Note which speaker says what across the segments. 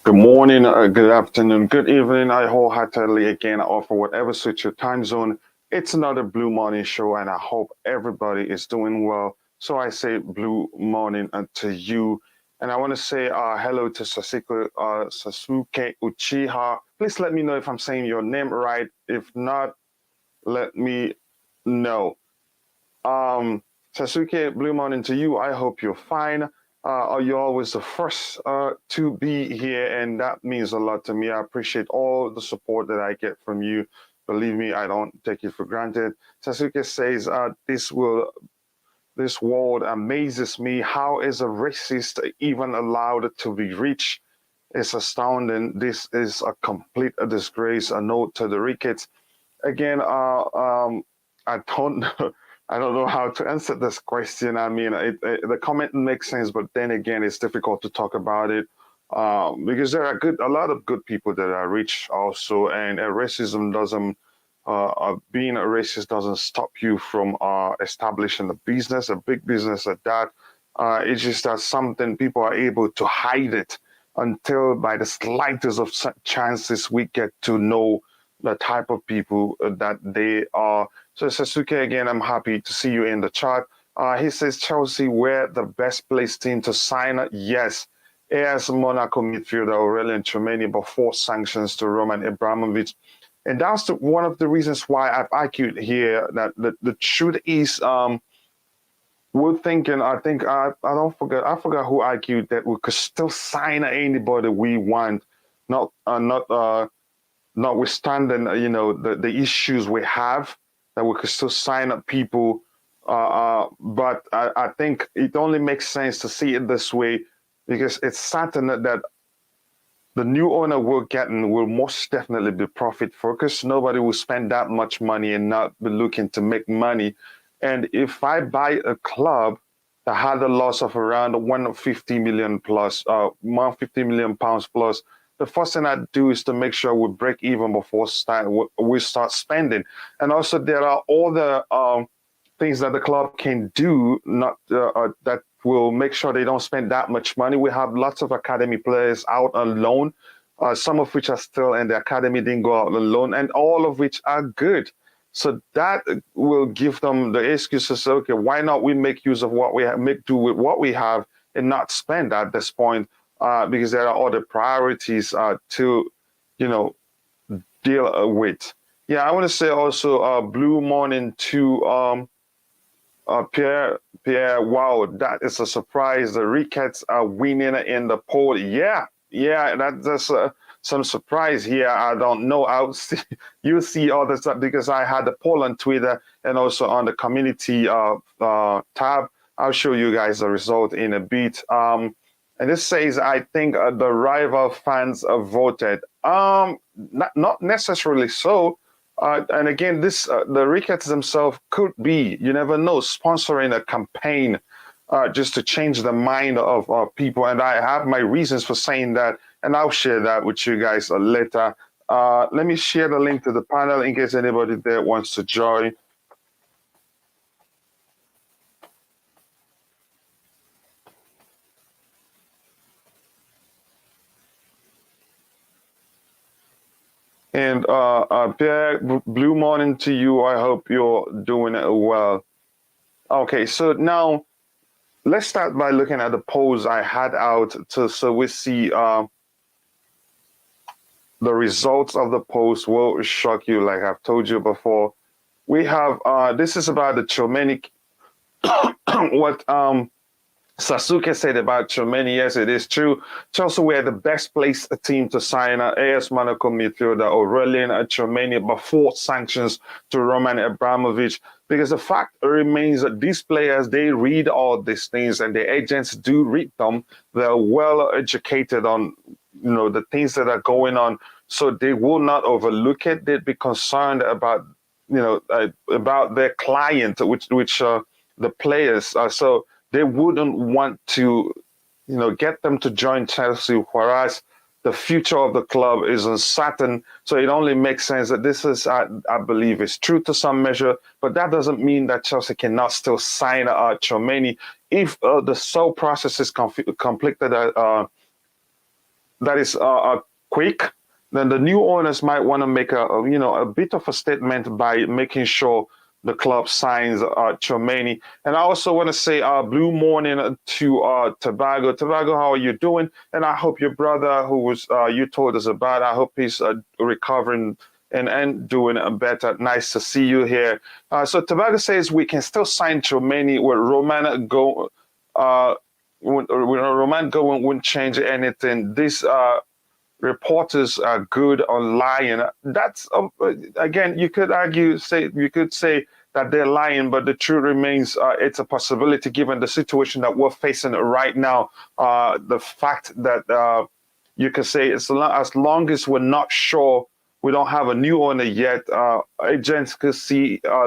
Speaker 1: Good morning, good afternoon, good evening. I wholeheartedly again offer whatever suits your time zone. It's another Blue Morning show, and I hope everybody is doing well. So I say Blue Morning to you. And I want to say hello to Sasuke Uchiha. Please let me know if I'm saying your name right. If not, let me know. Um, Sasuke, Blue Morning to you. I hope you're fine. You're always the first to be here, and that means a lot to me. I appreciate all the support that I get from you. Believe me, I don't take it for granted. Sasuke says, this world amazes me. How is a racist even allowed to be rich? It's astounding. This is a complete disgrace. A note to the Ricketts. Again, I don't I don't know how to answer this question. I mean, the comment makes sense, but then again, it's difficult to talk about it because there are a lot of good people that are rich also, and racism doesn't. Being a racist doesn't stop you from establishing a business, a big business at that. It's just that something people are able to hide it until by the slightest of chances we get to know the type of people that they are. So Sasuke, again, I'm happy to see you in the chat. He says Chelsea were the best placed team to sign. Yes, as Monaco midfielder Aurelien Tchouameni before sanctions to Roman Abramovich. And that's one of the reasons why I've argued here that the truth is we're thinking, I don't forget, I forgot who argued that we could still sign anybody we want, not notwithstanding, the issues we have, that we could still sign up people. But I think it only makes sense to see it this way because it's certain that the new owner we're getting will most definitely be profit focused. Nobody will spend that much money and not be looking to make money. And if I buy a club that had a loss of around 150 million plus, 150 million pounds plus, the first thing I do is to make sure we break even before we start spending. And also, there are other things that the club can do, not that will make sure they don't spend that much money. We have lots of academy players out on loan, some of which are still in the academy, didn't go out on loan, and all of which are good. So that will give them the excuse to say, okay, why not we make use of what we have, make do with what we have and not spend at this point because there are other priorities to, deal with. Yeah, I want to say also Blue Morning to Pierre, wow, that is a surprise. The Ricketts are winning in the poll. Yeah, that's some surprise here. I don't know. You see all the stuff because I had the poll on Twitter and also on the community tab. I'll show you guys the result in a bit. And this says, I think the rival fans voted. Not necessarily so. And again, the Ricketts themselves could be, you never know, sponsoring a campaign just to change the mind of people. And I have my reasons for saying that, and I'll share that with you guys later. Let me share the link to the panel in case anybody there wants to join. And Pierre, blue morning to you. I hope you're doing well. Okay, so now let's start by looking at the polls I had out so we see the results of the polls will shock you, like I've told you before. We have this is about the Tchouameni. What Sasuke said about Tchouameni, yes, it is true. Chelsea were the best placed team to sign AS Monaco midfielder Aurelien Tchouameni before sanctions to Roman Abramovich. Because the fact remains that these players, they read all these things and the agents do read them. They're well educated on, the things that are going on. So they will not overlook it. They'd be concerned about, about their client, which the players are. So they wouldn't want to, get them to join Chelsea, whereas the future of the club is uncertain. So it only makes sense that this is, I believe, is true to some measure, but that doesn't mean that Chelsea cannot still sign Tchouameni if the sole process is completed that is quick, then the new owners might want to make a bit of a statement by making sure the club signs Chomeni. And I also want to say blue morning to Tobago. Tobago, how are you doing? And I hope your brother, who was you told us about, I hope he's recovering and doing better. Nice to see you here. So Tobago says we can still sign Chomeni with Roman go. Roman going wouldn't change anything. These reporters are good on lying. That's again, you could say that they're lying, but the truth remains it's a possibility given the situation that we're facing right now. The fact that you could say as long as we're not sure, we don't have a new owner yet. Agents could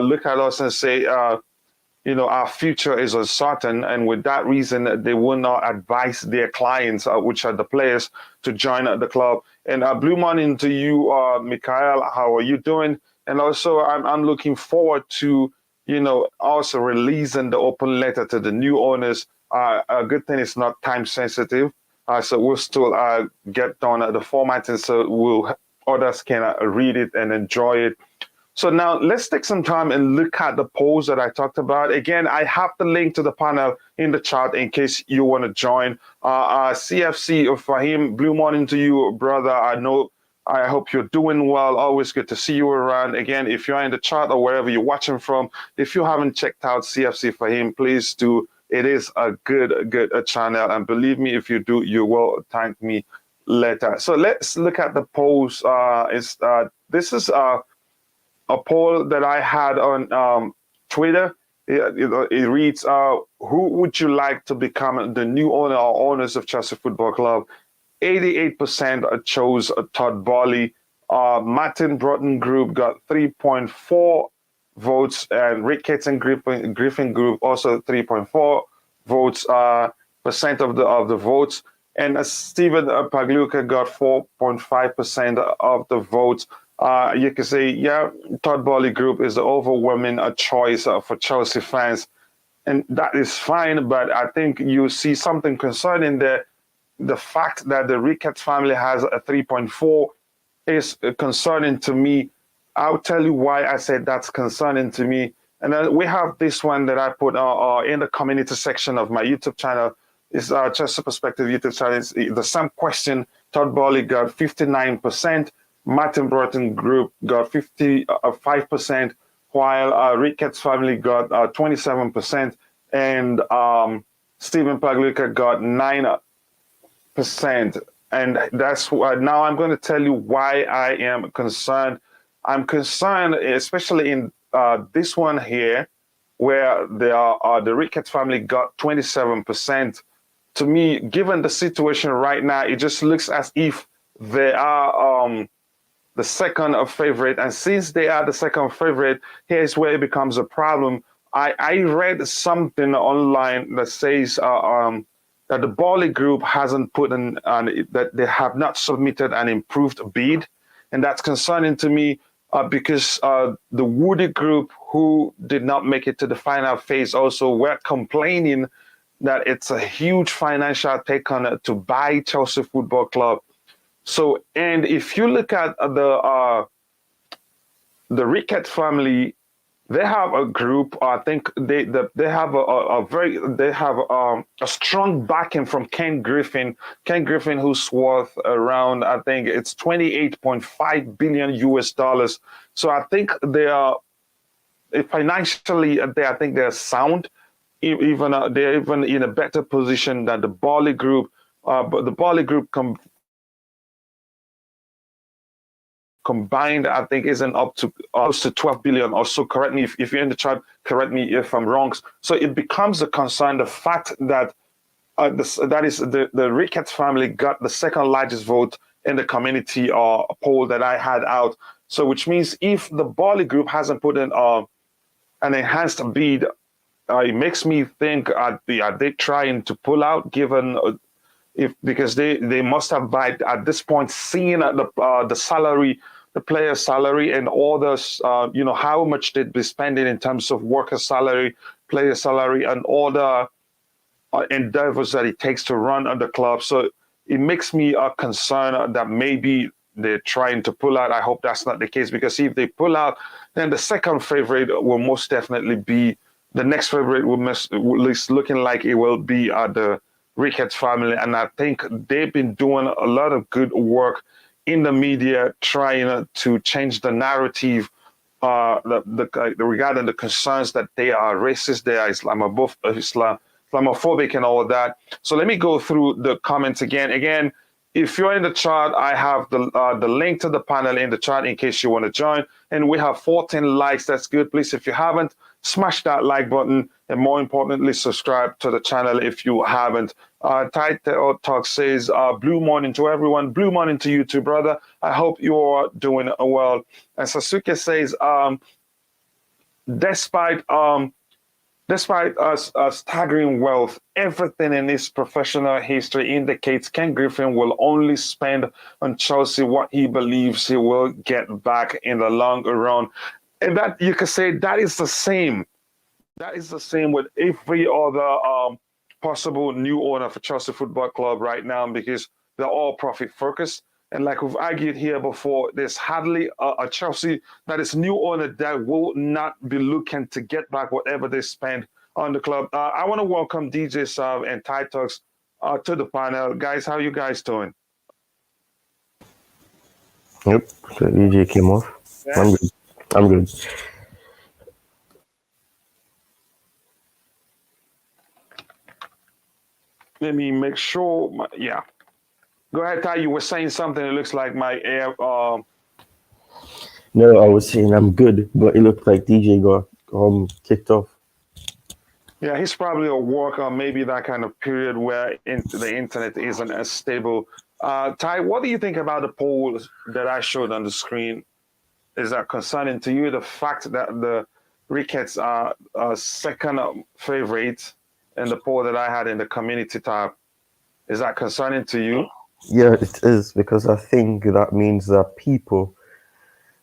Speaker 1: look at us and say, our future is uncertain, and with that reason, they will not advise their clients, which are the players, to join the club. And blue morning to you, Mikhail. How are you doing? And also, I'm looking forward to, also releasing the open letter to the new owners. A good thing it's not time sensitive, so we'll still get done the formatting, so others can read it and enjoy it. So now let's take some time and look at the polls that I talked about. Again, I have the link to the panel in the chat in case you want to join. CFC, Fahim, blue morning to you, brother. I hope you're doing well. Always good to see you around. Again, if you're in the chat or wherever you're watching from, if you haven't checked out CFC Fahim, please do. It is a good channel. And believe me, if you do, you will thank me later. So let's look at the polls. This is a poll that I had on Twitter. It reads, who would you like to become the new owner or owners of Chelsea Football Club? 88% chose Todd Boehly. Martin Broughton Group got 3.4 votes, and Ricketts and Griffin Group also 3.4 votes, percent of the votes. And Stephen Pagluka got 4.5% of the votes. You can say, yeah, Todd Boehly Group is the overwhelming choice for Chelsea fans, and that is fine. But I think you see something concerning there. The fact that the Ricketts family has a 3.4 is concerning to me. I'll tell you why I said that's concerning to me. And then we have this one that I put in the community section of my YouTube channel. It's Chelsea Perspective YouTube channel. It's the same question. Todd Boehly got 59%. Martin Broughton Group got 55%, while Ricketts family got 27%, and Stephen Pagluka got 9%. And that's why now I'm going to tell you why I am concerned. I'm concerned, especially in this one here, where the Ricketts family got 27%. To me, given the situation right now, it just looks as if they are the second favorite. And since they are the second favorite, here's where it becomes a problem. I read something online that says that the Boehly Group hasn't put that they have not submitted an improved bid. And that's concerning to me because the Woody Group, who did not make it to the final phase, also were complaining that it's a huge financial take on to buy Chelsea Football Club. So, and if you look at the Ricketts family, they have a group. I think they have a strong backing from Ken Griffin. Ken Griffin, who's worth around, I think it's $28.5 billion US. So I think they are financially. I think they're sound. They're even in a better position than the Boehly Group. But the Boehly Group combined, I think, isn't up to close to 12 billion or so. Correct me if you're in the chat. Correct me if I'm wrong. So it becomes a concern. The fact that the Ricketts family got the second largest vote in the community poll that I had out. So which means if the Boehly Group hasn't put in an enhanced bid, it makes me think: are they trying to pull out? Given because they must have at this point seen the salary, the player's salary, and all this, how much they'd be spending in terms of worker salary, player salary, and all the endeavors that it takes to run the club. So it makes me concerned that maybe they're trying to pull out. I hope that's not the case, because if they pull out, then the second favorite will most definitely be the next favorite. Is looking like it will be the Ricketts family, and I think they've been doing a lot of good work in the media trying to change the narrative regarding the concerns that they are racist, they are Islamophobic, and all of that. So let me go through the comments again. Again, if you're in the chat, I have the link to the panel in the chat in case you want to join. And we have 14 likes. That's good. Please, if you haven't, smash that like button, and more importantly, subscribe to the channel if you haven't. Tide Talk says, blue morning to everyone. Blue morning to you too, brother. I hope you are doing well. And Sasuke says, despite us staggering wealth, everything in his professional history indicates Ken Griffin will only spend on Chelsea what he believes he will get back in the long run. And that, you could say, that is the same. That is the same with every other possible new owner for Chelsea Football Club right now, because they're all profit focused. And like we've argued here before, there's hardly a Chelsea that is new owner that will not be looking to get back whatever they spend on the club. I want to welcome DJ Sav and Tide Talks to the panel. Guys, how you guys doing?
Speaker 2: Yep, so DJ came off.
Speaker 1: Yeah.
Speaker 2: I'm good.
Speaker 1: Let me make sure. Yeah. Go ahead, Ty. You were saying something. It looks like my air.
Speaker 2: No, I was saying I'm good, but it looked like DJ got kicked off.
Speaker 1: Yeah, he's probably at work, or maybe that kind of period where the internet isn't as stable. Ty, what do you think about the polls that I showed on the screen? Is that concerning to you? The fact that the Ricketts are second favorite in the poll that I had in the community tab, is that concerning to you?
Speaker 2: Yeah, it is, because I think that means that people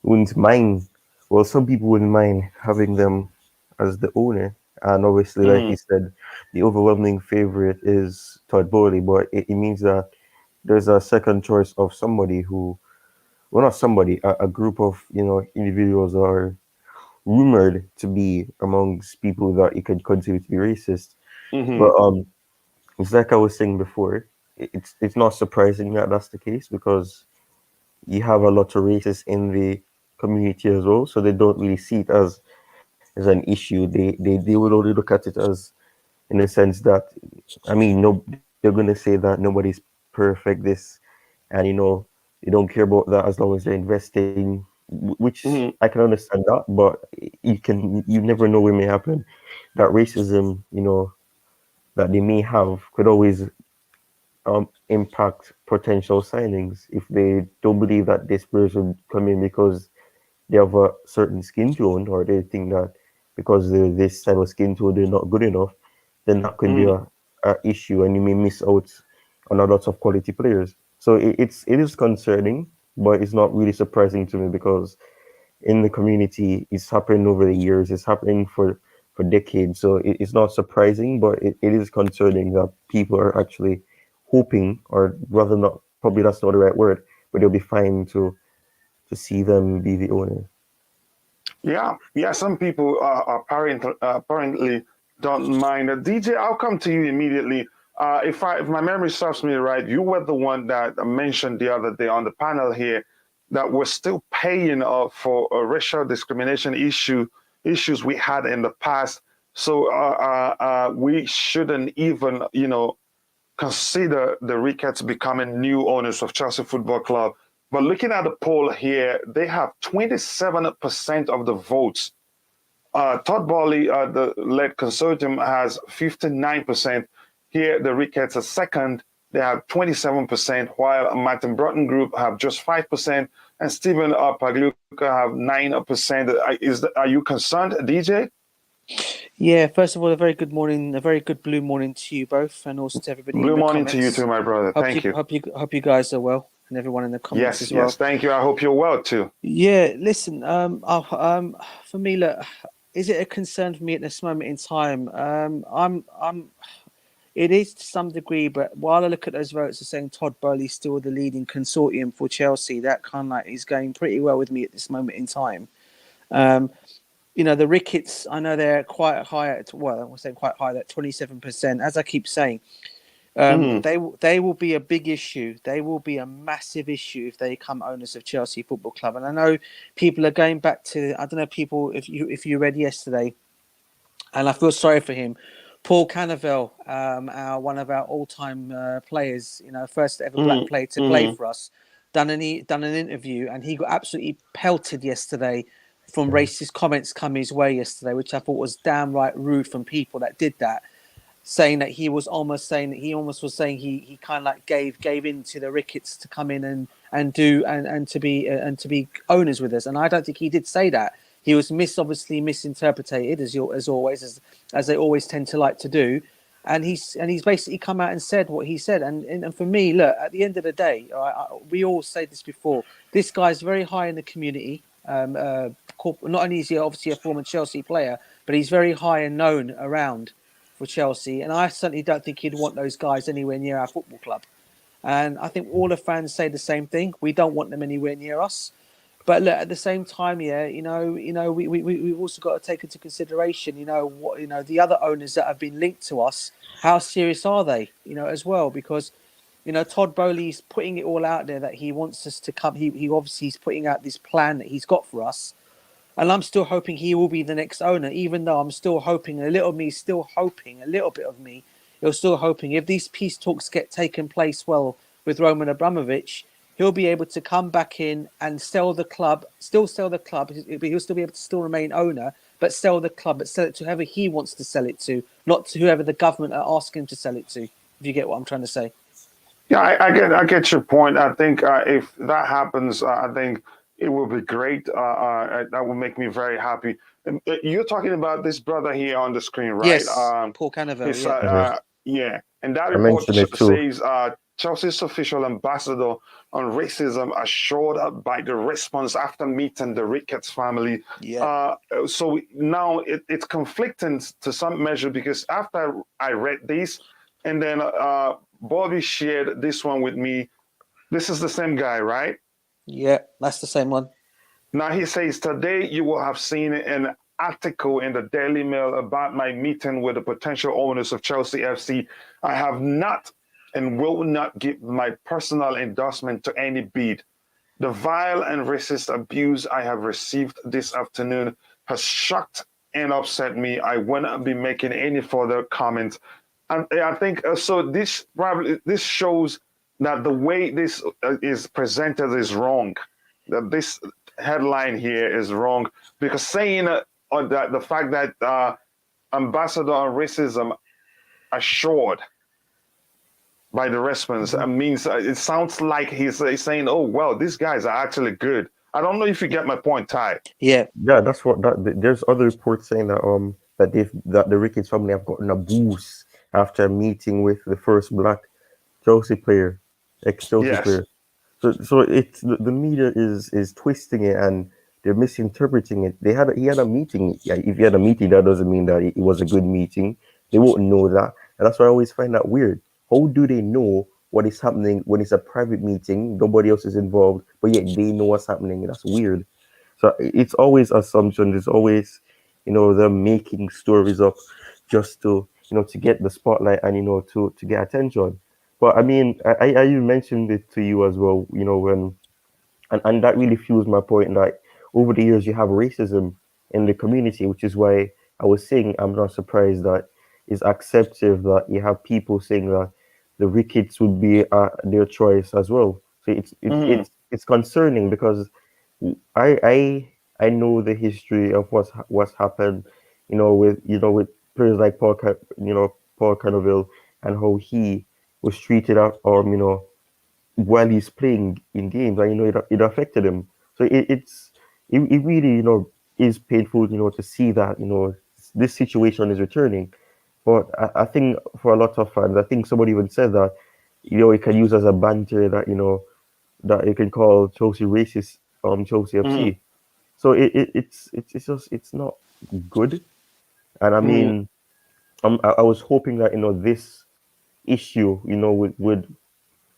Speaker 2: wouldn't mind. Well, some people wouldn't mind having them as the owner, and obviously, like he said, the overwhelming favorite is Todd Boehly, but it means that there's a second choice of somebody who, well, not somebody, a group of individuals are rumored to be amongst people that you could consider to be racist. But it's like I was saying before, it's not surprising that that's the case, because you have a lot of racists in the community as well, so they don't really see it as an issue. They would only look at it as, in a sense that, I mean, no, they're gonna say that nobody's perfect, this, and they don't care about that as long as they're investing, which I can understand that, but you never know what may happen. That racism, that they may have could always impact potential signings if they don't believe that this person would come in because they have a certain skin tone, or they think that because they're this type of skin tone they're not good enough. Then that could be a issue, and you may miss out on a lot of quality players. So it is concerning, but it's not really surprising to me, because in the community it's happened over the years, it's happening for decades. So it's not surprising, but it is concerning that people are actually hoping, or rather, not, probably that's not the right word, but they'll be fine to see them be the owner.
Speaker 1: Yeah. Some people apparently don't mind. DJ, I'll come to you immediately. If my memory serves me right, you were the one that mentioned the other day on the panel here that we're still paying for racial discrimination issues we had in the past. So we shouldn't even, consider the Ricketts becoming new owners of Chelsea Football Club. But looking at the poll here, they have 27% of the votes. Todd Boehly, the led consortium, has 59%. Here, the Ricketts are second. They have 27%, while Martin Broughton Group have just 5%, and Stephen Pagluka have 9%. Are you concerned, DJ?
Speaker 3: Yeah, first of all, a very good morning, a very good blue morning to you both, and also to everybody
Speaker 1: Blue
Speaker 3: in the
Speaker 1: morning
Speaker 3: comments.
Speaker 1: to you too, my brother. Thank you.
Speaker 3: Hope you guys are well, and everyone in the comments as well.
Speaker 1: Yes, thank you. I hope you're well too.
Speaker 3: Yeah, listen, for me, look, is it a concern for me at this moment in time? It is to some degree, but while I look at those votes as saying Todd Boehly still the leading consortium for Chelsea, that kind of like is going pretty well with me at this moment in time. The Ricketts, I know they're quite high I was saying quite high, at 27%. As I keep saying, they will be a big issue. They will be a massive issue if they become owners of Chelsea Football Club. And I know people are going back to, I don't know, people, if you read yesterday, and I feel sorry for him. Paul Cannavale, one of our all-time players, first ever black player to play for us, done an interview, and he got absolutely pelted yesterday from racist comments come his way yesterday, which I thought was damn right rude from people that did that, saying that he almost was saying he kind of like gave in to the Ricketts to come in and to be owners with us, and I don't think he did say that. He was obviously misinterpreted as always, as they always tend to like to do, and he's basically come out and said what he said. And for me, look, at the end of the day, we all say this before. This guy's very high in the community. Not only is he obviously a former Chelsea player, but he's very high and known around for Chelsea. And I certainly don't think he'd want those guys anywhere near our football club. And I think all the fans say the same thing. We don't want them anywhere near us. But look, at the same time, we've also got to take into consideration, the other owners that have been linked to us. How serious are they, as well? Because, Todd Boehly's putting it all out there that he wants us to come. He obviously is putting out this plan that he's got for us. And I'm still hoping he will be the next owner, even though I'm still hoping, a little bit of me, is still hoping if these peace talks get taken place well with Roman Abramovich, he'll be able to come back in and sell the club. He'll still be able to still remain owner, but sell the club, but sell it to whoever he wants to sell it to, not to whoever the government are asking him to sell it to. If you get what I'm trying to say.
Speaker 1: Yeah, I get your point. I think if that happens, I think it will be great. That will make me very happy. You're talking about this brother here on the screen, right?
Speaker 3: Yes, Paul Cannavale.
Speaker 1: Yeah. And that
Speaker 2: I
Speaker 1: report
Speaker 2: mentioned it too.
Speaker 1: says Chelsea's official ambassador on racism assured by the response after meeting the Ricketts family.
Speaker 3: Yeah.
Speaker 1: So now it's conflicting to some measure, because after I read this, and then Bobby shared this one with me. This is the same guy, right?
Speaker 3: Yeah, that's the same one.
Speaker 1: Now he says, today you will have seen an article in the Daily Mail about my meeting with the potential owners of Chelsea FC. I have not and will not give my personal endorsement to any bid. The vile and racist abuse I have received this afternoon has shocked and upset me. I will not be making any further comments. And I think so. This shows that the way this is presented is wrong. That this headline here is wrong, because saying that the fact that ambassador on racism assured by the response means it sounds like he's saying, "Oh well, these guys are actually good." I don't know if you get my point, Ty.
Speaker 3: Yeah.
Speaker 2: Yeah, that's what there's other reports saying that the Ricketts family have gotten a boost after meeting with the first black Chelsea player, ex-Chelsea
Speaker 1: Yes.
Speaker 2: player. So it's the media is twisting it, and they're misinterpreting it. He had a meeting. Yeah, if he had a meeting, that doesn't mean that it was a good meeting. They won't know that, and that's why I always find that weird. How do they know what is happening when it's a private meeting? Nobody else is involved, but yet they know what's happening. That's weird. So it's always assumption. There's always, them making stories up just to, to get the spotlight and, to get attention. But I mean, I even mentioned it to you as well, when, and that really fuels my point that over the years you have racism in the community, which is why I was saying I'm not surprised that it's accepted that you have people saying that the Ricketts would be their choice as well. So it's concerning because I know the history of what's happened, with players like Paul Cannavale, and how he was treated while he's playing in games, and it affected him. So it really is painful to see that this situation is returning. But I think for a lot of fans, I think somebody even said that it can use as a banter that that you can call Chelsea racist, Chelsea FC. So it's not good. And I mean, I was hoping that this issue, would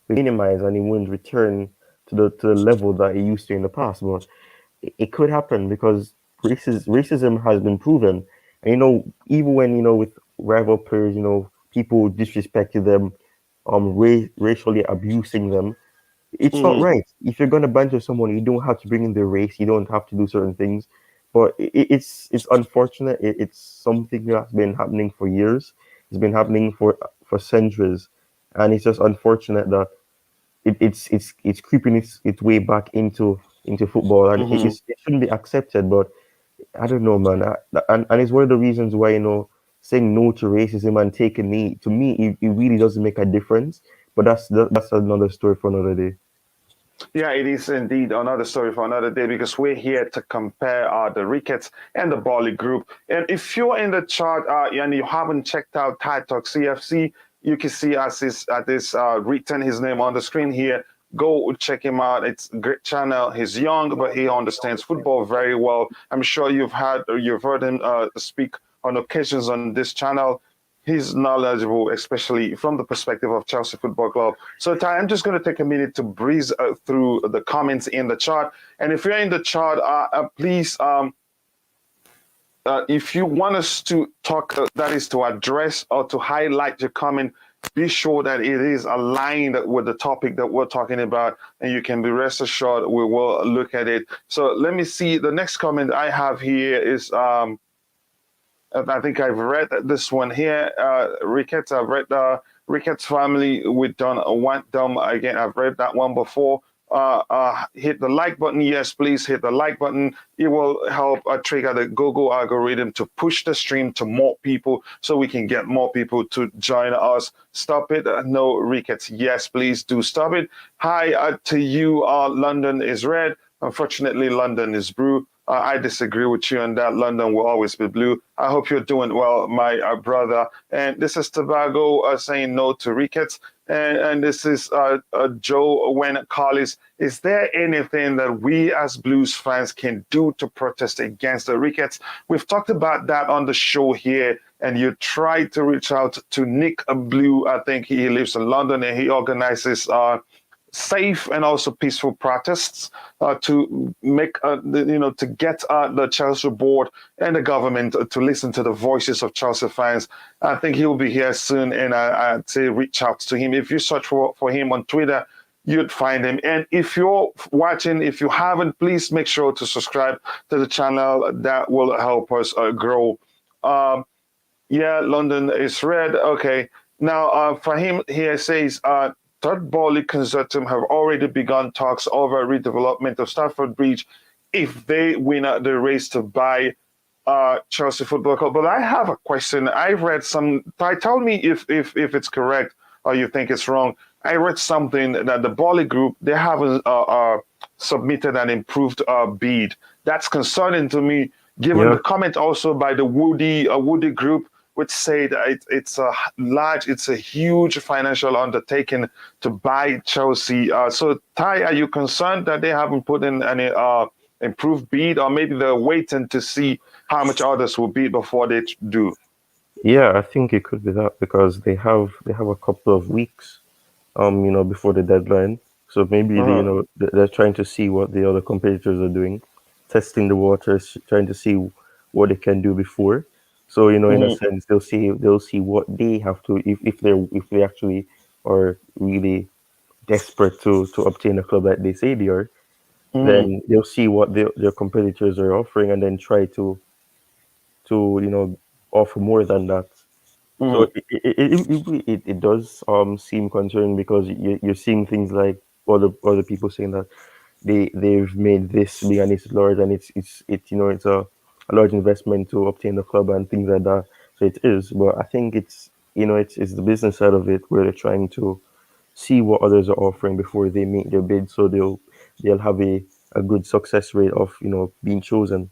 Speaker 2: minimize and it wouldn't return to the level that it used to in the past. But it could happen because racism has been proven. And even when with rival players, people disrespected them, racially abusing them. It's not
Speaker 1: Mm-hmm.
Speaker 2: right. If you're gonna banter someone, you don't have to bring in their race. You don't have to do certain things. But it's unfortunate. It's something that's been happening for years. It's been happening for centuries, and it's just unfortunate that it's creeping its way back into football, and
Speaker 1: Mm-hmm.
Speaker 2: it shouldn't be accepted. But I don't know, man. And it's one of the reasons why saying no to racism and taking a knee, to me, it really doesn't make a difference. But that's another story for another day.
Speaker 1: Yeah, it is indeed another story for another day because we're here to compare the Ricketts and the Boehly group. And if you're in the chart and you haven't checked out Tide Talk CFC, you can see this written his name on the screen here. Go check him out. It's a great channel. He's young, but he understands football very well. I'm sure you've heard him speak on occasions on this channel. He's knowledgeable, especially from the perspective of Chelsea Football Club. So, Ty, I'm just going to take a minute to breeze through the comments in the chat. And if you're in the chat, please, if you want us to talk, that is to address or to highlight your comment, be sure that it is aligned with the topic that we're talking about, and you can be rest assured we will look at it. So let me see. The next comment I have here is I think I've read this one here. Ricketts, I've read Ricketts family. We done want them again. I've read that one before. Hit the like button. Yes, please hit the like button. It will help trigger the Google algorithm to push the stream to more people so we can get more people to join us. Stop it. No, Ricketts. Yes, please do stop it. Hi to you. London is red. Unfortunately, London is blue. I disagree with you on that. London will always be blue. I hope you're doing well, my brother. And this is Tobago saying no to Ricketts. And this is Joe Wen Collis. Is there anything that we as Blues fans can do to protest against the Ricketts? We've talked about that on the show here. And you tried to reach out to Nick Blue. I think he lives in London and he organizes safe and also peaceful protests to make to get the Chelsea board and the government to listen to the voices of Chelsea fans. I think he will be here soon, and I'd say reach out to him. If you search for him on Twitter, you'd find him. And if you're watching, if you haven't, please make sure to subscribe to the channel. That will help us grow. Yeah, London is red. Okay. Now, for him, here says, Todd Boehly consortium have already begun talks over redevelopment of Stamford Bridge if they win the race to buy Chelsea Football Club. But I have a question. I read some. Tell me if it's correct or you think it's wrong. I read something that the Boehly Group they haven't submitted an improved bid. That's concerning to me, given
Speaker 2: Yeah,
Speaker 1: the comment also by the Woody Group, which said it's a huge financial undertaking to buy Chelsea. So, Ty, are you concerned that they haven't put in any improved bid, or maybe they're waiting to see how much others will bid before they do?
Speaker 2: yeah. I think it could be that because they have a couple of weeks, before the deadline. So maybe
Speaker 1: Uh-huh.
Speaker 2: they're trying to see what the other competitors are doing, testing the waters, trying to see what they can do before. So in a
Speaker 1: Mm-hmm.
Speaker 2: sense, they'll see what they have to if they actually are really desperate to obtain a club that they say they are.
Speaker 1: Mm-hmm.
Speaker 2: Then they'll see what their competitors are offering and then try to offer more than that. So
Speaker 1: Mm-hmm.
Speaker 2: it does seem concerning because you're seeing things like other people saying that they've made this big and it's large and it's a large investment to obtain the club and things like that. So it is, but I think it's the business side of it where they're trying to see what others are offering before they make their bid, so they'll have a good success rate of being chosen.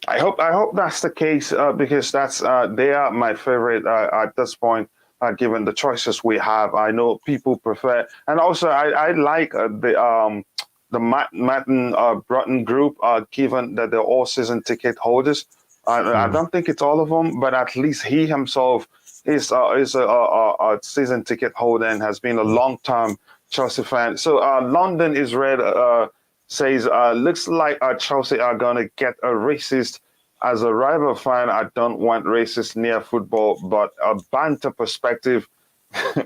Speaker 1: I hope that's the case because that's they are my favorite at this point. Given the choices we have, I know people prefer, and also I like the Martin Broughton group. Given that they're all season ticket holders, I
Speaker 2: Mm.
Speaker 1: don't think it's all of them, but at least he himself is a season ticket holder and has been a long time Chelsea fan. So London is red. Says looks like Chelsea are gonna get a racist. As a rival fan, I don't want racists near football, but a banter perspective,
Speaker 2: Yeah,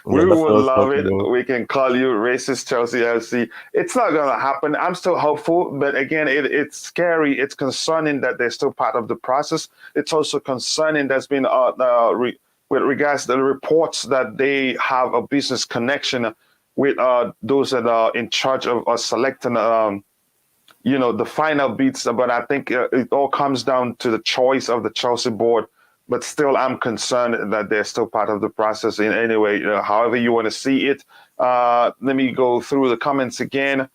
Speaker 1: we
Speaker 2: that's what
Speaker 1: would
Speaker 2: I was
Speaker 1: love
Speaker 2: talking
Speaker 1: it.
Speaker 2: about.
Speaker 1: We can call you racist Chelsea FC. It's not going to happen. I'm still hopeful, but again, it's scary. It's concerning that they're still part of the process. It's also concerning that's been with regards to the reports that they have a business connection with those that are in charge of selecting the final beats. But I think it all comes down to the choice of the Chelsea board. But still, I'm concerned that they're still part of the process in any way, however you want to see it. Let me go through the comments again,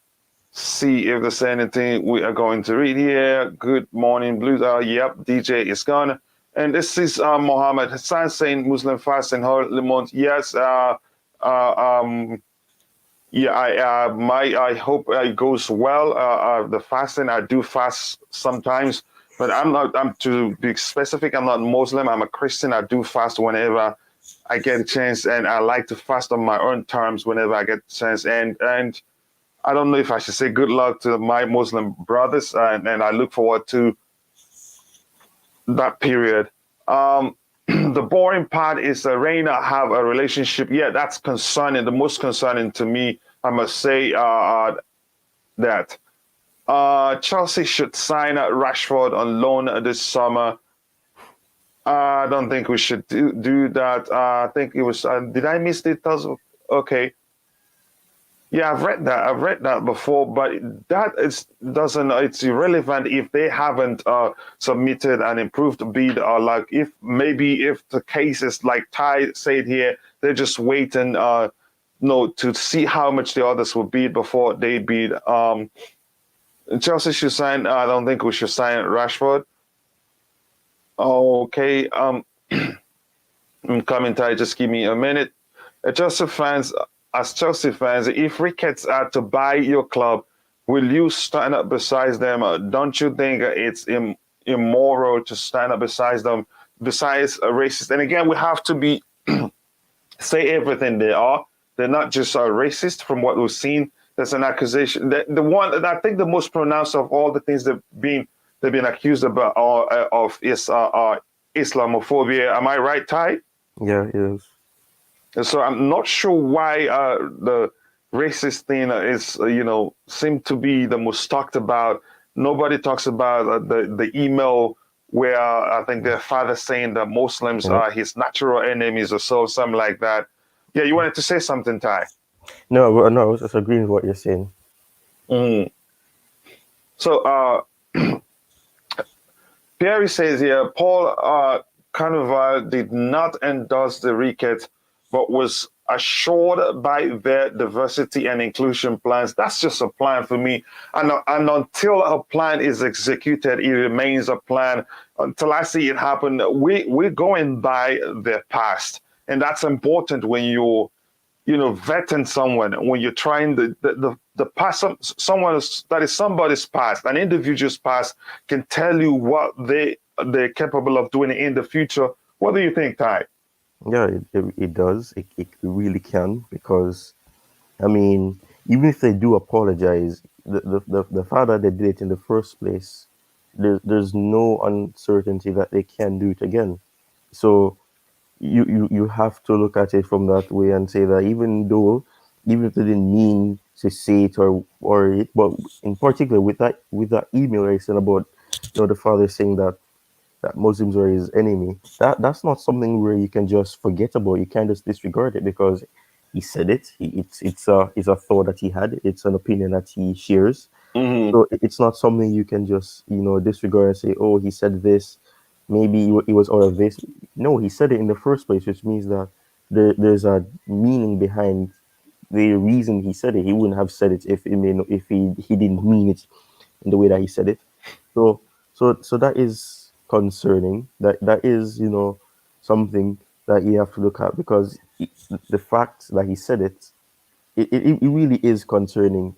Speaker 1: see if there's anything we are going to read here. Good morning, Blues. Yep, DJ is gone. And this is Mohammed Hassan saying Muslim fast and Holy Month. Yes, um, yeah, I hope it goes well. The fasting, I do fast sometimes, but I'm not. I'm to be specific. I'm not Muslim. I'm a Christian. I do fast whenever I get a chance, and I like to fast on my own terms whenever I get a chance. And I don't know if I should say good luck to my Muslim brothers, and I look forward to that period. The boring part is Reina have a relationship. Yeah, that's concerning. The most concerning to me, I must say, that Chelsea should sign Rashford on loan this summer. I don't think we should do that. I think it was. Did I miss details? Okay. Yeah, I've read that. I've read that before, but that is doesn't. It's irrelevant if they haven't submitted an improved bid, or like if the case is like Ty said here, they're just waiting, no, to see how much the others will bid before they bid. Chelsea should sign. I don't think we should sign Rashford. Okay. I'm coming, Ty. Just give me a minute. Chelsea fans, as Chelsea fans, if Ricketts are to buy your club, will you stand up beside them? Don't you think it's immoral to stand up beside them, besides a racist? And again, we have to be say everything they are. They're not just racist from what we've seen. There's an accusation. The one that I think the most pronounced of all the things they've been accused about of is Islamophobia. Am I right, Ty?
Speaker 2: Yeah, it is.
Speaker 1: So I'm not sure why the racist thing is, seem to be the most talked about. Nobody talks about the email where I think their father saying that Muslims
Speaker 2: Yeah.
Speaker 1: are his natural enemies or so, something like that. Yeah, you wanted to say something, Ty?
Speaker 2: No, I was just agreeing with what you're saying.
Speaker 1: Mm. So Pierre says here, Paul Carnival did not endorse the Ricketts, but was assured by their diversity and inclusion plans. That's just a plan for me. And until a plan is executed, it remains a plan. Until I see it happen, we're going by their past. And that's important when you're vetting someone, when you're trying the past, that is somebody's past, an individual's past can tell you what they're capable of doing in the future. What do you think, Ty?
Speaker 2: Yeah, it does. It really can, because I mean, even if they do apologize, the fact that they did it in the first place, there's no uncertainty that they can do it again. So you have to look at it from that way and say that even if they didn't mean to say it or it, but in particular with that email I said about the father saying that Muslims are his enemy, that's not something where you can just forget about. You can't just disregard it because he said it. It's a thought that he had. It's an opinion that he shares.
Speaker 1: Mm-hmm.
Speaker 2: So it's not something you can just disregard and say, oh, he said this. Maybe it was out of this. No, he said it in the first place, which means that there's a meaning behind the reason he said it. He wouldn't have said it if he didn't mean it in the way that he said it. So so that is concerning. That is something that you have to look at, because the fact that he said it really is concerning.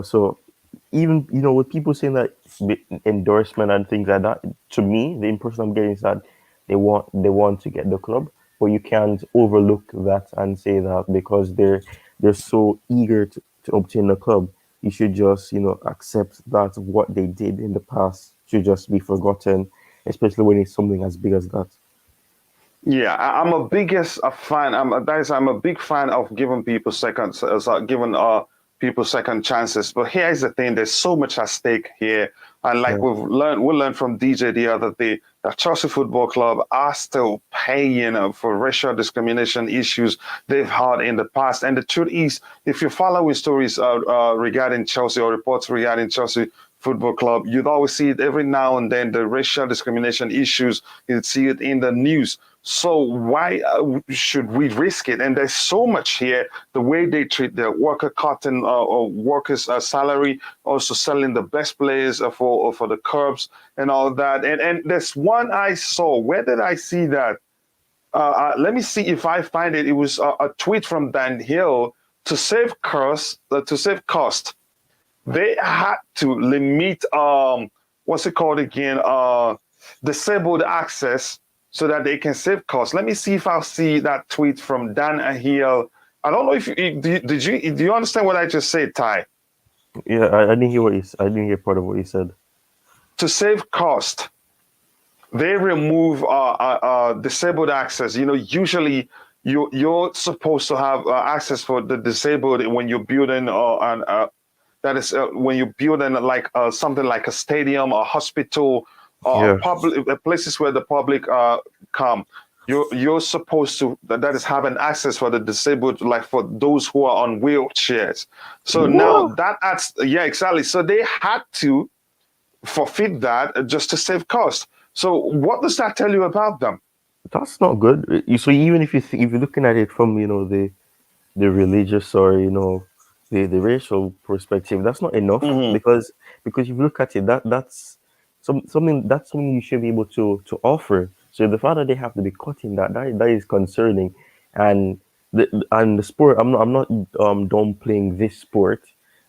Speaker 2: So even with people saying that endorsement and things like that, to me the impression I'm getting is that they want to get the club, but you can't overlook that and say that because they're so eager to obtain the club, you should just accept that what they did in the past should just be forgotten, especially when it's something as big as that.
Speaker 1: Yeah, I'm a biggest a fan. I'm a big fan of giving people giving people second chances. But here's the thing: there's so much at stake here, and like
Speaker 2: Yeah,
Speaker 1: we learned from DJ the other day that Chelsea Football Club are still paying for racial discrimination issues they've had in the past. And the truth is, if you follow stories regarding Chelsea or reports regarding Chelsea Football Club, you'd always see it every now and then. The racial discrimination issues, you'd see it in the news. So why should we risk it? And there's so much here. The way they treat their worker cotton or workers' salary, also selling the best players for the curbs and all that. And there's one I saw. Where did I see that? Let me see if I find it. It was a tweet from Dan Hill to save cost. They had to limit what's it called again? Disabled access so that they can save costs. Let me see if I'll see that tweet from Dan Ahiel. I don't know if do you understand what I just said, Ty?
Speaker 2: yeah. I didn't hear I didn't hear part of what you said.
Speaker 1: To save cost, they remove disabled access. Usually you're supposed to have access for the disabled when you're building that is when you're building like something like a stadium, a hospital, or
Speaker 2: Yeah.
Speaker 1: public places where the public come. You're supposed to that is having access for the disabled, like for those who are on wheelchairs. So now
Speaker 2: What?
Speaker 1: that adds, yeah, exactly. So they had to forfeit that just to save cost. So what does that tell you about them?
Speaker 2: That's not good. So even if you're looking at it from the religious or the racial perspective, that's not enough
Speaker 1: Hmm.
Speaker 2: because if you look at it, that's something you should be able to offer. So the fact that they have to be cutting that is concerning, and the sport. I'm not downplaying this sport,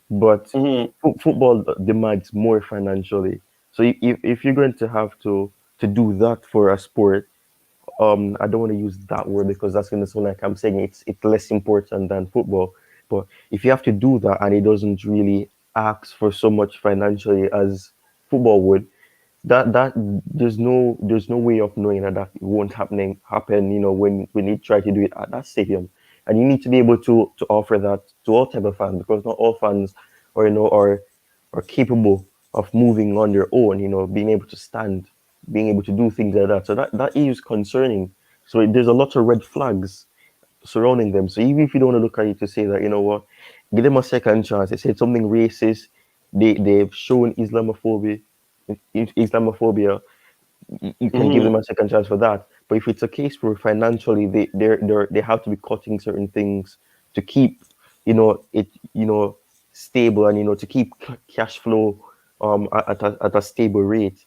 Speaker 2: but
Speaker 1: Hmm.
Speaker 2: football demands more financially. So if you're going to have to do that for a sport, I don't want to use that word because that's going to sound like I'm saying it's less important than football. But if you have to do that and it doesn't really ask for so much financially as football would, that there's no way of knowing that won't happen. When you try to do it at that stadium, and you need to be able to offer that to all type of fans because not all fans are capable of moving on their own. Being able to stand, being able to do things like that. So that is concerning. So there's a lot of red flags surrounding them. So even if you don't want to look at it to say that what, give them a second chance. They said something racist. They've shown Islamophobia. You can give
Speaker 1: Hmm.
Speaker 2: them a second chance for that. But if it's a case where financially they have to be cutting certain things to keep it stable and to keep cash flow at a stable rate,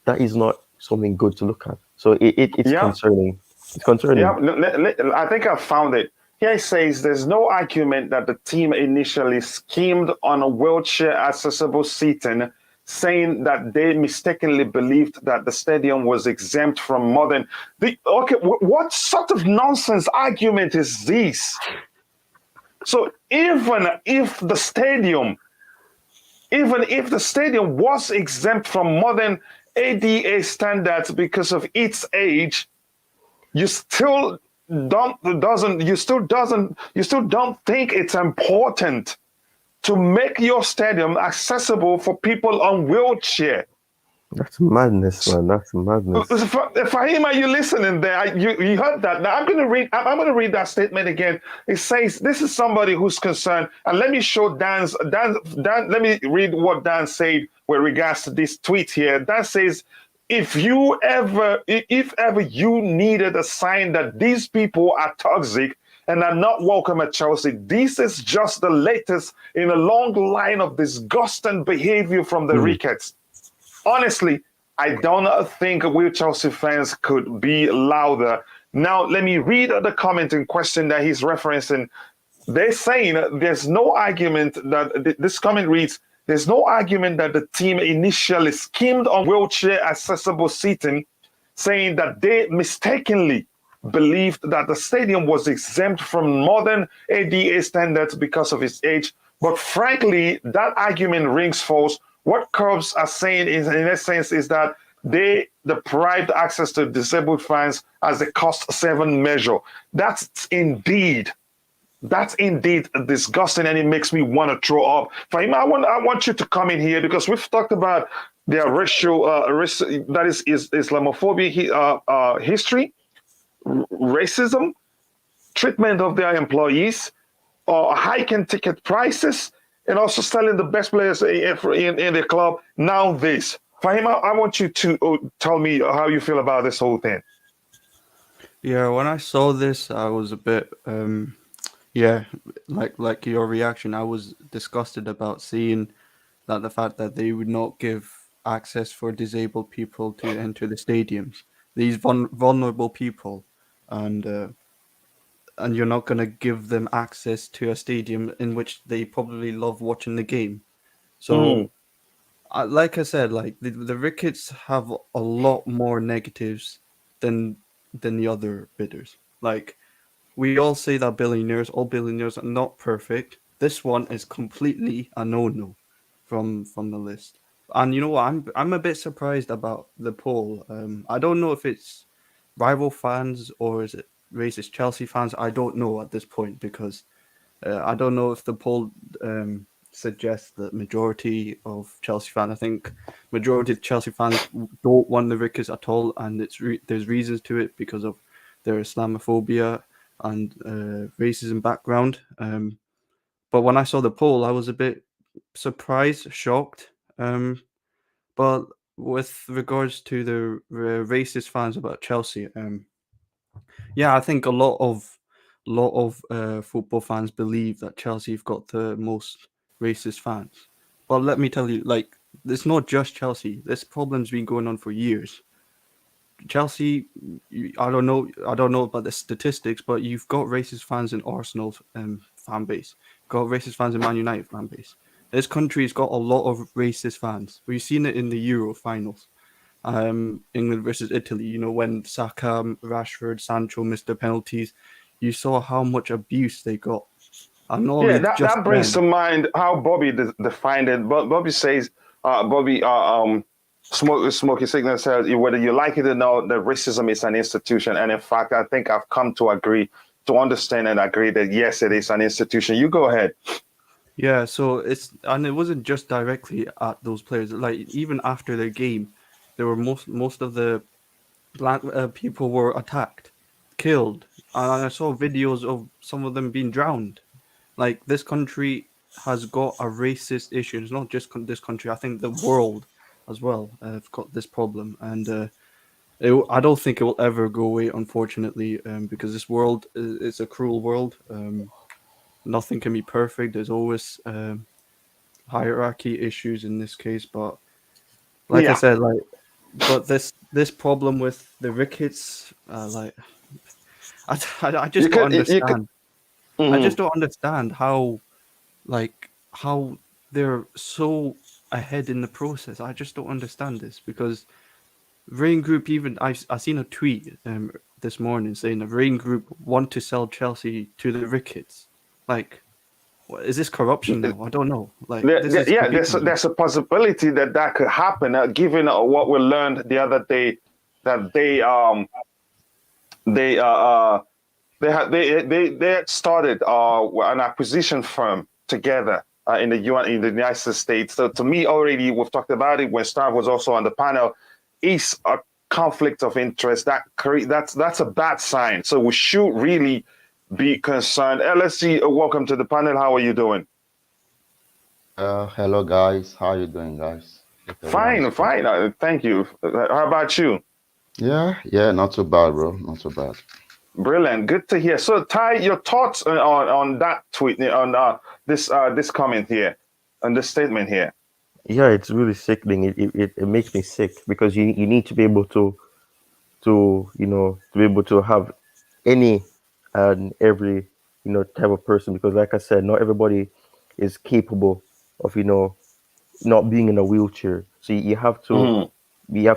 Speaker 2: that is not something good to look at. So it's
Speaker 1: Yeah.
Speaker 2: concerning. It's
Speaker 1: Yeah,
Speaker 2: concerning.
Speaker 1: I think I found it. Here it says there's no argument that the team initially schemed on a wheelchair accessible seating, saying that they mistakenly believed that the stadium was exempt from modern. Okay, what sort of nonsense argument is this? So even if the stadium was exempt from modern ADA standards because of its age, you still you still don't think it's important to make your stadium accessible for people on wheelchair.
Speaker 2: That's madness, man. That's madness.
Speaker 1: Fahim, are you listening there? You heard that. Now I'm going to read that statement again. It says this is somebody who's concerned, and let me show Dan. Let me read what Dan said with regards to this tweet here. Dan says, if ever you needed a sign that these people are toxic and are not welcome at Chelsea, this is just the latest in a long line of disgusting behavior from the
Speaker 2: Hmm.
Speaker 1: Ricketts. Honestly, I don't think we Chelsea fans could be louder. Now, let me read the comment in question that he's referencing. They're saying there's no argument that this comment reads, there's no argument that the team initially schemed on wheelchair accessible seating, saying that they mistakenly believed that the stadium was exempt from modern ADA standards because of its age. But frankly, that argument rings false. What Curbs are saying is, in essence, is that they deprived access to disabled fans as a cost seven measure. That's indeed disgusting, and it makes me want to throw up. Fahima, I want you to come in here because we've talked about their racial, that is Islamophobia history, racism, treatment of their employees, hiking ticket prices, and also selling the best players in the club. Now this, Fahima, I want you to tell me how you feel about this whole thing.
Speaker 4: Yeah, when I saw this, I was a bit, yeah, like your reaction. I was disgusted about seeing that the fact that they would not give access for disabled people to enter the stadiums, these vulnerable people, and uh, and you're not gonna give them access to a stadium in which they probably love watching the game.
Speaker 1: Mm,
Speaker 4: So, like I said, like the Ricketts have a lot more negatives than the other bidders. Like we all say that all billionaires are not perfect. This one is completely a no-no from the list. And you know what? I'm a bit surprised about the poll. I don't know if it's rival fans or is it racist Chelsea fans. I don't know at this point because I don't know if the poll suggests that majority of Chelsea fans. I think majority of Chelsea fans don't want the Ricketts at all, and there's reasons to it because of their Islamophobia and racism background. But when I saw the poll, I was a bit surprised, shocked. But with regards to the racist fans about Chelsea, yeah, I think a lot of football fans believe that Chelsea have got the most racist fans. But let me tell you, like, it's not just Chelsea. This problem's been going on for years. Chelsea, I don't know about the statistics, but you've got racist fans in Arsenal's fan base. Got racist fans in Man United fan base. This country's got a lot of racist fans. We've seen it in the Euro finals. England versus Italy. You know when Saka, Rashford, Sancho missed the penalties. You saw how much abuse they got, and not
Speaker 1: yeah,
Speaker 4: only
Speaker 1: that,
Speaker 4: just
Speaker 1: that brings to
Speaker 4: them.
Speaker 1: mind how Bobby defined it. But Bobby says, Bobby, Smoky Signal says, whether you like it or not, that racism is an institution. And in fact, I think I've come to agree, to understand and agree that yes, it is an institution. You go ahead.
Speaker 4: Yeah, so it wasn't just directly at those players. Like even after their game, there were most of the black people were attacked, killed, and I saw videos of some of them being drowned. Like this country has got a racist issue. It's not just this country. I think the world as well have got this problem, and I don't think it will ever go away, unfortunately, because this world is a cruel world. Nothing can be perfect. There's always hierarchy issues in this case, but like I
Speaker 1: Yeah,
Speaker 4: said, but this problem with the Ricketts, I
Speaker 1: you
Speaker 4: just don't
Speaker 1: could, you could.
Speaker 4: understand. I
Speaker 1: Mhm.
Speaker 4: just don't understand how they're so ahead in the process. I just don't understand this because Rain Group even I seen a tweet this morning saying the Rain Group want to sell Chelsea to the Ricketts. Like, is this corruption now? I don't know. Like, this is
Speaker 1: Yeah, there's
Speaker 4: confusing.
Speaker 1: there's a possibility that that could happen. Given what we learned the other day, that they they had started an acquisition firm together in the United States. So to me, already we've talked about it when Star was also on the panel. Is a conflict of interest that's a bad sign. So we should really be concerned. LSC, welcome to the panel. How are you doing?
Speaker 5: Hello guys, how you doing, guys? Hope everyone is
Speaker 1: Fine,
Speaker 5: good.
Speaker 1: fine. Thank you. How about you?
Speaker 5: Yeah, not too bad, bro. Not too bad.
Speaker 1: Brilliant. Good to hear. So, Ty, your thoughts on that tweet, on this comment here, on this statement here.
Speaker 2: Yeah, it's really sickening. It makes me sick because you need to be able to be able to have any and every type of person, because like I said, not everybody is capable of not being in a wheelchair. So you have to
Speaker 1: Mm,
Speaker 2: be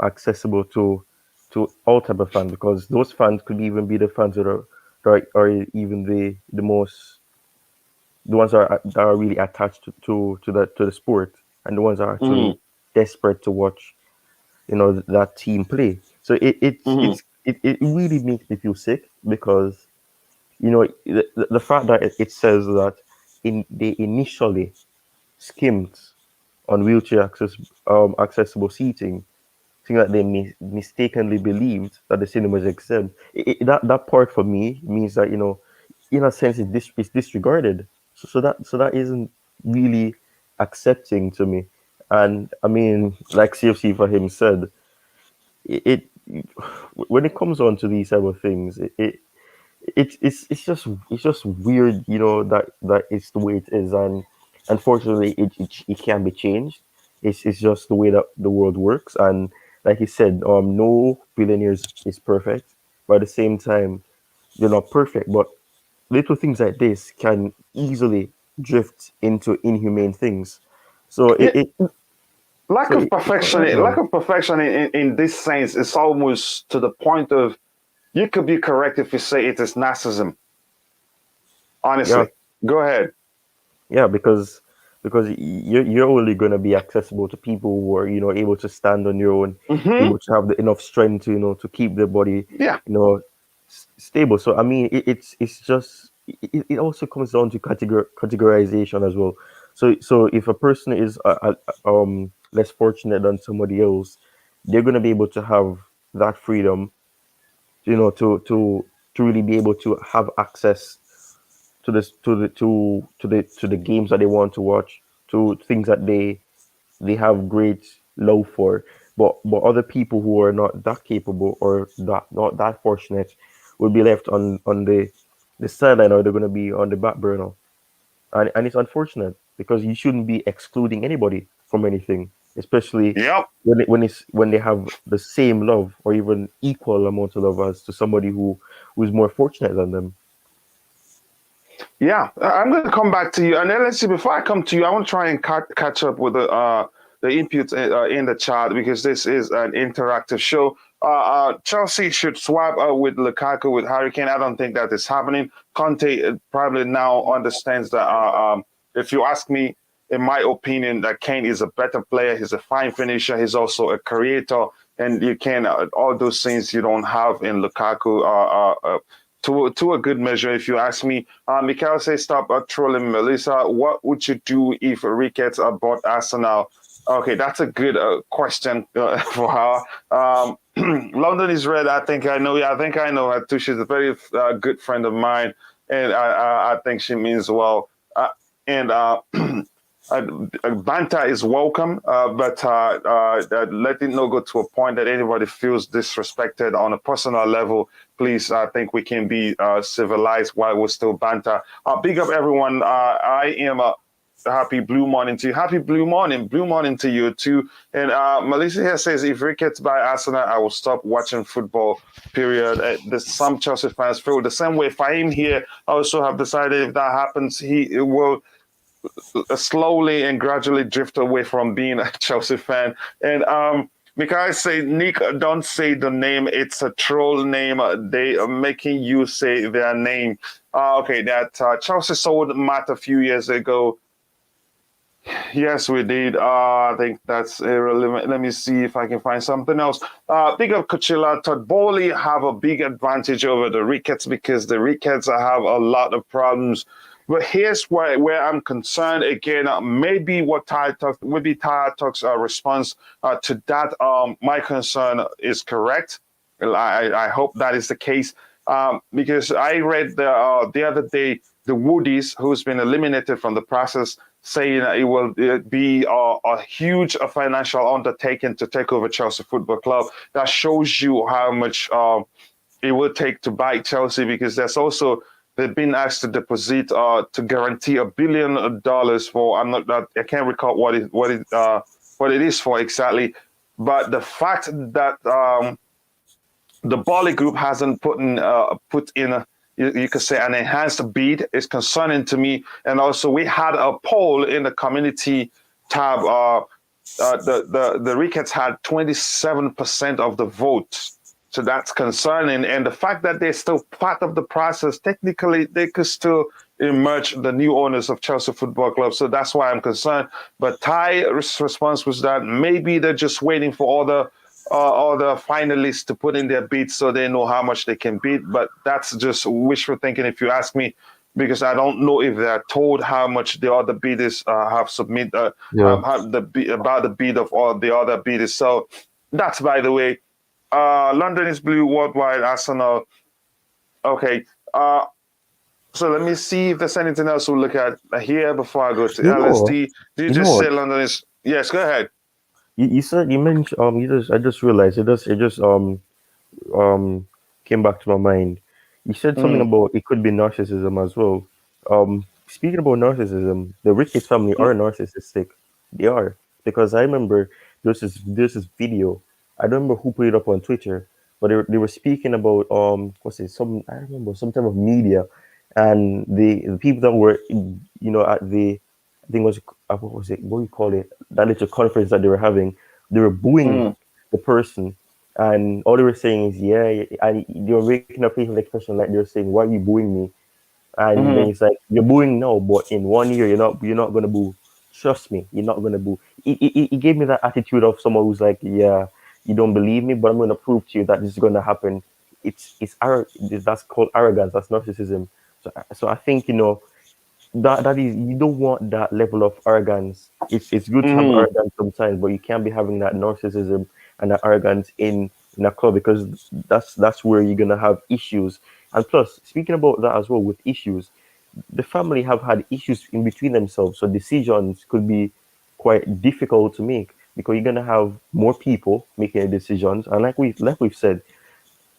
Speaker 2: accessible to to all type of fans, because those fans could even be the fans that are even the most, the ones that are really attached to the sport, and the ones that are actually
Speaker 1: Mm,
Speaker 2: desperate to watch, that team play. So
Speaker 1: mm,
Speaker 2: it really makes me feel sick, because the fact that it says that they initially skimmed on wheelchair accessible seating, think that they mistakenly believed that the cinema is exempt. That part for me means that, in a sense, it's disregarded. So that isn't really accepting to me. And I mean, like CFC for him said, it when it comes on to these type of things, it's just weird, that it's the way it is, and unfortunately, it can be changed. It's just the way that the world works, and like you said, no billionaires is perfect, but at the same time, they're not perfect. But little things like this can easily drift into inhumane things. So
Speaker 1: yeah,
Speaker 2: so it, it's not right,
Speaker 1: lack
Speaker 2: man.
Speaker 1: of perfection in this sense is almost to the point of you could be correct if you say it is narcissism.
Speaker 2: Yeah,
Speaker 1: Honestly, go ahead.
Speaker 2: yeah, because you're only going to be accessible to people who are, able to stand on your own,
Speaker 1: Hmm.
Speaker 2: able to have enough strength to, to keep their body,
Speaker 1: Yeah,
Speaker 2: you know stable. So I mean, it's just, it also comes down to categorization as well. So if a person is less fortunate than somebody else, they're going to be able to have that freedom, to really be able to have access to this to the games that they want to watch, to things that they have great love for. But other people who are not that capable, or not that fortunate, will be left on the sideline, or they're going to be on the back burner. And it's unfortunate, because you shouldn't be excluding anybody from anything, especially
Speaker 1: yep.
Speaker 2: when they have the same love, or even equal amount of love, as to somebody who's more fortunate than them.
Speaker 1: Yeah, I'm going to come back to you, and then let's see. Before I come to you, I want to try and catch up with the inputs in the chat, because this is an interactive show. Chelsea should swap with Lukaku with Harry Kane. I don't think that is happening. Conte probably now understands that. If you ask me, in my opinion, that Kane is a better player. He's a fine finisher. He's also a creator, and you can all those things you don't have in Lukaku. To a good measure, if you ask me. Mikhail says, stop trolling Melissa. What would you do if Ricketts bought Arsenal? Okay, that's a good question for her. London is red. I think I know. Yeah, I think I know her too. She's a very good friend of mine, and I think she means well. And banter is welcome, but let it not go to a point that anybody feels disrespected on a personal level. Please, I think we can be civilized while we're still banter. Big up everyone. I am happy blue morning to you. Happy blue morning to you too. And Melissa here says, if Ricketts buy Arsenal, I will stop watching football. Period. Some Chelsea fans feel the same way. Fahim here also have decided if that happens, he will slowly and gradually drift away from being a Chelsea fan. And Mikhail say, Nick, don't say the name. It's a troll name. They are making you say their name. Okay, that Chelsea sold Matt a few years ago. Yes, we did. I think that's irrelevant. Let me see if I can find something else. Big up Coachila. Todd Boehly have a big advantage over the Ricketts, because the Ricketts have a lot of problems. But here's where I'm concerned again. Maybe Ty Talk's response to that. My concern is correct. I hope that is the case, because I read the other day the Woodies, who's been eliminated from the process, saying it will be a huge financial undertaking to take over Chelsea Football Club. That shows you how much it will take to buy Chelsea, because there's also they've been asked to deposit to guarantee $1 billion for I can't recall what it is for exactly, but the fact that the Bali Group hasn't put in you could say an enhanced bid is concerning to me. And also, we had a poll in the community tab. The Ricketts had 27% of the votes. So that's concerning. And the fact that they're still part of the process, technically, they could still emerge the new owners of Chelsea Football Club. So that's why I'm concerned. But Ty's response was that maybe they're just waiting for all the finalists to put in their bids so they know how much they can bid. But that's just wishful thinking, if you ask me, because I don't know if they're told how much the other bidders have submitted
Speaker 2: Yeah.
Speaker 1: about the bid of all the other bidders. So that's, by the way. London is blue, worldwide, Arsenal. Okay. So let me see if there's anything else we'll look at here before I go to
Speaker 2: You know,
Speaker 1: LSD. Do you
Speaker 2: you know
Speaker 1: just say
Speaker 2: what?
Speaker 1: London is? Yes, go ahead.
Speaker 2: You said you mentioned I just realized it just um came back to my mind. You said something
Speaker 1: Mm,
Speaker 2: about it could be narcissism as well. Speaking about narcissism, the Ricketts family
Speaker 1: mm,
Speaker 2: are narcissistic. They are, because I remember there's this video. I don't remember who put it up on Twitter, but they were speaking about what's it, some I don't remember, some type of media, and the people that were at the, I think it was, what was it, what do you call it, that little conference that they were having. They were booing
Speaker 1: mm,
Speaker 2: the person, and all they were saying is, yeah, and they were making a facial expression like they were saying, why are you booing me? And then
Speaker 1: mm,
Speaker 2: it's like, you're booing now, but in 1 year you're not gonna boo. Trust me, you're not gonna boo. He gave me that attitude of someone who's like, yeah, you don't believe me, but I'm gonna prove to you that this is gonna happen. That's called arrogance. That's narcissism. So I think, that is, you don't want that level of arrogance. It's good to have
Speaker 1: mm,
Speaker 2: arrogance sometimes, but you can't be having that narcissism and that arrogance in a club, because that's where you're gonna have issues. And plus, speaking about that as well, with issues, the family have had issues in between themselves, so decisions could be quite difficult to make, because you're gonna have more people making the decisions, and like we've said,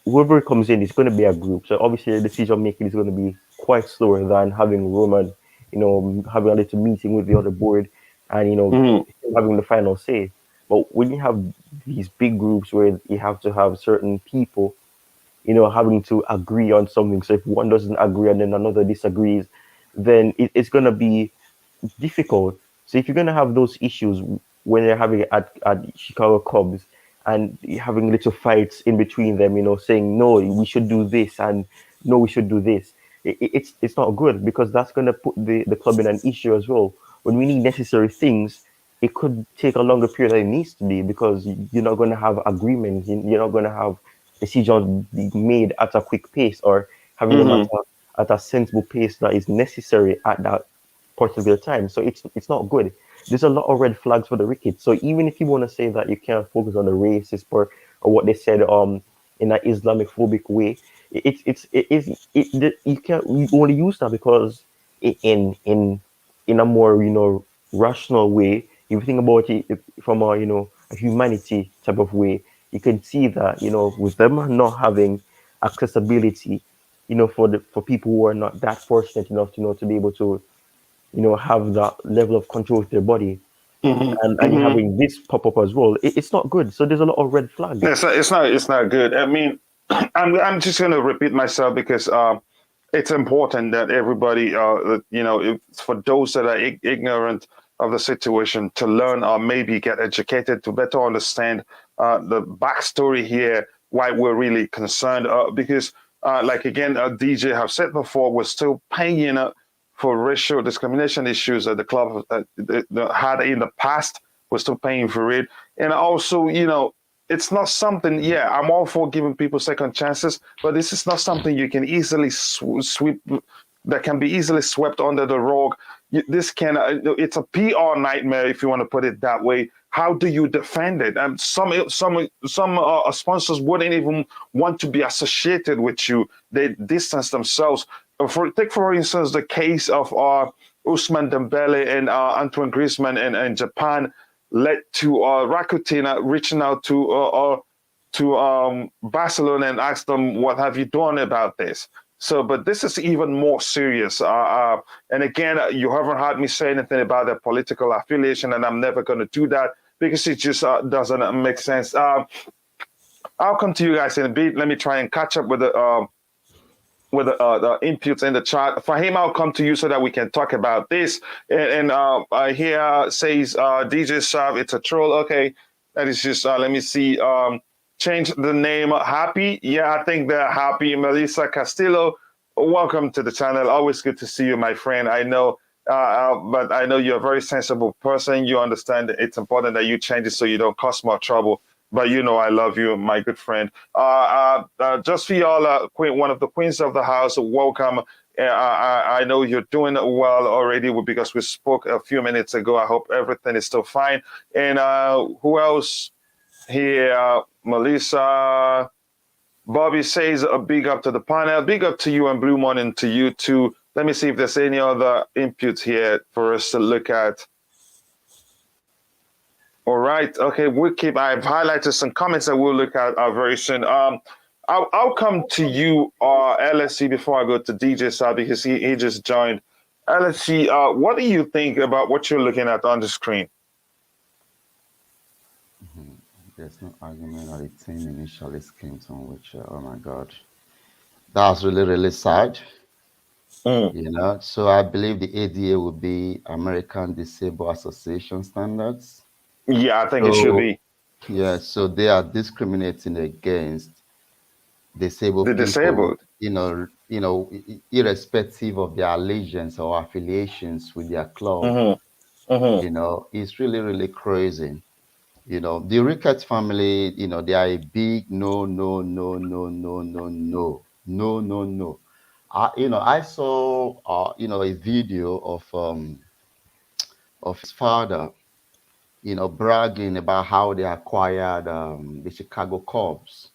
Speaker 2: whoever comes in is going to be a group. So obviously, the decision making is going to be quite slower than having Roman, having a little meeting with the other board, and
Speaker 1: mm,
Speaker 2: having the final say. But when you have these big groups where you have to have certain people, having to agree on something. So if one doesn't agree and then another disagrees, then it's going to be difficult. So if you're gonna have those issues when they're having it at Chicago Cubs, and you're having little fights in between them, saying no, we should do this, and no, we should do this. It's not good, because that's gonna put the club in an issue as well. When we need necessary things, it could take a longer period than it needs to be, because you're not gonna have agreements. You're not gonna have decisions being made at a quick pace, or having them
Speaker 1: mm,
Speaker 2: at a sensible pace that is necessary at that particular time. So it's not good. There's a lot of red flags for the Ricketts. So even if you want to say that you can't focus on the racist or what they said in an Islamic phobic way, you can't, you only use that because in a more rational way. If you think about it from a humanity type of way, you can see that with them not having accessibility, for people who are not that fortunate enough to be able to have that level of control with their body,
Speaker 1: mm,
Speaker 2: and you
Speaker 1: mm.
Speaker 2: having this pop up as well, it's not good. So there's a lot of red flags.
Speaker 1: It's not good. I mean, I'm just going to repeat myself because it's important that everybody, for those that are ignorant of the situation, to learn or maybe get educated to better understand the backstory here, why we're really concerned. Because, like again, DJ have said before, we're still paying for racial discrimination issues that the club had in the past. We're still paying for it. And also, it's not something, yeah, I'm all for giving people second chances, but this is not something you can easily sweep, that can be easily swept under the rug. This it's a PR nightmare, if you want to put it that way. How do you defend it? And some sponsors wouldn't even want to be associated with you. They distance themselves. Take for instance the case of Usman Dembele and Antoine Griezmann in Japan, led to Rakuten reaching out to Barcelona and asked them, "What have you done about this?" So, but this is even more serious. And again, you haven't heard me say anything about their political affiliation, and I'm never going to do that because it just doesn't make sense. I'll come to you guys in a bit. Let me try and catch up with the inputs in the chat. Fahim, I'll come to you so that we can talk about this. And here says DJ Sav, it's a troll. Okay, that is just, let me see. change the name Happy. Yeah, I think they're happy. Melissa Castillo, welcome to the channel. Always good to see you, my friend. I know, but I know you're a very sensible person. You understand it's important that you change it so you don't cause more trouble. But you know, I love you, my good friend. Just for y'all, queen, one of the queens of the house, welcome. I know you're doing well already because we spoke a few minutes ago. I hope everything is still fine. And who else here? Melissa. Bobby says a big up to the panel. Big up to you and Blue Morning to you too. Let me see if there's any other inputs here for us to look at. All right. Okay. I've highlighted some comments that we'll look at very soon. I'll come to you, LSC, before I go to DJ Sal because he just joined. LSC, what do you think about what you're looking at on the screen?
Speaker 5: There's no argument that the team initially came to which, oh my God, that's really, really sad. So I believe the ADA will be American Disabled Association standards.
Speaker 1: Yeah, I think it should
Speaker 5: So,
Speaker 1: be.
Speaker 5: yeah, so they are discriminating against disabled
Speaker 1: The
Speaker 5: people,
Speaker 1: disabled.
Speaker 5: Irrespective of their allegiance or affiliations with their club. It's really, really crazy. The Ricketts family, they are a big no, no, no, no, no, no, no, no, no, no. I saw, a video of his father, bragging about how they acquired the Chicago Cubs.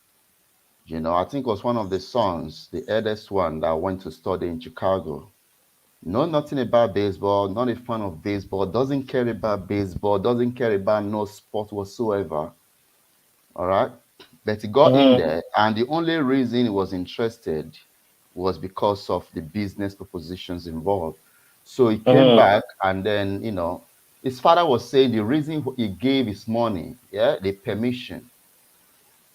Speaker 5: I think it was one of the sons, the eldest one that went to study in Chicago. Know nothing about baseball, not a fan of baseball, doesn't care about baseball, doesn't care about no sport whatsoever. All right. But he got in there, and the only reason he was interested was because of the business propositions involved. So he came back, and then, his father was saying the reason he gave his money, the permission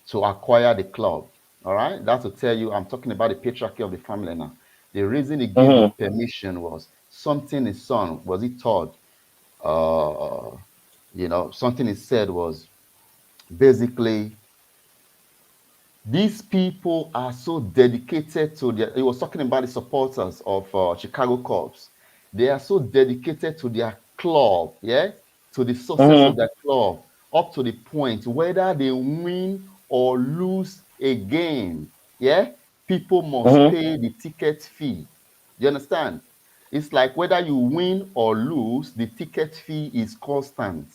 Speaker 5: to acquire the club. All right. That's to tell you, I'm talking about the patriarchy of the family now. The reason he gave the permission was something his son, was it Todd? Something he said was basically, these people are so dedicated to their, he was talking about the supporters of Chicago Cubs. They are so dedicated to their club, to the success of their club, up to the point whether they win or lose a game, people must pay the ticket fee. Do you understand? It's like whether you win or lose, the ticket fee is constant.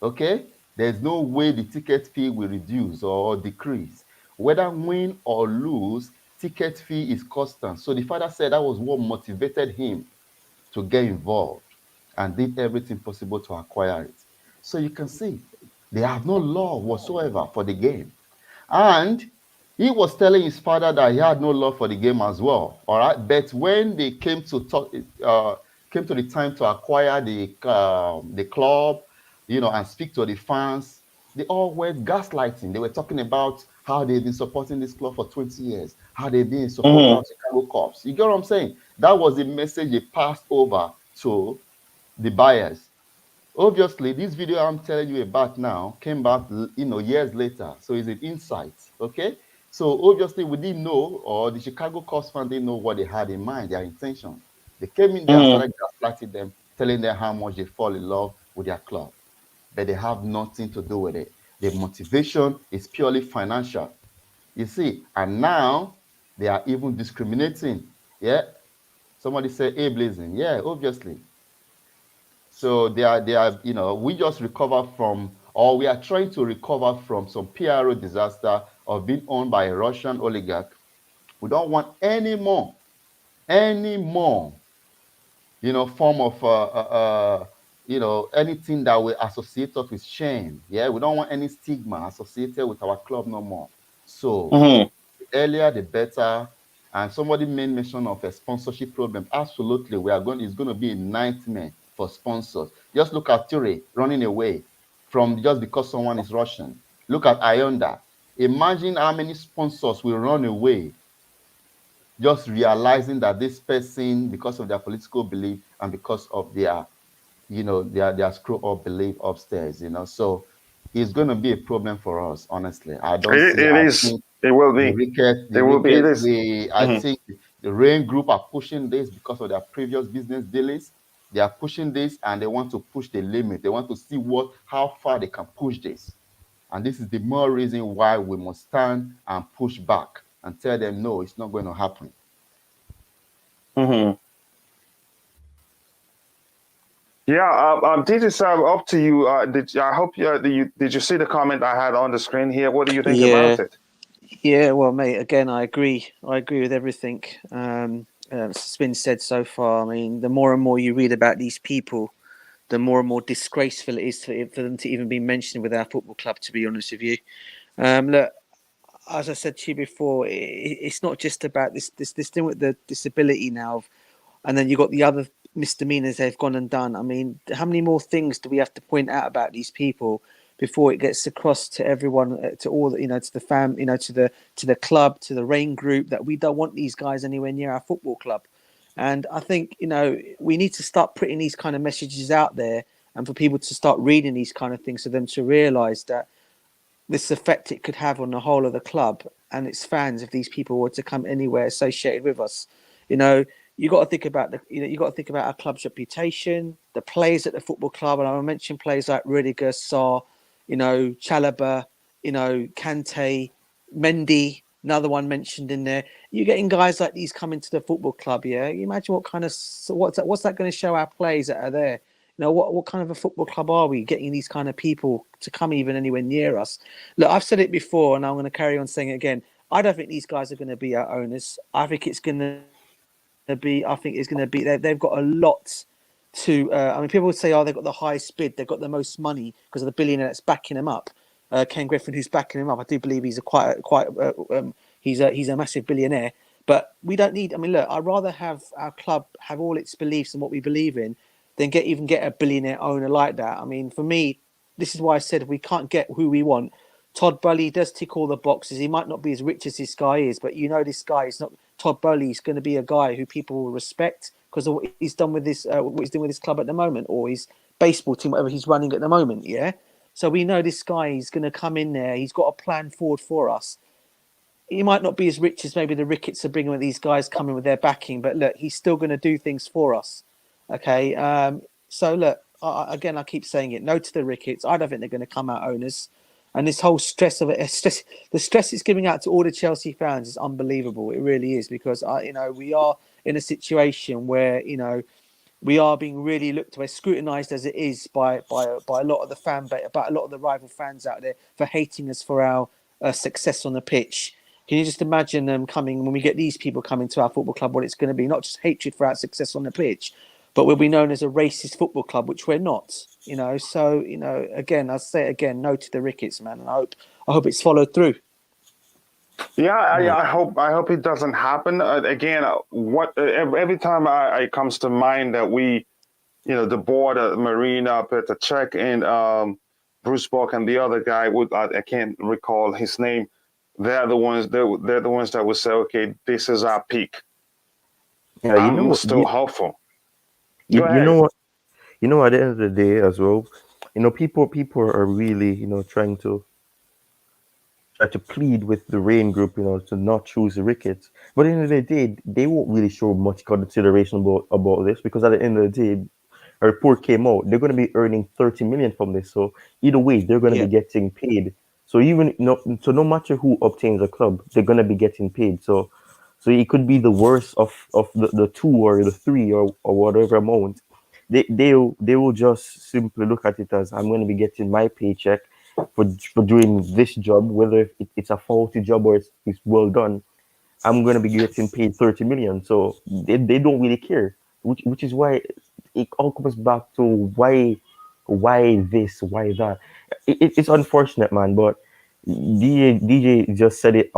Speaker 5: Okay? There's no way the ticket fee will reduce or decrease. Whether win or lose, ticket fee is constant. So the father said that was what motivated him to get involved and did everything possible to acquire it. So you can see they have no law whatsoever for the game. And he was telling his father that he had no love for the game as well. All right. But when they came to talk, came to the time to acquire the club, and speak to the fans, they all went gaslighting. They were talking about how they've been supporting this club for 20 years, how they've been a supporter of Chicago Cubs. You get what I'm saying? That was the message they passed over to the buyers. Obviously, this video I'm telling you about now came back, years later. So it's an insight, okay? So obviously, we didn't know, or the Chicago Cubs fan didn't know what they had in mind, their intention. They came in there and started gaslighting them, telling them how much they fall in love with their club. But they have nothing to do with it. The motivation is purely financial. You see, and now they are even discriminating. Yeah. Somebody say ableism. Yeah, obviously. So they are, we just recover from, or we are trying to recover from some PRO disaster of being owned by a Russian oligarch. We don't want any more, form of, anything that will associate us with shame. Yeah, we don't want any stigma associated with our club no more. So the earlier, the better. And somebody made mention of a sponsorship problem. Absolutely, it's going to be a nightmare for sponsors. Just look at Ture running away from just because someone is Russian. Look at Ionda. Imagine how many sponsors will run away just realizing that this person, because of their political belief and because of their, their screw up belief upstairs, So it's going to be a problem for us. Honestly, I don't
Speaker 1: It,
Speaker 5: see.
Speaker 1: it
Speaker 5: I
Speaker 1: is.
Speaker 5: think
Speaker 1: It will
Speaker 5: the
Speaker 1: be.
Speaker 5: Ricket,
Speaker 1: It
Speaker 5: the
Speaker 1: will be. It
Speaker 5: Ricket,
Speaker 1: is.
Speaker 5: I
Speaker 1: Mhm.
Speaker 5: think the Rain Group are pushing this because of their previous business dealings. They are pushing this and they want to push the limit. They want to see how far they can push this. And this is the more reason why we must stand and push back and tell them, no, it's not going to happen.
Speaker 1: Mhm. Yeah. This is up to you. I hope did you see the comment I had on the screen here? What do you think
Speaker 3: Yeah,
Speaker 1: about it?
Speaker 3: yeah. Well, mate, again, I agree. I agree with everything it's been said so far. I mean, the more and more you read about these people, the more and more disgraceful it is for them to even be mentioned with our football club. To be honest with you, look, as I said to you before, it's not just about this thing with the disability now, and then you got the other misdemeanors they've gone and done. I mean, how many more things do we have to point out about these people before it gets across to everyone, to all the, to the to the club, to the Rain Group, that we don't want these guys anywhere near our football club. And I think we need to start putting these kind of messages out there, and for people to start reading these kind of things, for them to realise that this effect it could have on the whole of the club and its fans if these people were to come anywhere associated with us. You know, you got to think about you got to think about our club's reputation, the players at the football club, and I mentioned players like Rudiger, Sarr, Chalobah, Kante, Mendy, another one mentioned in there. You're getting guys like these coming to the football club. Yeah, you imagine what kind of what's that going to show our players that are there. What kind of a football club are we getting these kind of people to come even anywhere near us? Look, I've said it before, and I'm going to carry on saying it again. I don't think these guys are going to be our owners. I think it's going to be. I think it's going to be. They've got a lot to. I mean, people would say, "Oh, they've got the highest bid. They've got the most money because of the billionaire that's backing them up." Ken Griffin, who's backing him up. I do believe he's he's a massive billionaire. But we don't need. I mean, look, I'd rather have our club have all its beliefs and what we believe in than get a billionaire owner like that. I mean, for me, this is why I said if we can't get who we want. Todd Boehly does tick all the boxes. He might not be as rich as this guy is, but this guy is not. Todd Boehly is going to be a guy who people will respect because of what he's done with this, what he's doing with his club at the moment, or his baseball team, whatever he's running at the moment. Yeah, so we know this guy is going to come in there. He's got a plan forward for us. He might not be as rich as maybe the Ricketts are bringing with these guys coming with their backing, but look, he's still going to do things for us. Okay, so look, again, I keep saying it. No to the Ricketts. I don't think they're going to come out owners. And this whole stress of it, the stress it's giving out to all the Chelsea fans is unbelievable. It really is because we are in a situation where we are being really looked at, scrutinised as it is by a lot of the fan base, about a lot of the rival fans out there for hating us for our success on the pitch. Can you just imagine them coming when we get these people coming to our football club? What it's going to be, not just hatred for our success on the pitch, but we'll be known as a racist football club, which we're not. So again, I'll say it again, no to the Ricketts, man. And I hope it's followed through.
Speaker 1: Yeah,
Speaker 4: Well,
Speaker 1: I hope it doesn't happen again. What every time it comes to mind that the board, Marina, Petr Cech, and Bruce Buck, and the other guy, I can't recall his name. They're the ones. They're the ones that would say, "Okay, this is our peak."
Speaker 2: Yeah,
Speaker 1: I'm still hopeful. Go
Speaker 2: you know
Speaker 1: ahead.
Speaker 2: what? At the end of the day as well, people are really, try to plead with the Rain Group, to not choose the Ricketts. But at the end of the day, they won't really show much consideration about this because at the end of the day, a report came out. They're going to be earning 30 million from this. So either way, they're going to
Speaker 3: Yeah,
Speaker 2: be getting paid. So no matter who obtains a club, they're going to be getting paid. So it could be the worst of the two or the three or whatever amount. They will just simply look at it as I'm going to be getting my paycheck for doing this job, whether it's a faulty job or it's well done. I'm going to be getting paid 30 million. So they don't really care, which is why it all comes back to why this, why that. It's unfortunate, man, but DJ just said it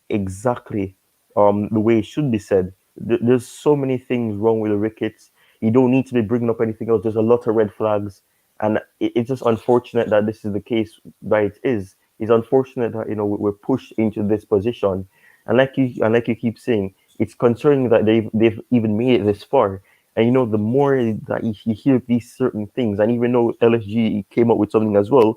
Speaker 2: exactly the way it should be said. There's so many things wrong with the Ricketts. You don't need to be bringing up anything else. There's a lot of red flags, and it's just unfortunate that this is the case. That it is. It's unfortunate that we're pushed into this position, and like you keep saying, it's concerning that they've even made it this far. And the more that you hear these certain things, and even though LSG came up with something as well,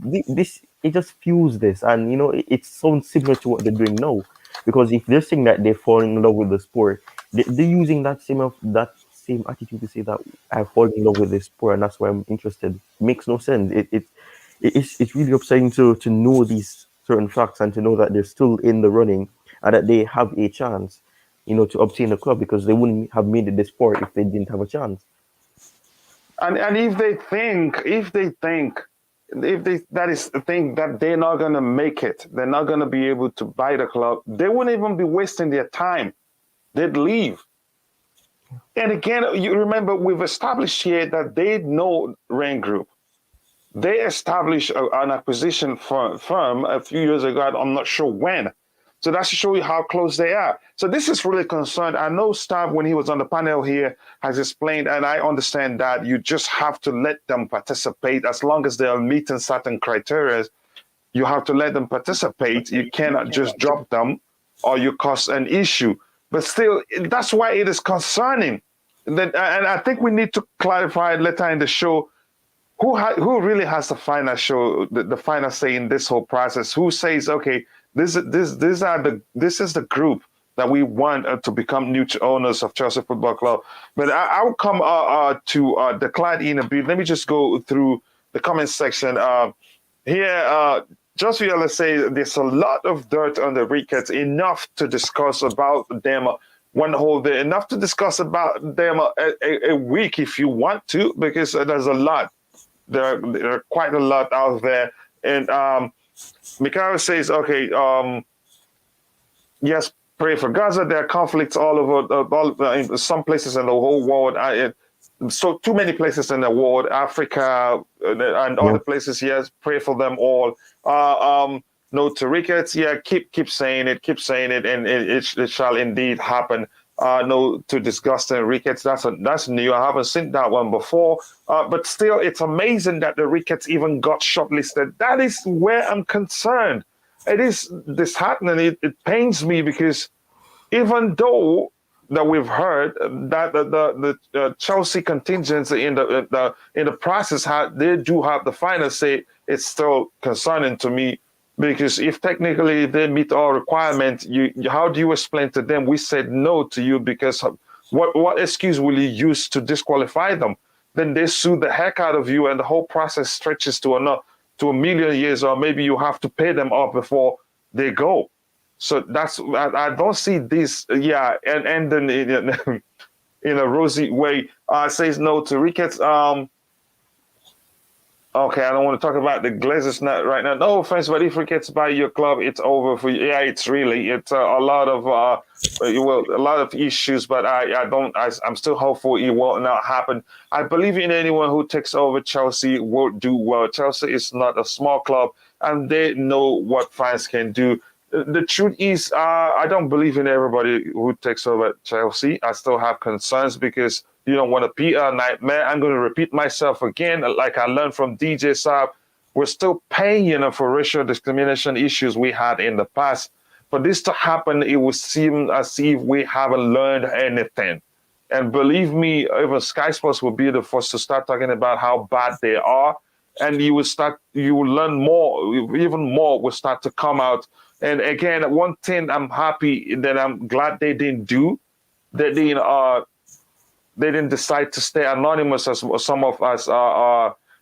Speaker 2: This it just fuels this, and it sounds similar to what they're doing now. Because if they're saying that they're falling in love with the sport, they're using that same attitude to say that I fall in love with this sport and that's why I'm interested. Makes no sense. It's really upsetting to know these certain facts and to know that they're still in the running and that they have a chance, to obtain a club, because they wouldn't have made it this far if they didn't have a chance.
Speaker 1: And if they that is the thing that they're not gonna make it, they're not gonna be able to buy the club, they wouldn't even be wasting their time. They'd leave. And again, you remember we've established here that they know Rain Group. They established an acquisition firm a few years ago. I'm not sure when. So that should show you how close they are. So this is really concerned. I know Stav, when he was on the panel here, has explained, and I understand that you just have to let them participate as long as they are meeting certain criteria. You have to let them participate. You cannot just drop them or you cause an issue. But still, that's why it is concerning. And I think we need to clarify later in the show who really has the final show, the final say in this whole process. Who says, okay, this is the group that we want to become new owners of Chelsea Football Club. But I'll come to the Clyde in a bit. Let me just go through the comment section here. Just real say there's a lot of dirt on the Ricketts, enough to discuss about them one whole day, enough to discuss about them a week if you want to, because there's a lot. There are quite a lot out there. And Mikhail says, okay, yes, pray for Gaza. There are conflicts all over, in some places in the whole world. So too many places in the world, Africa and other places. Yes, pray for them all. No to Ricketts. Yeah, keep saying it, and it shall indeed happen. No to disgusting Ricketts. That's new. I haven't seen that one before. But still, it's amazing that the Ricketts even got shortlisted. That is where I'm concerned. It is disheartening. It pains me, because even though that we've heard that the Chelsea contingents in the process they do have the final say, it's still concerning to me, because if technically they meet all requirements, how do you explain to them we said no to you? Because what excuse will you use to disqualify them? Then they sue the heck out of you, and the whole process stretches to a million years, or maybe you have to pay them off before they go. So I don't see this, and ending in a rosy way. Says no to Ricketts. Okay, I don't want to talk about the Glazers right now. No offense, but if Ricketts buy your club, it's over for you. Yeah, it's a lot of issues, but I'm still hopeful it will not happen. I believe in anyone who takes over Chelsea will do well. Chelsea is not a small club, and they know what fans can do. The truth is, I don't believe in everybody who takes over Chelsea. I still have concerns, because you don't want to be a nightmare. I'm going to repeat myself again. Like I learned from DJ Saab, we're still paying for racial discrimination issues we had in the past. For this to happen, it would seem as if we haven't learned anything. And believe me, even Sky Sports will be the first to start talking about how bad they are. And you will learn more, even more will start to come out. And again, one thing I'm happy that I'm glad they didn't do, that they didn't decide to stay anonymous as some of us,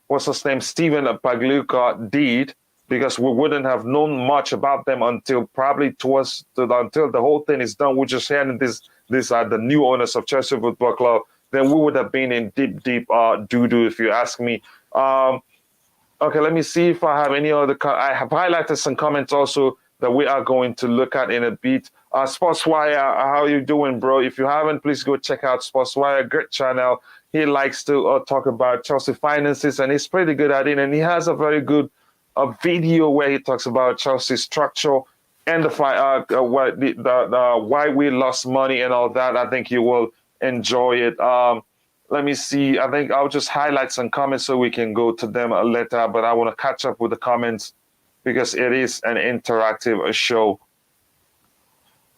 Speaker 1: what's his name, Stephen Pagliuca did, because we wouldn't have known much about them until probably until the whole thing is done. We're just hearing these are the new owners of Chelsea Football Club. Then we would have been in deep doo-doo, if you ask me. Okay, let me see if I have any other. I have highlighted some comments also that we are going to look at in a bit. Sportswire, how you doing, bro? If you haven't, please go check out Sportswire, great channel. He likes to talk about Chelsea finances, and he's pretty good at it. And he has a very good video where he talks about Chelsea structure and why we lost money and all that. I think you will enjoy it. Let me see. I think I'll just highlight some comments so we can go to them later, but I want to catch up with the comments because it is an interactive show.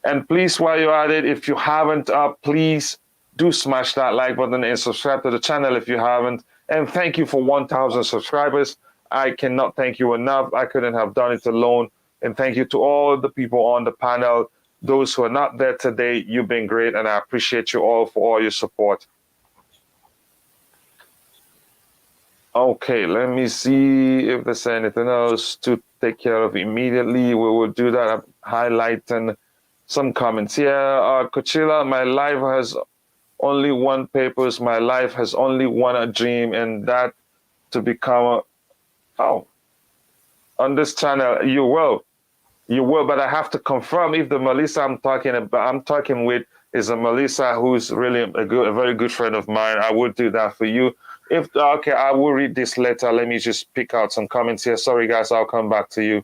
Speaker 1: And please, while you're at it, if you haven't, please do smash that like button and subscribe to the channel if you haven't. And thank you for 1,000 subscribers. I cannot thank you enough. I couldn't have done it alone. And thank you to all the people on the panel. Those who are not there today, you've been great, and I appreciate you all for all your support. Okay, let me see if there's anything else to take care of immediately. We will do that. I'm highlighting some comments here. Coachila, my life has only one purpose. My life has only one dream, and that to become on this channel. You will, but I have to confirm if the Melissa I'm talking with is a Melissa who's really a very good friend of mine. I would do that for you. If okay, I will read this letter. Let me just pick out some comments here. Sorry, guys, I'll come back to you.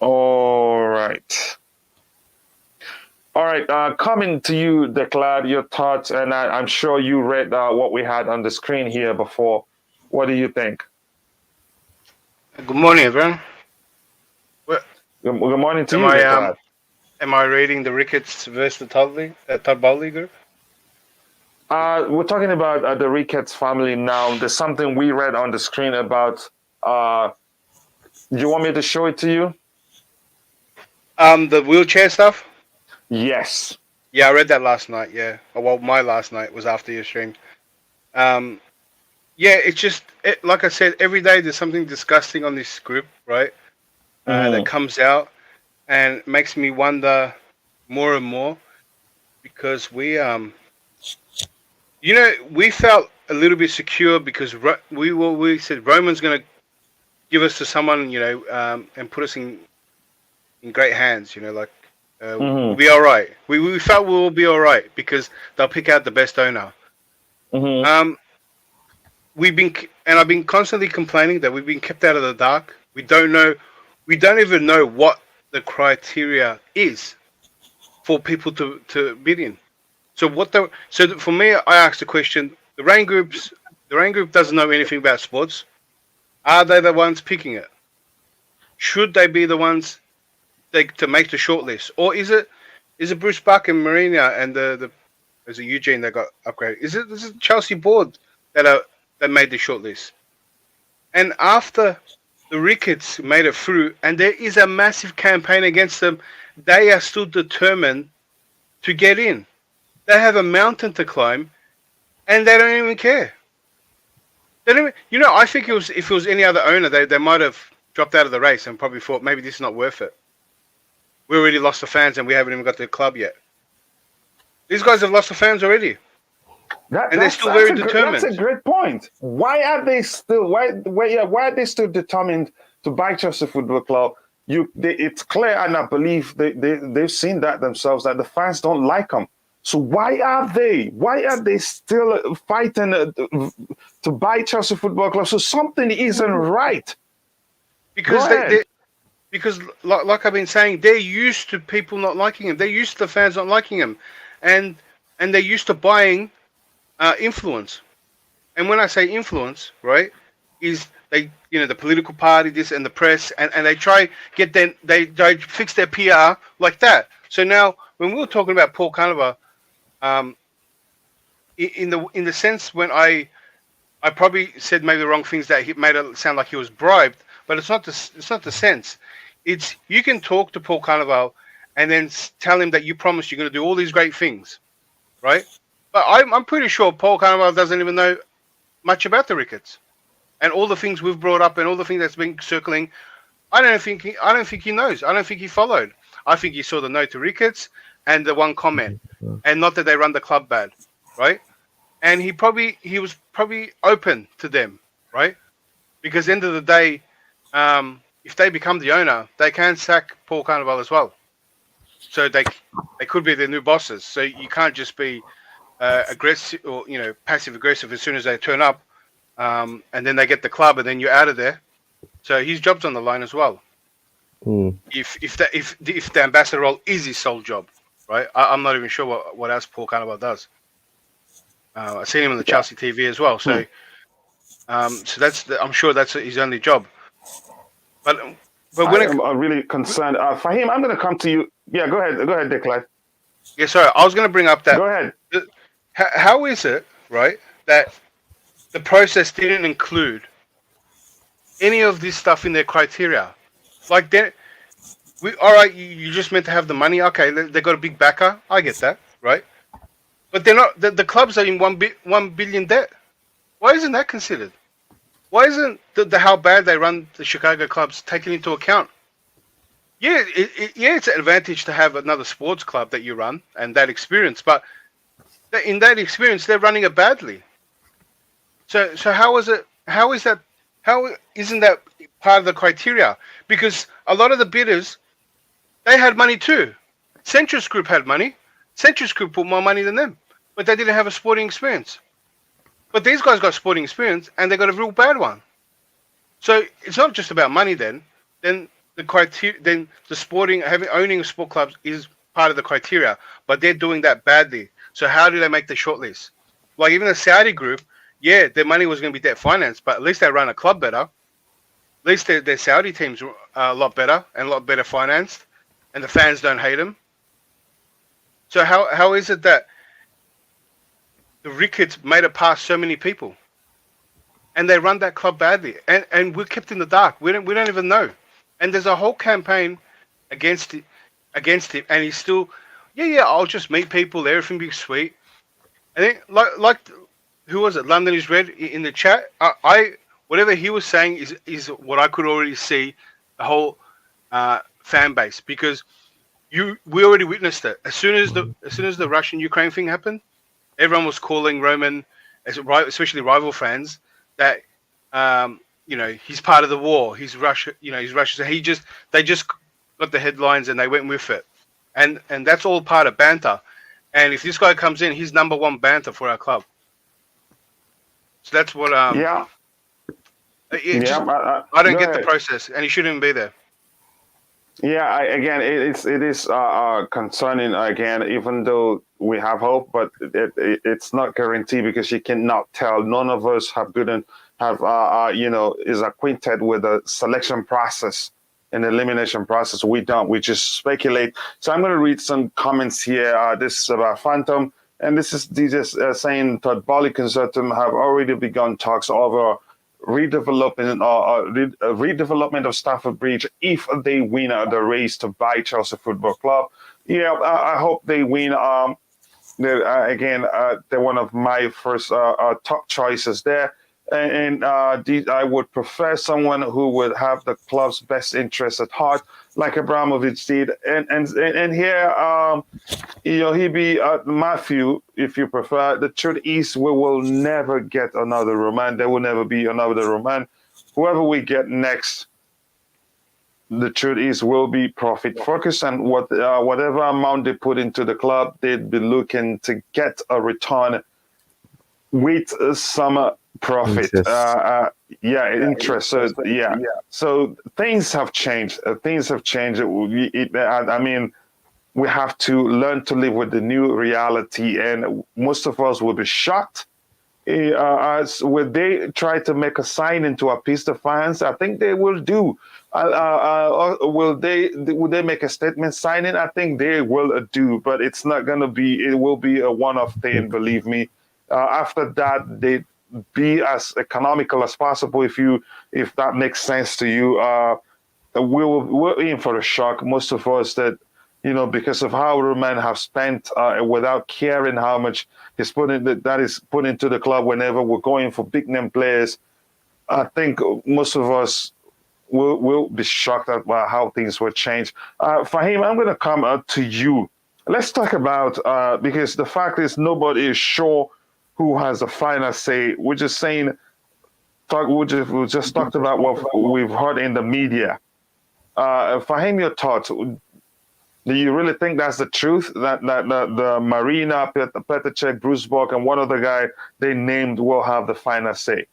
Speaker 1: All right. Coming to you, Declare, your thoughts, and I'm sure you read what we had on the screen here before. What do you think?
Speaker 6: Good morning, everyone.
Speaker 1: Good morning to you, Declare.
Speaker 6: Am I reading the Ricketts versus the Todd Boehly group?
Speaker 1: We're talking about the Ricketts family now. There's something we read on the screen about. Do you want me to show it to you?
Speaker 6: The wheelchair stuff?
Speaker 1: Yes.
Speaker 6: Yeah, I read that last night, yeah. Well, my last night was after your stream. Yeah, it's just, like I said, every day there's something disgusting on this group, right? That comes out and makes me wonder more and more because we felt a little bit secure because we said Roman's going to give us to someone, and put us in great hands, like we'll be all right. We felt we'll be all right because they'll pick out the best owner. I've been constantly complaining that we've been kept out of the dark. We don't even know what the criteria is for people to bid in. So for me, I asked the question: the Rain Group doesn't know anything about sports. Are they the ones picking it? Should they be the ones to make the shortlist, or is it Bruce Buck and Marina and is it Eugene that got upgraded? Is it Chelsea board that made the shortlist? And after the Ricketts made it through, and there is a massive campaign against them, they are still determined to get in. They have a mountain to climb, and they don't even care. They don't even, I think if it was any other owner, they might have dropped out of the race and probably thought maybe this is not worth it. We already lost the fans, and we haven't even got the club yet. These guys have lost the fans already, and they're still very determined.
Speaker 1: That's a great point. Why are they still? Why are they still determined to buy Chelsea Football Club? It's clear, and I believe they've seen that themselves that the fans don't like them. So why are they still fighting to buy Chelsea Football Club? So something isn't right.
Speaker 6: Because like I've been saying, they're used to people not liking him. They're used to the fans not liking him, and they're used to buying influence. And when I say influence, right, is they the political party, this and the press, and they try they fix their PR like that. So now when we were talking about Paul Carnival, in the sense when I probably said maybe the wrong things that he made it sound like he was bribed, but it's not the sense. It's you can talk to Paul Carnival and then tell him that you promised you're going to do all these great things, right? But I'm pretty sure Paul Carnival doesn't even know much about the Ricketts and all the things we've brought up and all the things that's been circling. I don't think he knows. I don't think he followed. I think he saw the no to Ricketts and the one comment, and not that they run the club bad, right? And he was probably open to them, right? Because at the end of the day, if they become the owner, they can sack Paul Carnival as well. So they could be their new bosses. So you can't just be aggressive or passive aggressive as soon as they turn up, and then they get the club and then you're out of there. So his job's on the line as well. If the ambassador role is his sole job, right? I'm not even sure what else Paul Carnival does. I've seen him on the Chelsea TV as well. So so I'm sure that's his only job. But when
Speaker 1: I'm really concerned. Fahim, I'm going to come to you. Yeah, go ahead, Declan.
Speaker 6: Yeah, sorry, I was going to bring up that.
Speaker 1: Go ahead.
Speaker 6: How is it, right, that the process didn't include any of this stuff in their criteria. Like then, all right, you just meant to have the money. Okay, they got a big backer. I get that, right? But they're not. The clubs are in 1 billion debt. Why isn't that considered? Why isn't the how bad they run the Chicago clubs taken into account? Yeah, it's an advantage to have another sports club that you run and that experience, but in that experience, they're running it badly. So how is it? How is that? How isn't that part of the criteria? Because a lot of the bidders, they had money too. Centris Group had money. Centris Group put more money than them, but they didn't have a sporting experience. But these guys got sporting experience, and they got a real bad one. So it's not just about money. Then the criteria, then the owning sport clubs is part of the criteria, but they're doing that badly. So how do they make the shortlist? Like even the Saudi group, yeah, their money was going to be debt financed, but at least they run a club better. At least their Saudi teams are a lot better and a lot better financed, and the fans don't hate them. So how is it that the Ricketts made it past so many people, and they run that club badly, and we're kept in the dark. We don't even know, and there's a whole campaign against him, and he's still, yeah, I'll just meet people, everything be sweet. I think like who was it? London is Red in the chat. Whatever he was saying is what I could already see the whole fan base, because we already witnessed it. As soon as the Russian Ukraine thing happened, everyone was calling Roman, especially rival fans, that he's part of the war. He's Russia. He's Russia. So they just got the headlines and they went with it, and that's all part of banter. And if this guy comes in, he's number one banter for our club. So that's what. I don't get the process, and he shouldn't be there.
Speaker 1: Yeah, again, it is concerning. Again, even though we have hope, but it's not guaranteed, because you cannot tell. None of us have is acquainted with the selection process and elimination process. We don't. We just speculate. So I'm going to read some comments here. This is about Phantom, and this is DJ saying Todd Boehly consortium have already begun talks over redevelopment of Stamford Bridge if they win the race to buy Chelsea Football Club. Yeah, I hope they win. They're one of my first top choices there. And I would prefer someone who would have the club's best interest at heart, like Abramovich did. And here, he be Matthew, if you prefer. The truth is, we will never get another Roman. There will never be another Roman. Whoever we get next, the truth is, will be profit focused, and whatever amount they put into the club, they'd be looking to get a return with some profit. Interest. So So things have changed. I mean, we have to learn to live with the new reality, and most of us will be shocked. Will they try to make a sign to appease the fans? I think they will do. Will they make a statement signing? I think they will do, but it's not going to be. It will be a one-off thing. Believe me. After that, they be as economical as possible. If that makes sense to you, we're in for a shock. Most of us because of how Roman have spent without caring how much is put into the club whenever we're going for big name players. I think most of us will be shocked at how things will change. Fahim, I'm going to come to you. Let's talk about because the fact is nobody is sure who has the final say. We're just saying, we just talked about what we've heard in the media. Fahim, your thoughts. Do you really think that's the truth? That the Marina, Petacek, Bruce Bock, and one other guy they named will have the final say?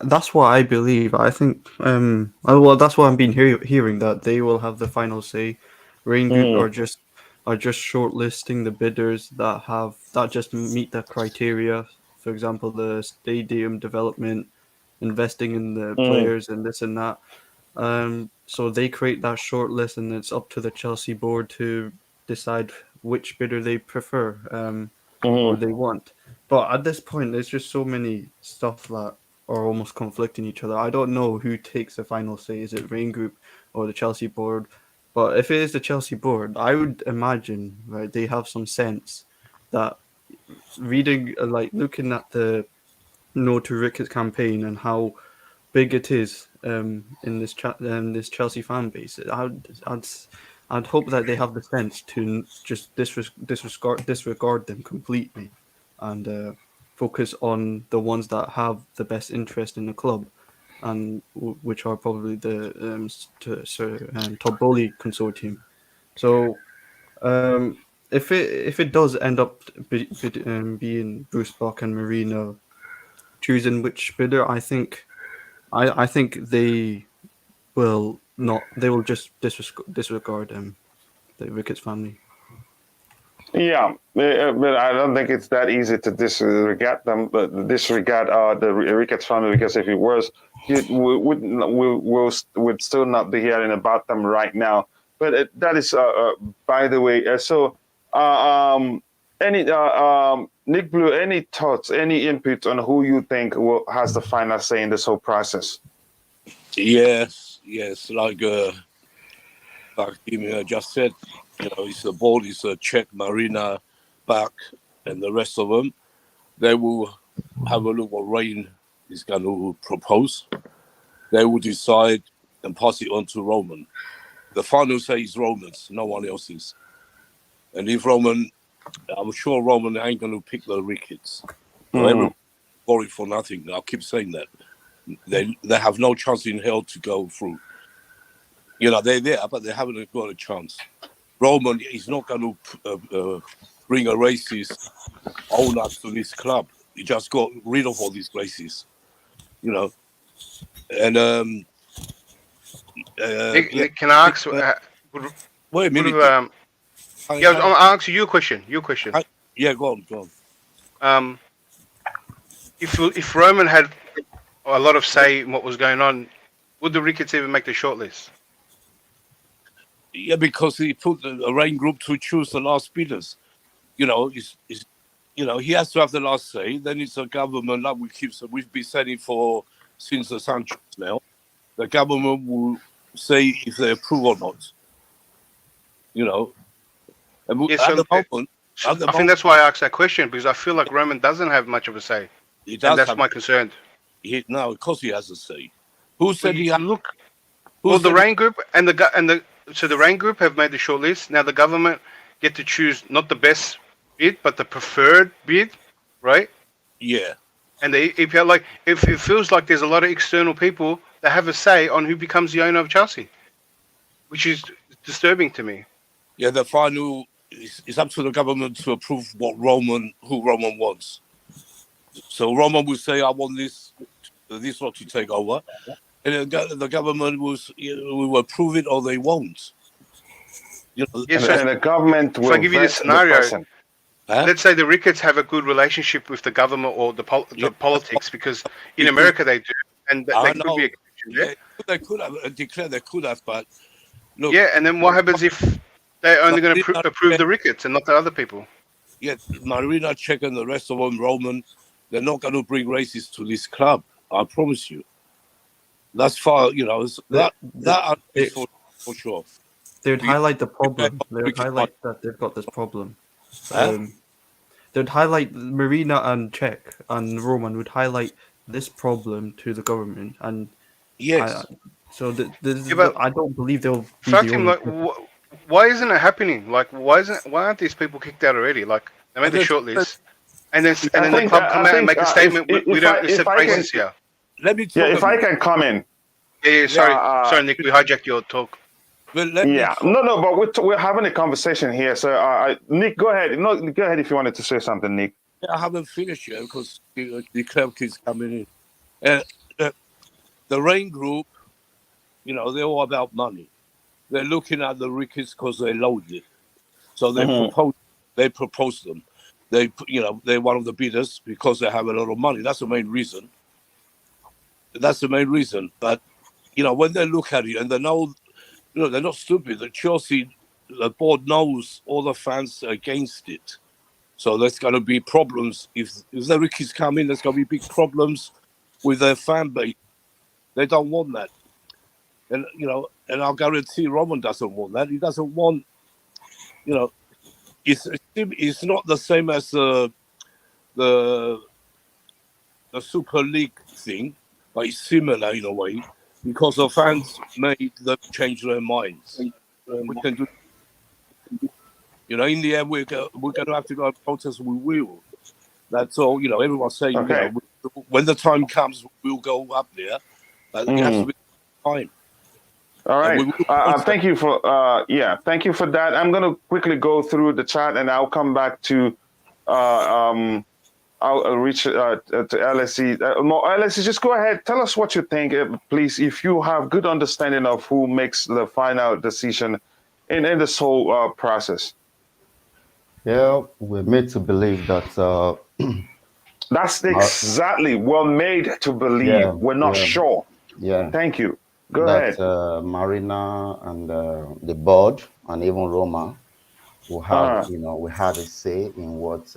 Speaker 4: That's what I believe. I think. That's what I've been hearing, that they will have the final say. Rain Group are just shortlisting the bidders that just meet the criteria. For example, the stadium development, investing in the players, and this and that. So they create that shortlist, and it's up to the Chelsea board to decide which bidder they prefer or they want. But at this point, there's just so many stuff that are almost conflicting each other. I don't know who takes the final say. Is it Rain Group or the Chelsea board? But if it is the Chelsea board, I would imagine, right, they have some sense that reading, looking at the No to Ricketts campaign and how big it is in this Chelsea fan base. I'd hope that they have the sense to just disregard them completely, and focus on the ones that have the best interest in the club, and which are probably the Todd Boehly consortium. So if it does end up being Bruce Buck and Marina choosing which bidder, I think they will not. They will just disregard the Ricketts family.
Speaker 1: Yeah, but I don't think it's that easy to disregard them, but disregard the Ricketts family, because if it was, would still not be hearing about them right now. But that is, by the way, any Nick Blue, any thoughts, any input on who you think has the final say in this whole process?
Speaker 7: Yes, like Jimmy just said, it's the board, it's a Czech, Marina, Bach, and the rest of them. They will have a look what Rain is going to propose. They will decide and pass it on to Roman. The final say is Roman's, no one else's. And if Roman, I'm sure Roman ain't going to pick the Ricketts. Everyone worry for nothing. I'll keep saying that. They have no chance in hell to go through. They're there, but they haven't got a chance. Roman is not going to bring a racist owner to this club. He just got rid of all these racists, And
Speaker 6: Nick, can I ask?
Speaker 7: Wait a minute.
Speaker 6: I'll ask you a question.
Speaker 7: Yeah, go on.
Speaker 6: If Roman had a lot of say in what was going on, would the Ricketts even make the shortlist?
Speaker 7: Yeah, because he put a Rain Group to choose the last bidders. He has to have the last say. Then it's a government that we've been saying for since the Sanchez now. The government will say if they approve or not. And at the moment,
Speaker 6: I think that's why I asked that question, because I feel like Roman doesn't have much of a say.
Speaker 7: He does.
Speaker 6: And that's my concern.
Speaker 7: No, of course he has a say. Who said he had?
Speaker 6: Look, well, the Rain Group so the Rain Group have made the shortlist. Now the government get to choose not the best bid, but the preferred bid, right?
Speaker 7: Yeah.
Speaker 6: And the EPL, if it feels like there's a lot of external people that have a say on who becomes the owner of Chelsea, which is disturbing to me.
Speaker 7: Yeah, the final is up to the government to approve who Roman wants. So Roman will say, "I want this lot to take over," and the government will approve it or they won't.
Speaker 6: Yes,
Speaker 1: and the government will.
Speaker 6: If I give you this scenario, let's say the Ricketts have a good relationship with the government or the politics, because in America they do, and they could be a connection there.
Speaker 7: They could have declared they could have, but look.
Speaker 6: Yeah, and then what happens if they're only going to approve the Ricketts and not the other people?
Speaker 7: Yeah, Marina, Czech, and the rest of them, Roman, they're not going to bring racists to this club. I promise you. That's far, that is for sure.
Speaker 4: They would highlight the problem. They would highlight that they've got this problem. They'd highlight Marina and Czech and Roman would highlight this problem to the government, and
Speaker 7: yes.
Speaker 6: I
Speaker 4: don't believe they'll be the only
Speaker 6: why isn't it happening? Why aren't these people kicked out already? They made the shortlist, and then the club come out and make a statement. We don't accept racists here.
Speaker 7: Let me.
Speaker 1: If I can come in.
Speaker 6: Yeah, sorry, Nick. We hijacked your talk.
Speaker 7: Well,
Speaker 1: but we're having a conversation here. So, Nick, go ahead. No, go ahead if you wanted to say something, Nick.
Speaker 7: I haven't finished yet because the club keeps coming in. The Rain Group, they're all about money. They're looking at the Ricketts because they loaded it. So they propose them. They're one of the bidders because they have a lot of money. That's the main reason. But when they look at it and they know, they're not stupid. The Chelsea, the board knows all the fans are against it. So there's going to be problems if the Ricketts come in. There's going to be big problems with their fan base. They don't want that, and and I'll guarantee Roman doesn't want that. He doesn't want, it's not the same as the Super League thing, but it's similar in a way because the fans made them change their minds. We can do, in the end, we're going to have to go and protest. We will. That's all. Everyone's saying,
Speaker 1: Okay.
Speaker 7: When the time comes, we'll go up there. But it has to be time.
Speaker 1: All right.
Speaker 7: And we will
Speaker 1: thank you for thank you for that. I'm going to quickly go through the chat, and I'll come back to I'll reach to LSE. LSE, just go ahead. Tell us what you think, please. If you have good understanding of who makes the final decision in this whole process.
Speaker 5: Yeah, we're made to believe that.
Speaker 1: That's exactly. We're made to believe.
Speaker 5: Yeah,
Speaker 1: we're not sure.
Speaker 5: Yeah.
Speaker 1: Thank you. Go
Speaker 5: that
Speaker 1: ahead.
Speaker 5: Marina and the board and even Roma will have, we have a say in what,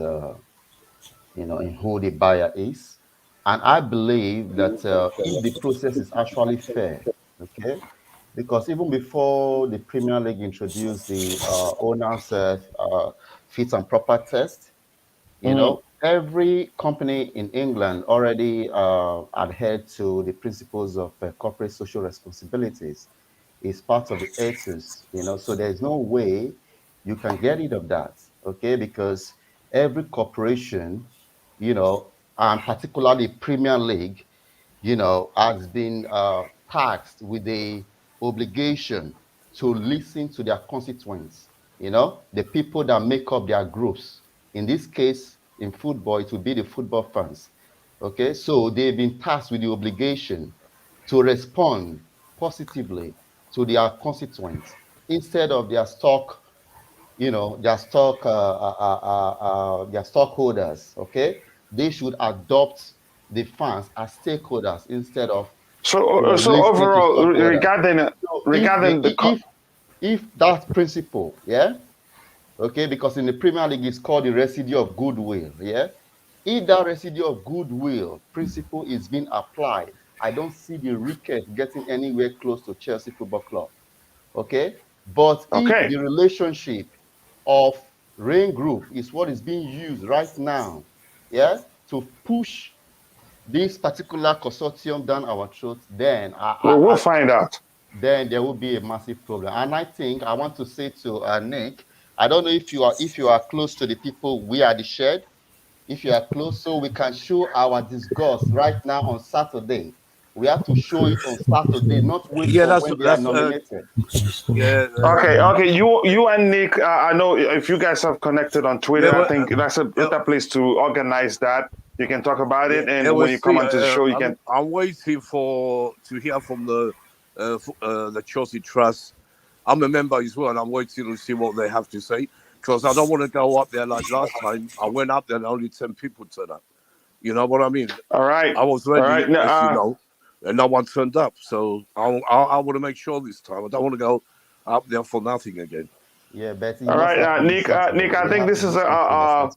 Speaker 5: in who the buyer is. And I believe that if the process is actually fair, okay, because even before the Premier League introduced the owners fit and proper test, every company in England already adhered to the principles of corporate social responsibilities. It's part of the ethos, so there's no way you can get rid of that, okay? Because every corporation, and particularly Premier League, has been tasked with the obligation to listen to their constituents, the people that make up their groups. In this case, in football, it will be the football fans. Okay, so they've been tasked with the obligation to respond positively to their constituents instead of their stock, their stockholders. Okay, they should adopt the fans as stakeholders instead of
Speaker 1: So
Speaker 5: listening to
Speaker 1: overall,
Speaker 5: stockholders.
Speaker 1: regarding
Speaker 5: So if that principle, okay, because in the Premier League it's called the residue of goodwill, if that residue of goodwill principle is being applied, I don't see the Ricketts getting anywhere close to Chelsea Football Club, okay? But if the relationship of Rain Group is what is being used right now, to push this particular consortium down our throats, then
Speaker 1: we'll find out.
Speaker 5: Then there will be a massive problem. And I think I want to say to Nick, I don't know if you are close to the people we are the shed. If you are close, so we can show our disgust right now on Saturday. We have to show it on Saturday, not wait for when they are nominated.
Speaker 1: Okay. You and Nick, I know if you guys have connected on Twitter, I think that's a better place to organize that. You can talk about it, and when you come onto the show, you can.
Speaker 7: I'm waiting to hear from the Chelsea Trust. I'm a member as well, and I'm waiting to see what they have to say because I don't want to go up there like last time. I went up there and only 10 people turned up. You know what I mean?
Speaker 1: All right.
Speaker 7: I was ready,
Speaker 1: as
Speaker 7: you know, and no one turned up. So I want to make sure this time. I don't want to go up there for nothing again.
Speaker 5: Yeah, but
Speaker 1: all right, Nick. Nick, I think this is a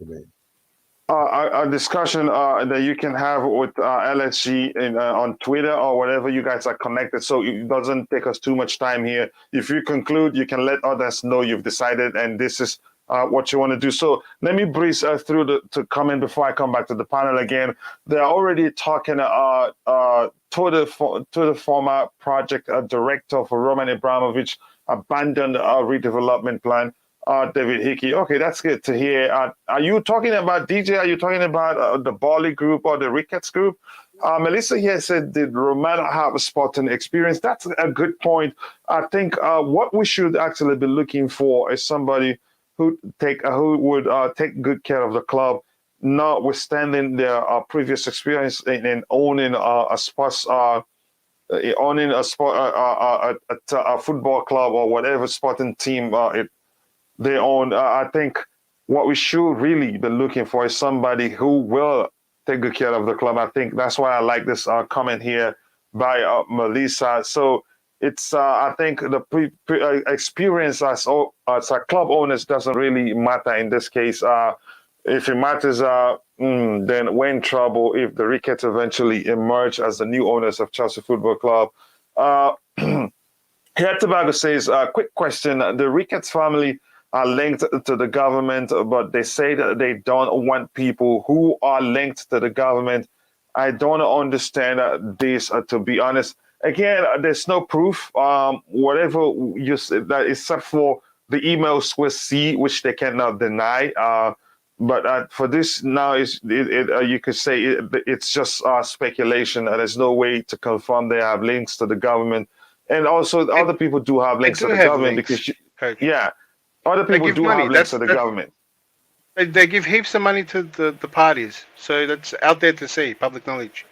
Speaker 1: discussion that you can have with LSG on Twitter or whatever you guys are connected. So it doesn't take us too much time here. If you conclude, you can let others know you've decided, and this is what you want to do. So let me breeze through to comment before I come back to the panel again. They're already talking to the former project director for Roman Abramovich abandoned redevelopment plan. David Hickey. Okay, that's good to hear. Are you talking about DJ? Are you talking about the Boehly group or the Ricketts group? Melissa here said, did Roman have a sporting experience? That's a good point. I think what we should actually be looking for is somebody who would take good care of the club, notwithstanding their previous experience in owning a sports. Owning a football club or whatever sporting team they own. I think what we should really be looking for is somebody who will take good care of the club. I think that's why I like this comment here by Melissa. So it's I think the experience as club owners doesn't really matter in this case. If it matters, then we're in trouble if the Ricketts eventually emerge as the new owners of Chelsea Football Club. Uh, Here Tobago says, quick question. The Ricketts family are linked to the government, but they say that they don't want people who are linked to the government. I don't understand this, to be honest. Again, there's no proof. Whatever you said, that except for the emails we see, which they cannot deny. But for this now, you could say it's just speculation. There's no way to confirm they have links to the government, and also other people do have
Speaker 6: They
Speaker 1: links to
Speaker 6: do
Speaker 1: the
Speaker 6: have
Speaker 1: government
Speaker 6: links,
Speaker 1: because
Speaker 6: Coach.
Speaker 1: yeah, other
Speaker 6: They
Speaker 1: people
Speaker 6: give
Speaker 1: do
Speaker 6: money.
Speaker 1: have links to the government.
Speaker 6: They give heaps of money to the parties, so that's out there to see, public knowledge.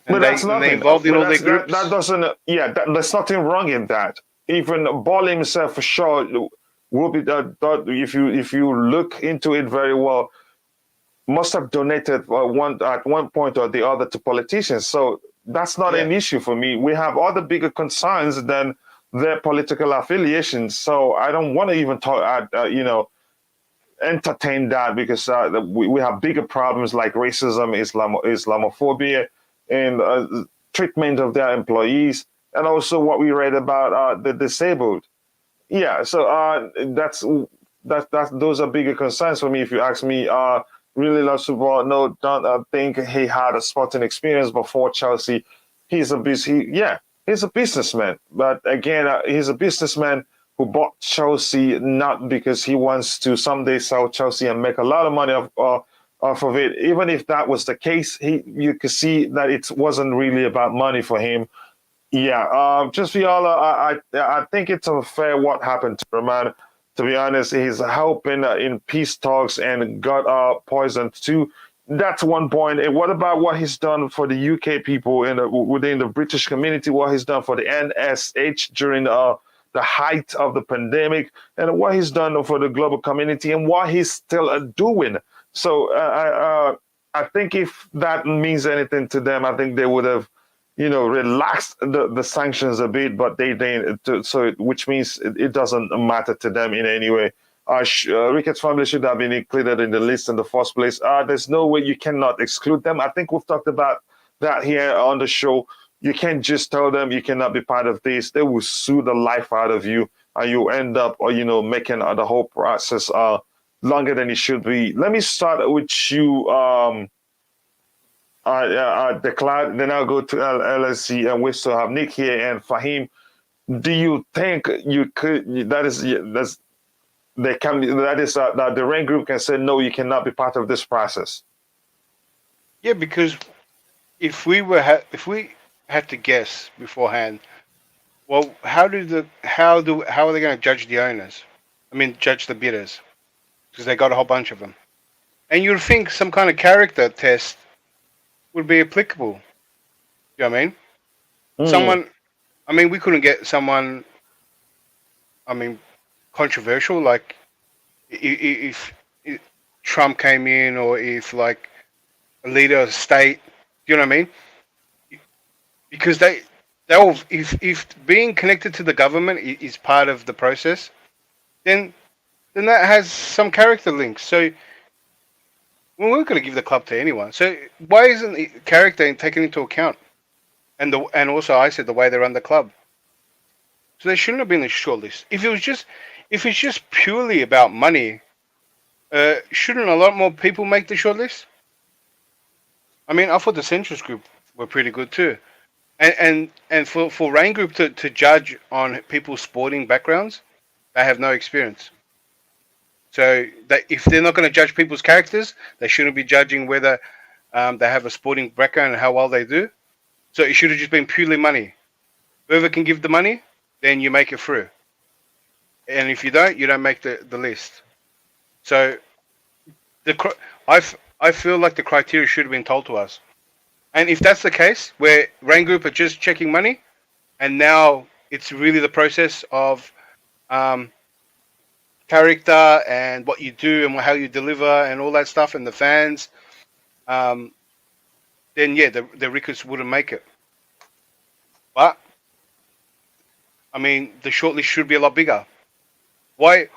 Speaker 1: But
Speaker 6: And
Speaker 1: that's
Speaker 6: they
Speaker 1: nothing.
Speaker 6: involved in
Speaker 1: But
Speaker 6: all their
Speaker 1: that
Speaker 6: groups.
Speaker 1: doesn't. Yeah, there's nothing wrong in that. Even Ball himself, for sure, will be that if you look into it very well, must have donated one at one point or the other to politicians. So that's not
Speaker 6: Yeah.
Speaker 1: an issue for me. We have other bigger concerns than their political affiliations. So I don't want to even talk. Entertain that because we have bigger problems like racism, Islamophobia, and treatment of their employees, and also what we read about the disabled. Yeah, so that's those are bigger concerns for me. If you ask me, really loves football. No, don't think he had a sporting experience before Chelsea. He's a businessman. But again, he's a businessman who bought Chelsea not because he wants to someday sell Chelsea and make a lot of money off of it. Even if that was the case, you could see that it wasn't really about money for him. Yeah, just Viola, I think it's unfair what happened to Roman. To be honest, he's helping in peace talks and got poisoned too. That's one point. And what about what he's done for the UK people within the British community? What he's done for the NSH during the height of the pandemic, and what he's done for the global community, and what he's still doing. So I think if that means anything to them, I think they would have relaxed the sanctions a bit, but they which means it doesn't matter to them in any way. Ricketts family should have been included in the list in the first place. There's no way you cannot exclude them. I think we've talked about that here on the show. You can't just tell them you cannot be part of this. They will sue the life out of you, and you end up, making the whole process longer than it should be. Let me start with you. Then I'll go to LSC, and we still have Nick here and Fahim. Do you think you could? That the rank group can say no, you cannot be part of this process.
Speaker 6: Yeah, because if we had to guess beforehand, well, how are they going to judge the owners? I mean, judge the bidders, because they got a whole bunch of them. And you'd think some kind of character test would be applicable. You know what I mean? Someone, I mean, we couldn't get someone, I mean, controversial, like if Trump came in, or if like a leader of state, you know what I mean? Because they all, if being connected to the government is part of the process, then that has some character links. So we weren't going to give the club to anyone. So why isn't the character taken into account? And also I said the way they run the club. So they shouldn't have been in the shortlist. If it's just purely about money, shouldn't a lot more people make the shortlist? I mean, I thought the Centrist group were pretty good too. And for Rain Group to judge on people's sporting backgrounds, they have no experience. So if they're not going to judge people's characters, they shouldn't be judging whether they have a sporting background and how well they do. So it should have just been purely money. Whoever can give the money, then you make it through. And if you don't make the list. So I feel like the criteria should have been told to us. And if that's the case, where Rain Group are just checking money, and now it's really the process of character and what you do and how you deliver and all that stuff, and the fans, then yeah, the Ricketts wouldn't make it. But I mean, the shortlist should be a lot bigger. Why?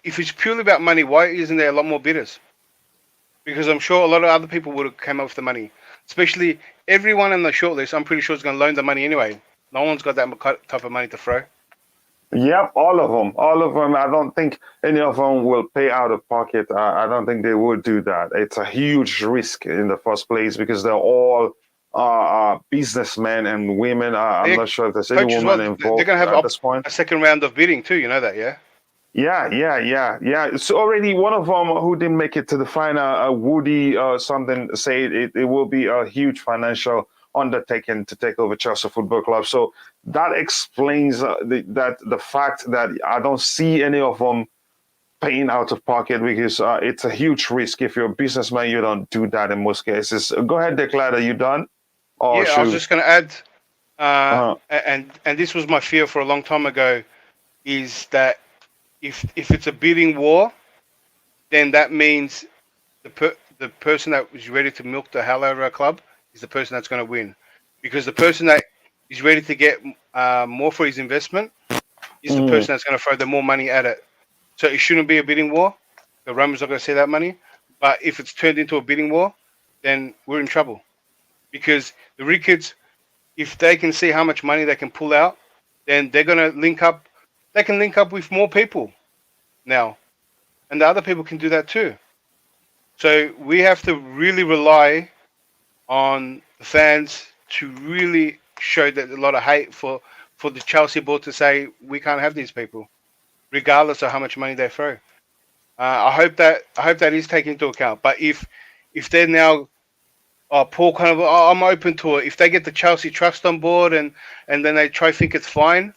Speaker 6: If it's purely about money, why isn't there a lot more bidders? because I'm sure a lot of other people would have came up with the money. Especially everyone in the shortlist, I'm pretty sure is going to loan the money anyway. No one's got that type of money to throw.
Speaker 1: Yep, all of them. All of them. I don't think any of them will pay out of pocket. I don't think they would do that. It's a huge risk in the first place because they're all businessmen and women. I'm
Speaker 6: Yeah,
Speaker 1: not sure if there's any
Speaker 6: coach as
Speaker 1: woman
Speaker 6: well. They're
Speaker 1: involved
Speaker 6: going to have
Speaker 1: at this point.
Speaker 6: a second round of bidding too. You know that, yeah?
Speaker 1: Yeah. So already one of them who didn't make it to the final, Woody something, said it will be a huge financial undertaking to take over Chelsea Football Club. So that explains the fact that I don't see any of them paying out of pocket because it's a huge risk. If you're a businessman, you don't do that in most cases. Go ahead, declare that you done. Or
Speaker 6: Yeah, I was
Speaker 1: should
Speaker 6: just going to add,
Speaker 1: uh,
Speaker 6: and this was my fear for a long time ago, is that if it's a bidding war, then that means the person that is ready to milk the hell out of our club is the person that's going to win, because the person that is ready to get more for his investment is the person that's going to throw the more money at it. So it shouldn't be a bidding war. The Romans are going to see that money, but if it's turned into a bidding war, then we're in trouble, because the Ricketts, if they can see how much money they can pull out, then they're going to link up. They can link up with more people now, and the other people can do that too. So we have to really rely on the fans to really show that a lot of hate for the Chelsea board to say we can't have these people, regardless of how much money they throw. I hope that is taken into account. But if they're now Paul kind of, I'm open to it. If they get the Chelsea trust on board and then they try to think it's fine,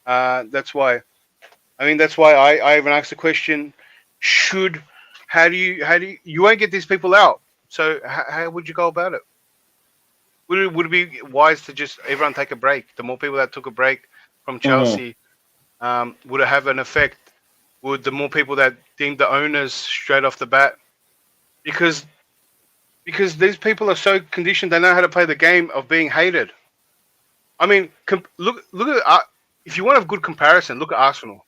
Speaker 6: that's why. I mean, that's why I even asked the question: how do you won't get these people out? So how would you go about it? Would it be wise to just everyone take a break? The more people that took a break from Chelsea, would it have an effect? Would the more people that deemed the owners straight off the bat, because these people are so conditioned, they know how to play the game of being hated. I mean, look at if you want a good comparison, look at Arsenal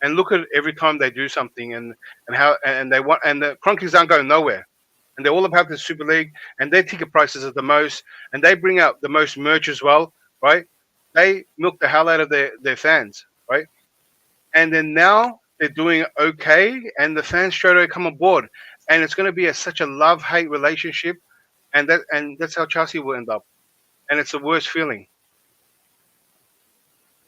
Speaker 6: and look at every time they do something and how and they want, and the Cronkies aren't going nowhere, and they're all about the Super League, and their ticket prices are the most, and they bring out the most merch as well, right? They milk the hell out of their fans, right? And then now they're doing okay, and the fans straight away come on board, and it's going to be such a love-hate relationship, and that's how Chelsea will end up, and it's the worst feeling,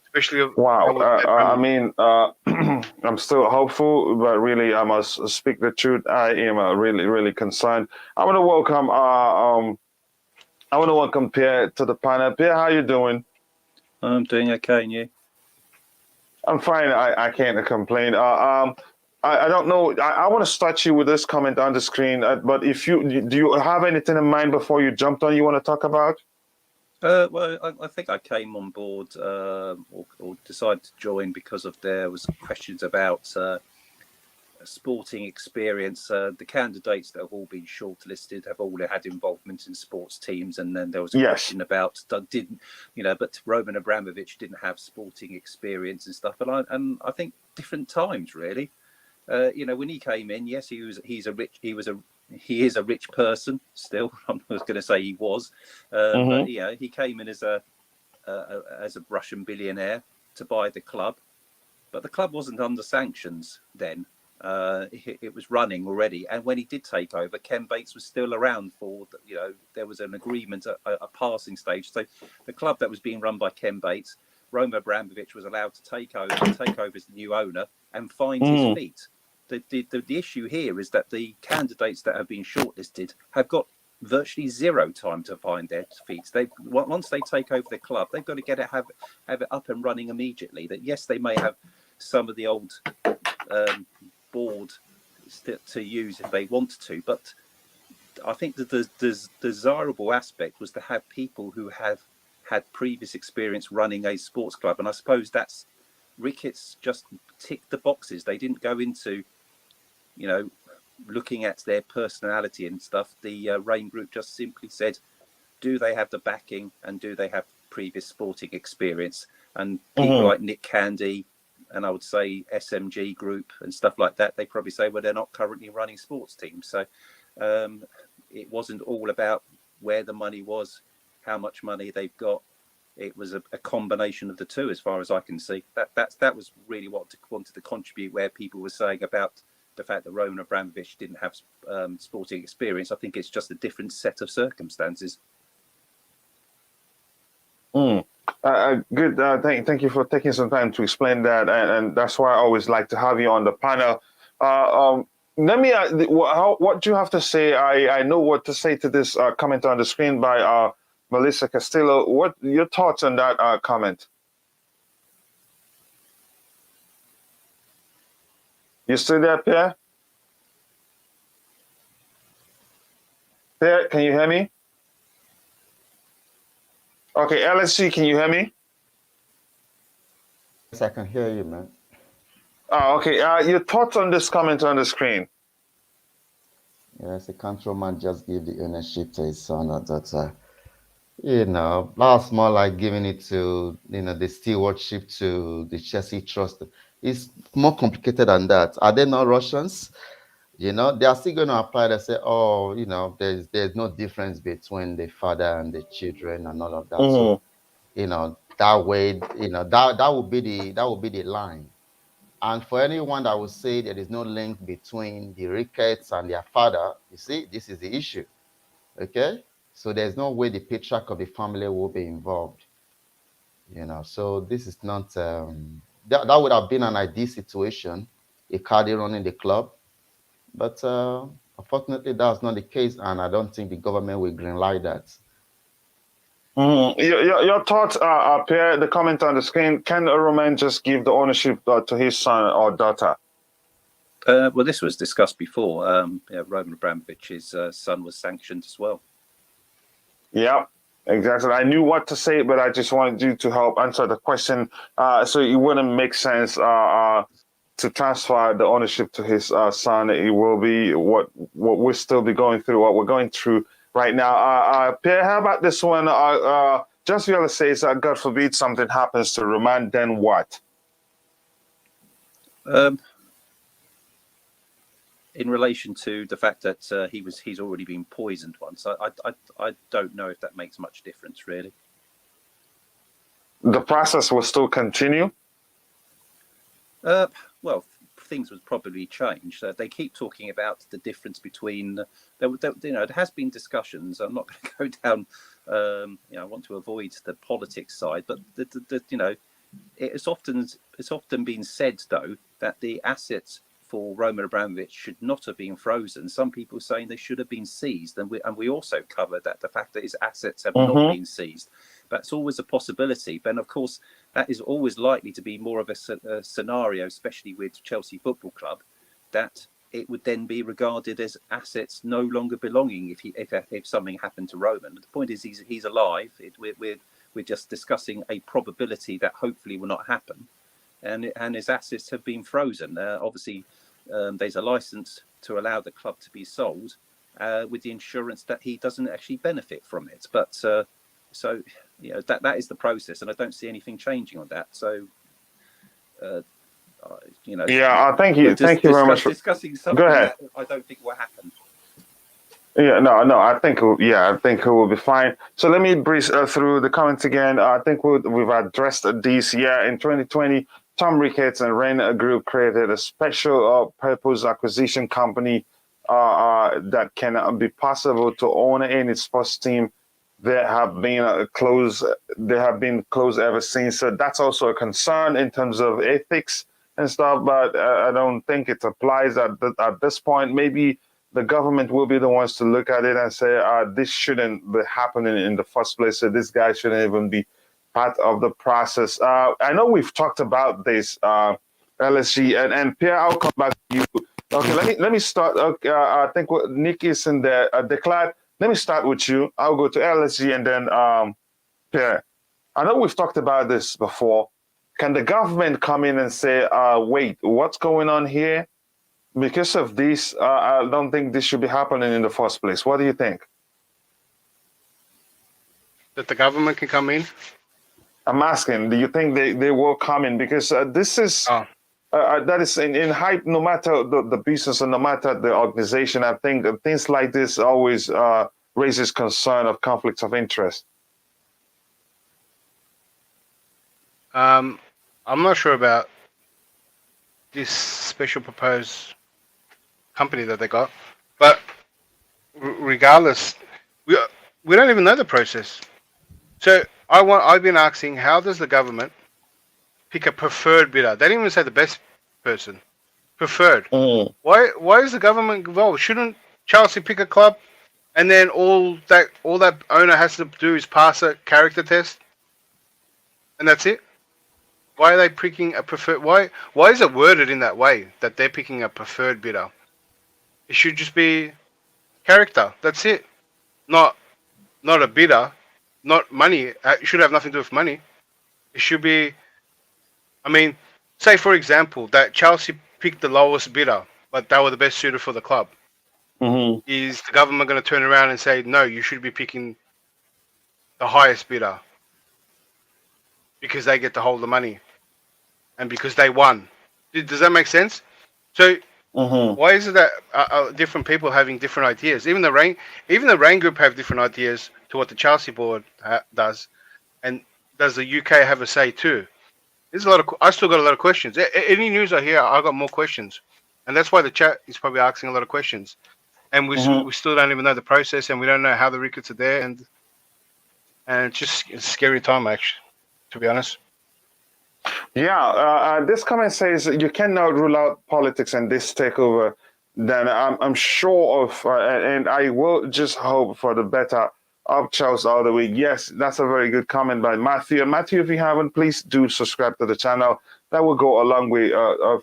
Speaker 6: especially of
Speaker 1: wow.
Speaker 6: how with
Speaker 1: I
Speaker 6: Abramovich.
Speaker 1: mean, I'm still hopeful, but really, I must speak the truth. I am really, really concerned. I want to welcome. I want to welcome Pierre to the panel. Pierre, how you doing?
Speaker 8: I'm doing okay, and you?
Speaker 1: I'm fine. I can't complain. I don't know. I want to start you with this comment on the screen. But if do you have anything in mind before you jumped on? You want to talk about?
Speaker 8: Well, I think I came on board or decided to join because there was questions about sporting experience. The candidates that have all been shortlisted have all had involvement in sports teams, and then there was a question about but Roman Abramovich didn't have sporting experience and stuff. And I think different times really. When he came in, yes, he is a rich person still. I was going to say he was, but he came in as a Russian billionaire to buy the club, but the club wasn't under sanctions then. It was running already, and when he did take over, Ken Bates was still around for there was an agreement at a passing stage. So the club that was being run by Ken Bates, Roman Abramovich was allowed to take over as the new owner and find his feet. The issue here is that the candidates that have been shortlisted have got virtually zero time to find their feet. Once they take over the club, they've got to have it up and running immediately. That yes, they may have some of the old board to use if they want to, but I think that the desirable aspect was to have people who have had previous experience running a sports club, and I suppose that's Ricketts just ticked the boxes. They didn't go into looking at their personality and stuff. The Rain Group just simply said, do they have the backing and do they have previous sporting experience? And people like Nick Candy and I would say SMG Group and stuff like that, they probably say, well, they're not currently running sports teams. So It wasn't all about where the money was, how much money they've got. It was a combination of the two, as far as I can see. That was really what wanted to contribute. Where people were saying about the fact that Roman Abramovich didn't have sporting experience, I think it's just a different set of circumstances.
Speaker 1: Good. Thank you for taking some time to explain that, and that's why I always like to have you on the panel. Let me. What do you have to say? I know what to say to this comment on the screen by Melissa Castillo. What your thoughts on that comment? You still there, Pierre? Pierre, can you hear me? Okay, LSC, can you hear me?
Speaker 5: Yes, I can hear you, man.
Speaker 1: Oh, okay. Your thoughts on this comment on the screen?
Speaker 5: Yes, the countryman just gave the ownership to his son or daughter. That's more like giving it to, the stewardship to the Chelsea Trust. It's more complicated than that. Are they not Russians? They are still going to apply. They say, oh, there's no difference between the father and the children and all of that. So, that way, that would be the line. And for anyone that would say there is no link between the Ricketts and their father, you see, this is the issue. Okay? So there's no way the patriarch of the family will be involved. So this is not that would have been an ideal situation, a Cardi running the club. But unfortunately, that's not the case, and I don't think the government will greenlight that.
Speaker 1: Your thoughts, Pierre, the comment on the screen, can a Roman just give the ownership to his son or daughter?
Speaker 8: Well, this was discussed before. Roman Abramovich's son was sanctioned as well.
Speaker 1: Yeah, exactly. I knew what to say, but I just wanted you to help answer the question, so it wouldn't make sense to transfer the ownership to his son. It will be what we'll still be going through, what we're going through right now. Pierre, how about this one? Just Viola says, God forbid something happens to Roman, then what?
Speaker 8: In relation to the fact that he's already been poisoned once, I don't know if that makes much difference, really.
Speaker 1: The process will still continue?
Speaker 8: Well, things would probably change. They keep talking about the difference between. There has been discussions. I'm not going to go down. I want to avoid the politics side, but it's often been said though that the assets for Roman Abramovich should not have been frozen. Some people saying they should have been seized, and we also covered that the fact that his assets have not been seized. That's always a possibility. But of course, that is always likely to be more of a scenario, especially with Chelsea Football Club, that it would then be regarded as assets no longer belonging if something happened to Roman. The point is he's alive. We're just discussing a probability that hopefully will not happen, and his assets have been frozen. Obviously, there's a license to allow the club to be sold with the insurance that he doesn't actually benefit from it. But so that is the process, and I don't see anything changing on that. So
Speaker 1: Yeah, thank you very much.
Speaker 8: Discussing something that I don't think will happen.
Speaker 1: Yeah, no, I think it will be fine. So let me breeze through the comments again. I think we've addressed these. Yeah, in 2020, Tom Ricketts and Ren Group created a special purpose acquisition company that can be possible to own any sports team. They have been closed ever since. So that's also a concern in terms of ethics and stuff. But I don't think it applies at this point. Maybe the government will be the ones to look at it and say, this shouldn't be happening in the first place. So this guy shouldn't even be part of the process. I know we've talked about this, LSG, and Pierre, I'll come back to you. Okay, let me start. Okay, I think Nick is in there. Declared. Let me start with you. I'll go to LSG and then Pierre. I know we've talked about this before. Can the government come in and say, wait, what's going on here? Because of this, I don't think this should be happening in the first place. What do you think?
Speaker 6: That the government can come in?
Speaker 1: I'm asking, do you think they will come in? Because this is that is in hype. No matter the business and no matter the organization, I think things like this always raises concern of conflicts of interest.
Speaker 6: I'm not sure about this special proposed company that they got, but regardless, we don't even know the process. So I've been asking, how does the government pick a preferred bidder? They didn't even say the best person. Preferred. Why is the government involved? Shouldn't Chelsea pick a club, and then all that owner has to do is pass a character test, and that's it? Why are they picking a preferred? Why is it worded in that way that they're picking a preferred bidder? It should just be character. That's it. Not a bidder, not money. It should have nothing to do with money. It should be. I mean, say for example that Chelsea picked the lowest bidder, but they were the best suited for the club. Is the government going to turn around and say, no, you should be picking the highest bidder because they get to hold the money and because they won? Does that make sense? So why is it that different people having different ideas? Even the Rain Group have different ideas to what the Chelsea board does, and does the UK have a say too? There's a lot of. I still got a lot of questions. Any news I hear, I got more questions, and that's why the chat is probably asking a lot of questions. And we still don't even know the process, and we don't know how the Ricketts are there, and it's just a scary time, actually, to be honest.
Speaker 1: Yeah, this comment says you cannot rule out politics in this takeover. Then I'm sure of, and I will just hope for the better of Chelsea all the way. Yes, that's a very good comment by Matthew. And Matthew, if you haven't, please do subscribe to the channel. That will go a long way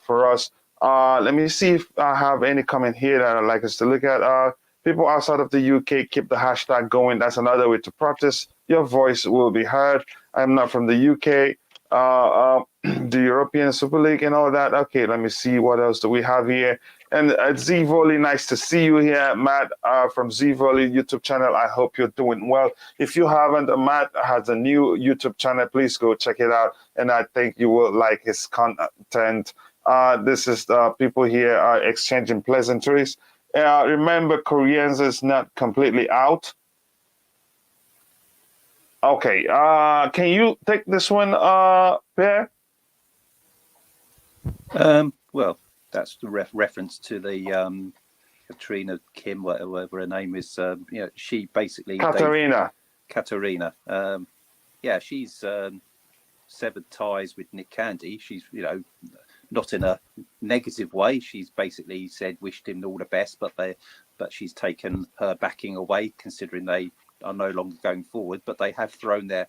Speaker 1: for us. Let me see if I have any comment here that I'd like us to look at. People outside of the UK, keep the hashtag going. That's another way to protest. Your voice will be heard. I'm not from the UK. The European Super League and all that. Okay, let me see what else do we have here. And Z Volley, nice to see you here, Matt from Z Volley YouTube channel. I hope you're doing well. If you haven't, Matt has a new YouTube channel. Please go check it out, and I think you will like his content. This is people here are exchanging pleasantries. Remember, Koreans is not completely out. Okay, can you take this one, Pierre?
Speaker 8: Well, that's the reference to the Katrina Kim, whatever her name is. She basically
Speaker 1: Katarina.
Speaker 8: Yeah, she's severed ties with Nick Candy. She's not in a negative way. She's basically said wished him all the best, but she's taken her backing away, considering they are no longer going forward. But they have thrown their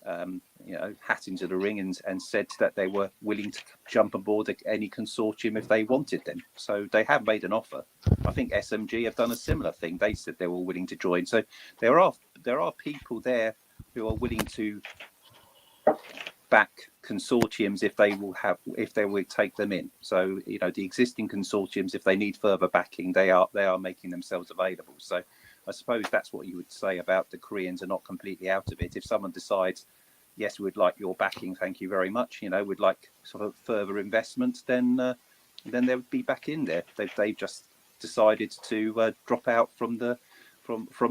Speaker 8: hat into the ring and said that they were willing to jump aboard any consortium if they wanted them. So they have made an offer. I think SMG have done a similar thing. They said they were willing to join. So there are people there who are willing to back consortiums if they will take them in. So the existing consortiums, if they need further backing, they are making themselves available. So I suppose that's what you would say about the Koreans are not completely out of it. If someone decides, yes, we'd like your backing, thank you very much, we'd like sort of further investment, then they would be back in there. They've just decided to drop out from a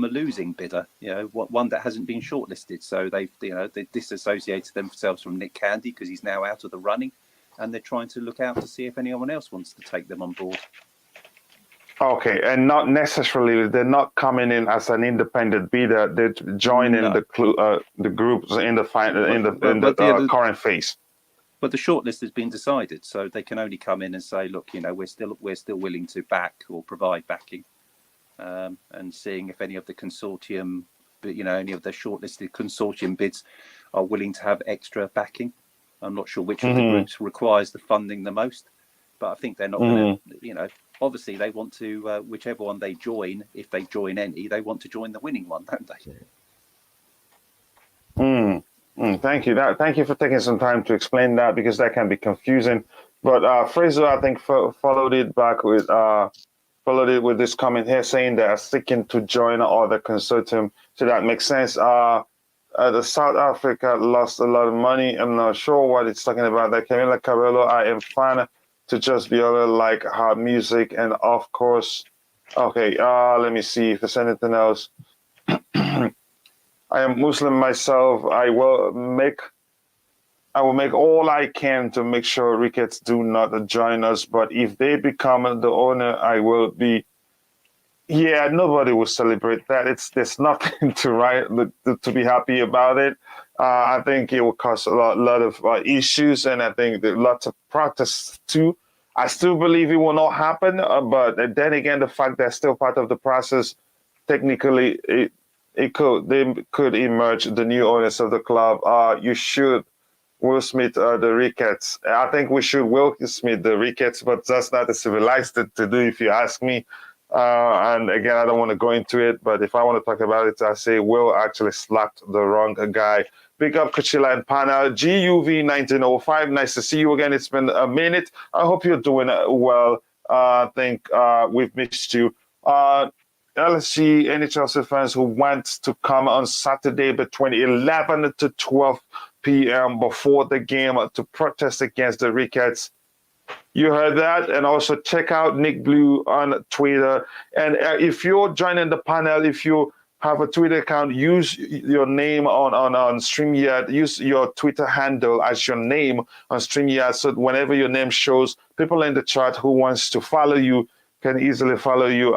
Speaker 8: losing bidder, one that hasn't been shortlisted. So they disassociated themselves from Nick Candy because he's now out of the running, and they're trying to look out to see if anyone else wants to take them on board.
Speaker 1: Okay, and not necessarily they're not coming in as an independent bidder. They're joining the groups in the current phase.
Speaker 8: But the shortlist has been decided, so they can only come in and say, look, we're still willing to back or provide backing, and seeing if any of the consortium, any of the shortlisted consortium bids are willing to have extra backing. I'm not sure which of the groups requires the funding the most, but I think they're not going to, obviously they want to, whichever one they join, if they join any, they want to join the winning one, don't they?
Speaker 1: Thank you. Thank you for taking some time to explain that, because that can be confusing. But Fraser, I think, followed it with this comment here saying they are seeking to join other consortium. So that makes sense. The South Africa lost a lot of money. I'm not sure what it's talking about. That Camila Cabello, I am fan to just be able to like hard music, and of course, okay. Let me see if there's anything else. I am Muslim myself. I will make all I can to make sure Ricketts do not join us. But if they become the owner, I will be. Yeah, nobody will celebrate that. There's nothing to be happy about it. I think it will cause a lot of issues, and I think there lots of protests too. I still believe it will not happen, but then again, the fact they're still part of the process, technically, they could emerge the new owners of the club. You should Will Smith the Ricketts. I think we should Will Smith the Ricketts, but that's not a civilized thing to do, if you ask me. And again, I don't want to go into it, but if I want to talk about it, I say Will actually slapped the wrong guy. Big up Coachila and panel. GUV 1905. Nice to see you again. It's been a minute. I hope you're doing well. I think we've missed you. LSG, any Chelsea fans who want to come on Saturday between 11 to 12 p.m. before the game to protest against the Ricketts. You heard that, and also check out Nick Blue on Twitter. And if you're joining the panel, if you have a Twitter account, use your name on StreamYard. Use your Twitter handle as your name on StreamYard, so whenever your name shows, people in the chat who wants to follow you can easily follow you.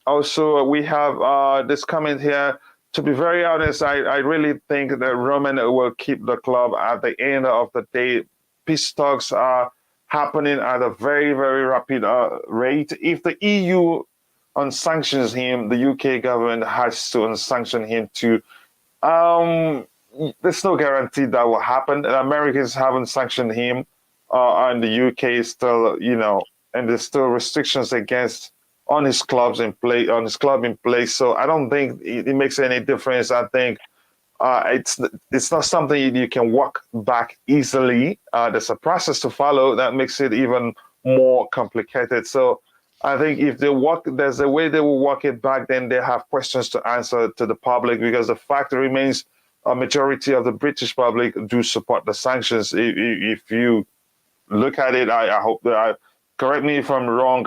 Speaker 1: Also, we have this comment here. To be very honest, I really think that Roman will keep the club at the end of the day. Peace talks are happening at a very, very rapid rate. If the EU unsanctions him, the UK government has to unsanction him too. There's no guarantee that will happen. The Americans haven't sanctioned him, and the UK is still, and there's still restrictions on his club in place. So I don't think it makes any difference. I think it's not something you can walk back easily. There's a process to follow that makes it even more complicated. So I think if there's a way they will walk it back, then they have questions to answer to the public, because the fact remains a majority of the British public do support the sanctions. If you look at it, I hope that correct me if I'm wrong,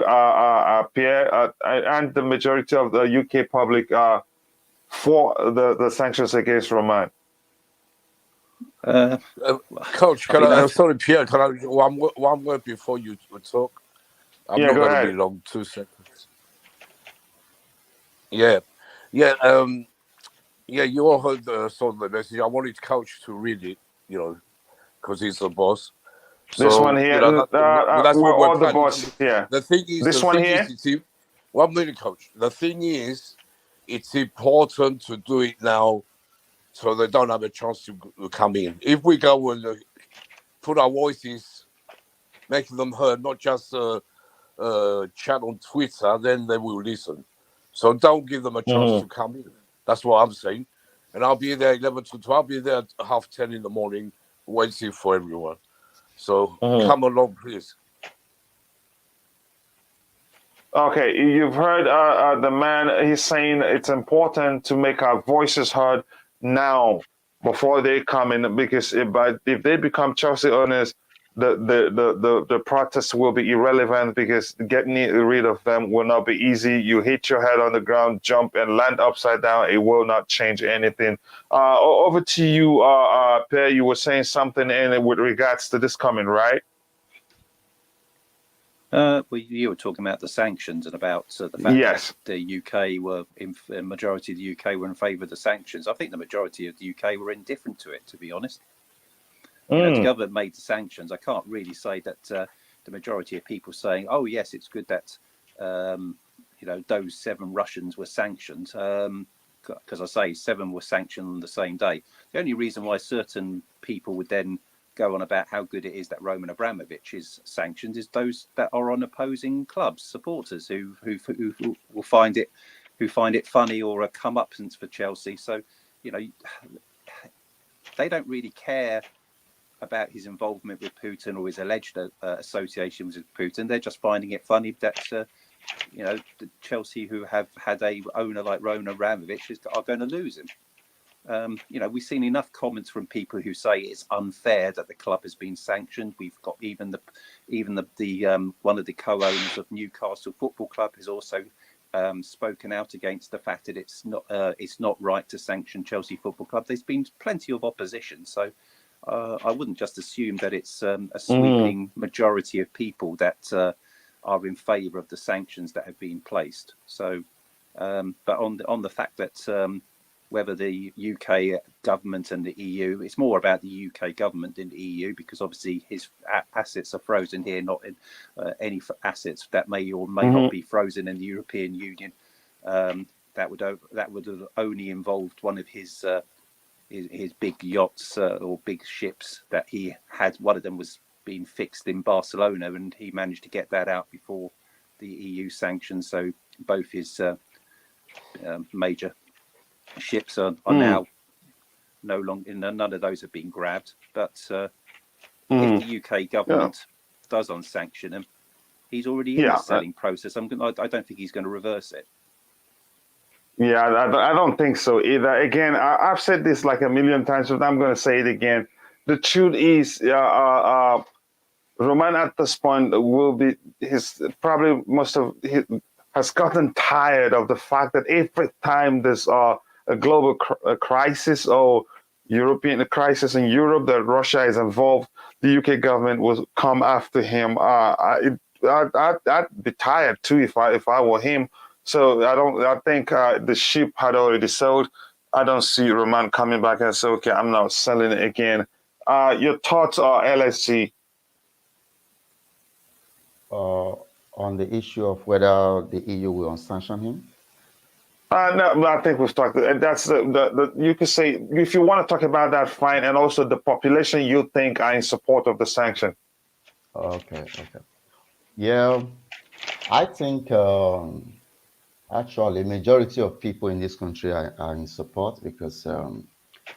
Speaker 1: Pierre, and the majority of the UK public for the sanctions against Roman.
Speaker 7: Coach, sorry, Pierre, can I one word before you talk? I'm not going to be long. 2 seconds. Yeah. You all heard saw the message. I wanted Coach to read it, because he's the boss.
Speaker 1: This one here,
Speaker 7: that's
Speaker 1: we're
Speaker 7: what
Speaker 1: all the boss here.
Speaker 7: The thing is, 1 minute, Coach. The thing is, it's important to do it now, so they don't have a chance to come in. If we go and put our voices, make them heard, not just chat on Twitter, then they will listen. So don't give them a chance to come in. That's what I'm saying. And I'll be there 11 to 12. I'll be there at 10:30 in the morning, waiting for everyone. So come along, please.
Speaker 1: Okay, you've heard the man. He's saying it's important to make our voices heard now before they come in, because if they become Chelsea owners, the protests will be irrelevant, because getting rid of them will not be easy. You hit your head on the ground, jump, and land upside down. It will not change anything. Over to you, Per. You were saying something with regards to this coming, right?
Speaker 8: Well, you were talking about the sanctions and about the fact that the UK were, the majority of the UK were in favour of the sanctions. I think the majority of the UK were indifferent to it, to be honest. The government made the sanctions. I can't really say that the majority of people saying, "Oh yes, it's good that those 7 Russians were sanctioned," because I say 7 were sanctioned on the same day. The only reason why certain people would then go on about how good it is that Roman Abramovich is sanctioned is those that are on opposing clubs, supporters who will find it funny or a comeuppance for Chelsea. So they don't really care about his involvement with Putin or his alleged association with Putin. They're just finding it funny that the Chelsea, who have had a owner like Roman Abramovich, are going to lose him. we've seen enough comments from people who say it's unfair that the club has been sanctioned. We've got even the one of the co-owners of Newcastle Football Club has also spoken out against the fact that it's not right to sanction Chelsea Football Club. There's been plenty of opposition, so I wouldn't just assume that it's a sweeping majority of people that are in favour of the sanctions that have been placed. So, but on the fact that whether the UK government and the EU, it's more about the UK government than the EU, because obviously his assets are frozen here, not in any assets that may or may not be frozen in the European Union. That would have only involved one of his big yachts or big ships that he had. One of them was being fixed in Barcelona, and he managed to get that out before the EU sanctions. So both his major ships are now no longer, none of those have been grabbed. But if the UK government does unsanction him, he's already in the selling process. I don't think he's going to reverse it.
Speaker 1: Yeah, I don't think so either. Again, I've said this like a million times, but I'm going to say it again. The truth is, Roman at this point has gotten tired of the fact that every time there's a global crisis or European crisis in Europe that Russia is involved, the UK government will come after him. I'd be tired too if I were him. So I think the ship had already sailed. I don't see Roman coming back and say, okay, I'm not selling it again. Your thoughts are LSG?
Speaker 5: On the issue of whether the EU will sanction him?
Speaker 1: No, I think we've talked. That's the you could say, if you want to talk about that, fine. And also the population you think are in support of the sanction.
Speaker 5: Okay. Yeah, I think actually majority of people in this country are in support, because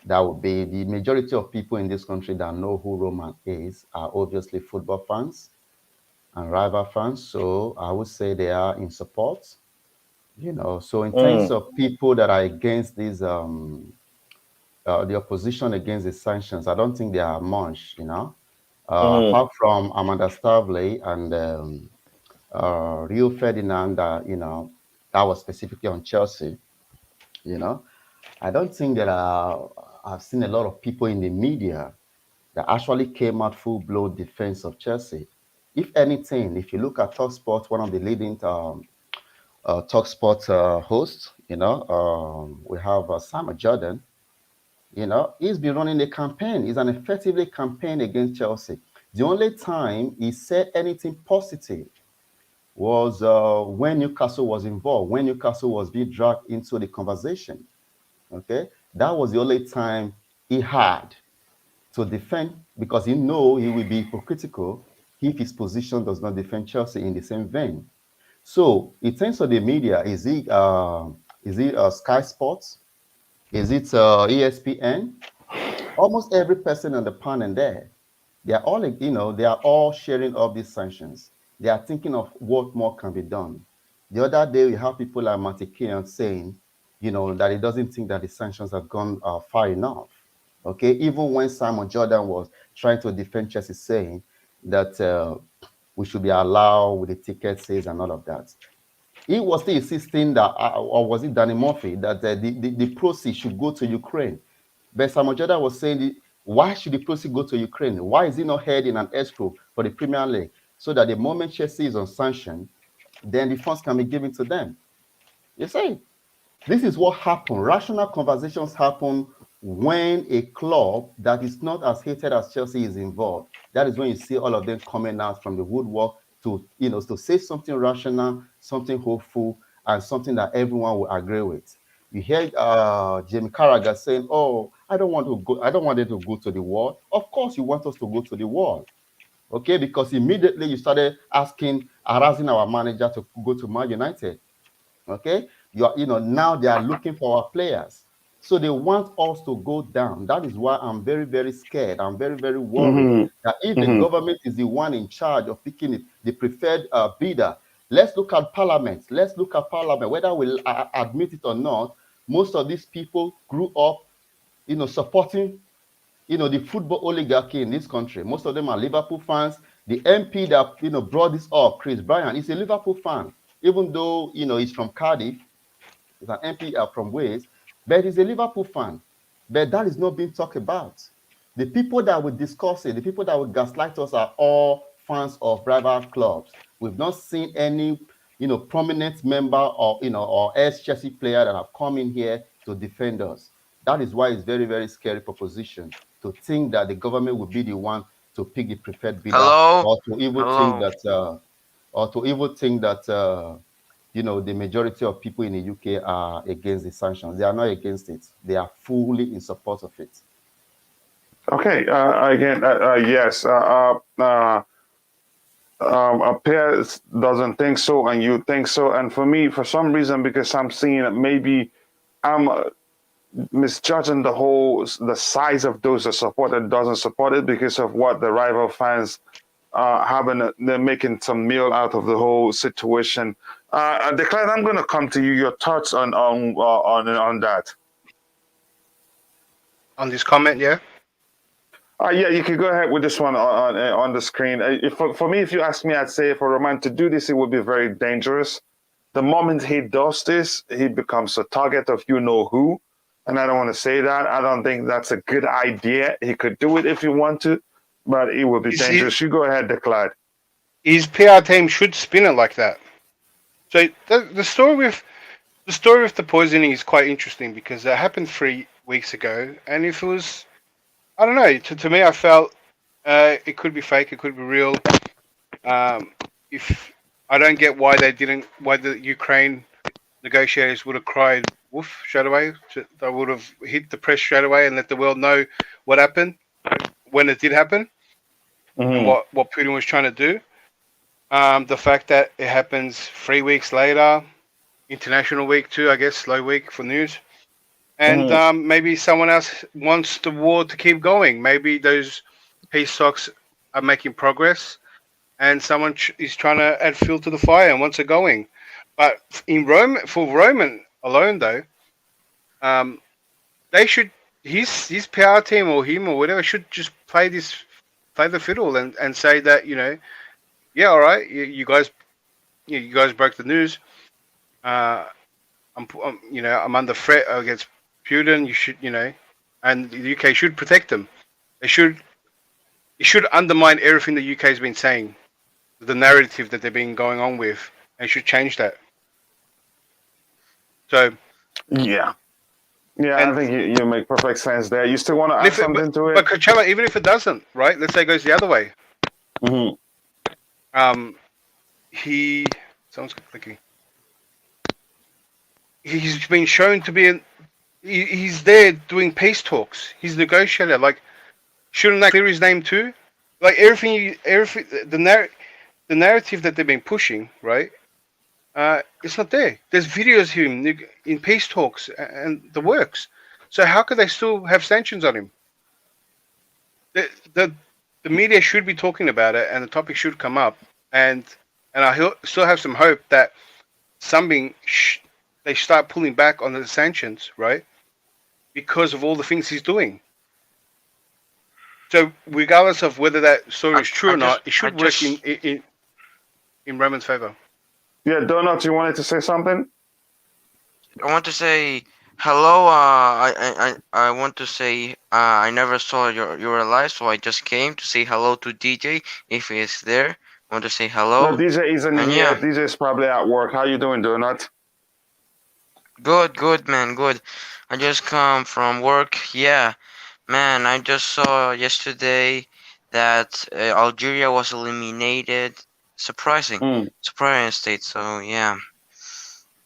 Speaker 5: that would be the majority of people in this country that know who Roman is are obviously football fans and rival fans. So I would say they are in support. So in terms of people that are against these the opposition against the sanctions, I don't think there are much, apart from Amanda Stavley and Rio Ferdinand, that was specifically on Chelsea. I don't think that I've seen a lot of people in the media that actually came out full-blown defense of Chelsea. If anything, if you look at TalkSport, one of the leading TalkSport hosts, we have Sam Jordan. He's been running a campaign. He's an effectively campaign against Chelsea. The only time he said anything positive was when Newcastle was involved, when Newcastle was being dragged into the conversation. Okay, that was the only time he had to defend, because he know he will be hypocritical if his position does not defend Chelsea in the same vein. So in terms of the media, is it Sky Sports? Is it ESPN? Almost every person on the panel there, they are all, they are all sharing of these sanctions. They are thinking of what more can be done. The other day, we have people like Matikian saying, that he doesn't think that the sanctions have gone far enough. Okay, even when Simon Jordan was trying to defend Chelsea, saying that we should be allowed with the ticket sales and all of that, he was still insisting that, or was it Danny Murphy, that the proceeds should go to Ukraine. But Simon Jordan was saying, why should the proceeds go to Ukraine? Why is it not held in an escrow for the Premier League, so that the moment Chelsea is on sanction, then the funds can be given to them? You see, this is what happened. Rational conversations happen when a club that is not as hated as Chelsea is involved. That is when you see all of them coming out from the woodwork to say something rational, something hopeful, and something that everyone will agree with. You hear Jamie Carragher saying, "Oh, I don't want them to go to the wall." Of course, you want us to go to the wall, okay? Because immediately you started harassing our manager to go to Man United. Okay, now they are looking for our players, so they want us to go down. That is why I'm very, very scared. I'm very, very worried that if the government is the one in charge of picking the preferred bidder, let's look at Parliament. Whether we'll admit it or not. Most of these people grew up supporting, the football oligarchy in this country. Most of them are Liverpool fans. The MP that, brought this up, Chris Bryan, is a Liverpool fan, even though, he's from Cardiff. He's an MP from Wales, but he's a Liverpool fan. But that is not being talked about. The people that will discuss it, the people that will gaslight us are all fans of rival clubs. We've not seen any, prominent member or, or ex-Chelsea player that have come in here to defend us. That is why it's very, very scary proposition to think that the government will be the one to pick the preferred bidder,
Speaker 9: Hello?
Speaker 5: or to even think
Speaker 9: Hello?
Speaker 5: that, the majority of people in the UK are against the sanctions. They are not against it. They are fully in support of it.
Speaker 1: Okay. Again, yes. Pierre doesn't think so, and you think so. And for me, for some reason, because I'm seeing that maybe I'm misjudging the size of those that support it doesn't support it because of what the rival fans they're making some meal out of the whole situation. Declan, I'm going to come to you. Your thoughts on that?
Speaker 6: On this comment, yeah.
Speaker 1: Yeah, you can go ahead with this one on the screen. For me, if you ask me, I'd say for Roman to do this, it would be very dangerous. The moment he does this, he becomes a target of you know who. And I don't want to say that. I don't think that's a good idea. He could do it if he want to, but it would be dangerous. You go ahead, Declan.
Speaker 6: His PR team should spin it like that. So the story with the poisoning is quite interesting because that happened 3 weeks ago, and if it was, I don't know. To me, I felt it could be fake, it could be real. If I don't get why the Ukraine negotiators would have cried woof straight away. They would have hit the press straight away and let the world know what happened when it did happen, and what Putin was trying to do. The fact that it happens 3 weeks later, international week too, I guess, slow week for news. And maybe someone else wants the war to keep going. Maybe those peace talks are making progress, and someone is trying to add fuel to the fire and wants it going. But for Roman alone, though, they should his PR team or him or whatever should just play the fiddle and say that yeah, all right, you guys broke the news. I'm under threat against Putin. You should, and the UK should protect them. It should undermine everything the UK has been saying, the narrative that they've been going on with, and should change that. So,
Speaker 1: yeah, I think you make perfect sense there. You still want to add something to it?
Speaker 6: But Coachella, even if it doesn't, right? Let's say it goes the other way. Someone's clicking. He's been shown to be he's there doing peace talks. He's a negotiator. Like, shouldn't that clear his name too? Like everything the narrative that they've been pushing, right? It's not there. There's videos of him in peace talks and the works. So how could they still have sanctions on him? The media should be talking about it, and the topic should come up. And I still have some hope that they start pulling back on the sanctions, right? Because of all the things he's doing. So regardless of whether that story is true or not, it should work in Roman's favor.
Speaker 1: Yeah, Donut, you wanted to say something?
Speaker 9: I want to say hello. I want to say I never saw your live, so I just came to say hello to DJ if he's there. I want to say hello.
Speaker 1: No, DJ isn't here. Yeah. DJ is probably at work. How you doing, Donut?
Speaker 9: Good, man, good. I just come from work. Yeah, man, I just saw yesterday that Algeria was eliminated. Surprising state. So yeah,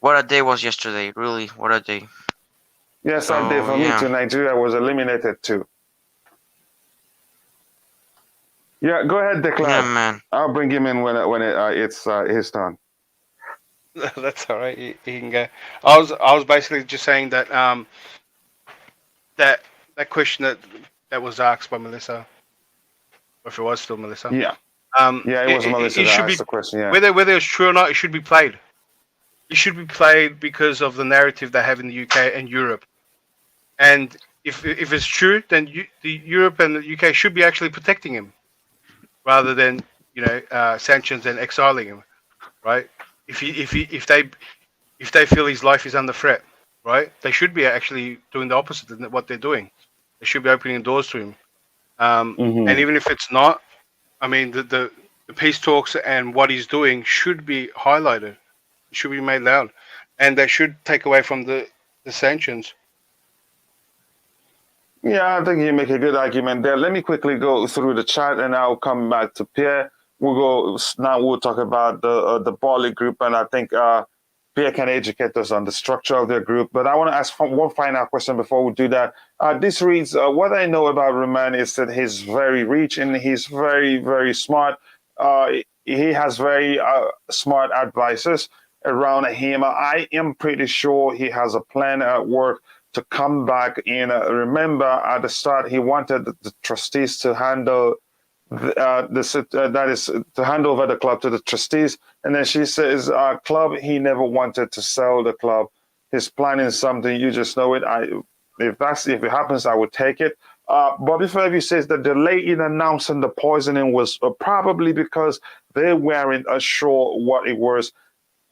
Speaker 9: what a day was yesterday. Really, what a day.
Speaker 1: Yes, that day for me too. Nigeria was eliminated too. Yeah, go ahead, Declan.
Speaker 9: Yeah, man.
Speaker 1: I'll bring him in when it's his turn.
Speaker 6: That's all right. He can go. I was basically just saying that that question that was asked by Melissa, or if it was still Melissa.
Speaker 1: Yeah. It was Melissa that asked the question. Yeah.
Speaker 6: Whether it's true or not, it should be played. It should be played because of the narrative they have in the UK and Europe. And if it's true, then the Europe and the UK should be actually protecting him rather than sanctions and exiling him, right? If they feel his life is under threat, right? They should be actually doing the opposite of what they're doing. They should be opening doors to him. And even if it's not, I mean, the peace talks and what he's doing should be highlighted, should be made loud, and they should take away from the sanctions.
Speaker 1: Yeah, I think you make a good argument there. Let me quickly go through the chat, and I'll come back to Pierre. We'll talk about the Boehly group, and I think Pierre can educate us on the structure of their group. But I want to ask one final question before we do that. This reads, what I know about Roman is that he's very rich and he's very, very smart. He has very smart advisors around him. I am pretty sure he has a plan at work to come back in. Remember, at the start, he wanted the trustees to handle that is to hand over the club to the trustees. And then she says, club, he never wanted to sell the club. He's planning something. You just know it. If it happens, I would take it. Bobby Fairview says that the delay in announcing the poisoning was probably because they weren't sure what it was.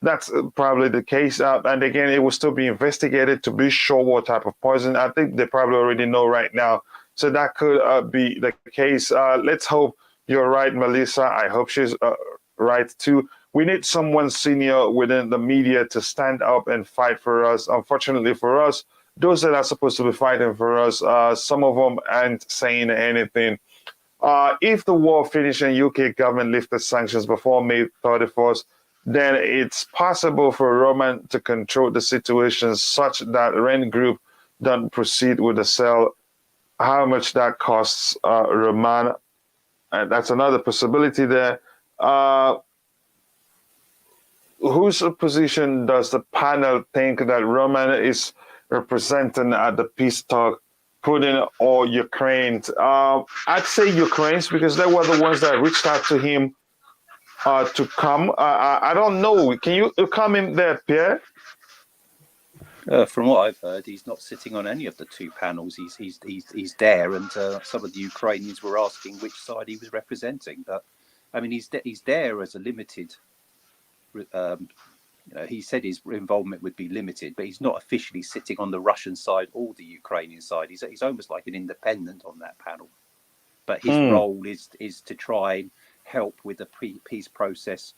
Speaker 1: That's probably the case. And again, it will still be investigated to be sure what type of poison. I think they probably already know right now. So that could be the case. Let's hope you're right, Melissa. I hope she's right too. We need someone senior within the media to stand up and fight for us. Unfortunately for us, those that are supposed to be fighting for us, some of them aren't saying anything. If the war finished and UK government lifted sanctions before May 31st, then it's possible for Roman to control the situation such that Ren Group don't proceed with the sale. How much that costs Roman, and that's another possibility there. Whose position does the panel think that Roman is representing at the peace talk, Putin or Ukraine? I'd say Ukraine's because they were the ones that reached out to him to come. I don't know. Can you come in there, Pierre?
Speaker 8: From what I've heard, he's not sitting on any of the two panels. He's there, and some of the Ukrainians were asking which side he was representing. But I mean, he's there as a limited. He said his involvement would be limited, but he's not officially sitting on the Russian side or the Ukrainian side. He's almost like an independent on that panel. But his role is to try and help with the peace process.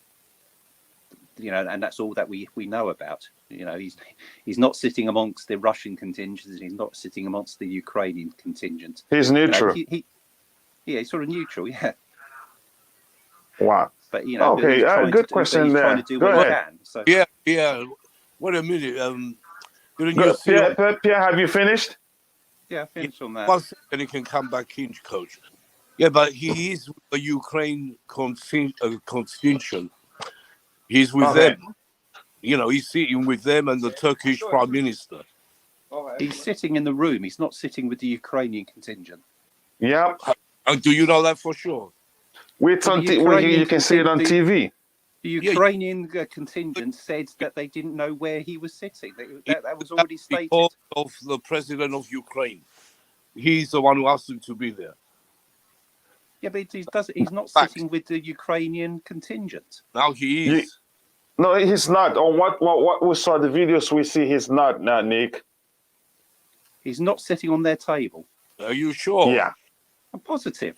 Speaker 8: And that's all that we know about. He's not sitting amongst the Russian contingent. He's not sitting amongst the Ukrainian contingent.
Speaker 1: He's neutral.
Speaker 8: He's sort of neutral. Yeah.
Speaker 1: Wow.
Speaker 8: But
Speaker 1: okay. Good question there.
Speaker 8: Trying to do
Speaker 1: Go
Speaker 8: what
Speaker 1: ahead.
Speaker 8: he can, so.
Speaker 7: Yeah. Wait a minute.
Speaker 1: Pierre, have you finished?
Speaker 8: Yeah, finished on that.
Speaker 7: One second, he can come back in, coach. Yeah, but he is a Ukraine contingent. He's with them. He's sitting with them and the Turkish Prime Minister.
Speaker 8: He's sitting in the room. He's not sitting with the Ukrainian contingent.
Speaker 1: Yeah.
Speaker 7: And do you know that for sure?
Speaker 1: You can see it on TV.
Speaker 8: The Ukrainian contingent said that they didn't know where he was sitting. That was already stated.
Speaker 7: Because of the president of Ukraine. He's the one who asked him to be there.
Speaker 8: Yeah, but he's not sitting with the Ukrainian contingent.
Speaker 7: Now he is.
Speaker 1: No, he's not. On what we saw the videos, we see he's not, Nick.
Speaker 8: He's not sitting on their table.
Speaker 7: Are you sure?
Speaker 1: Yeah.
Speaker 8: I'm positive.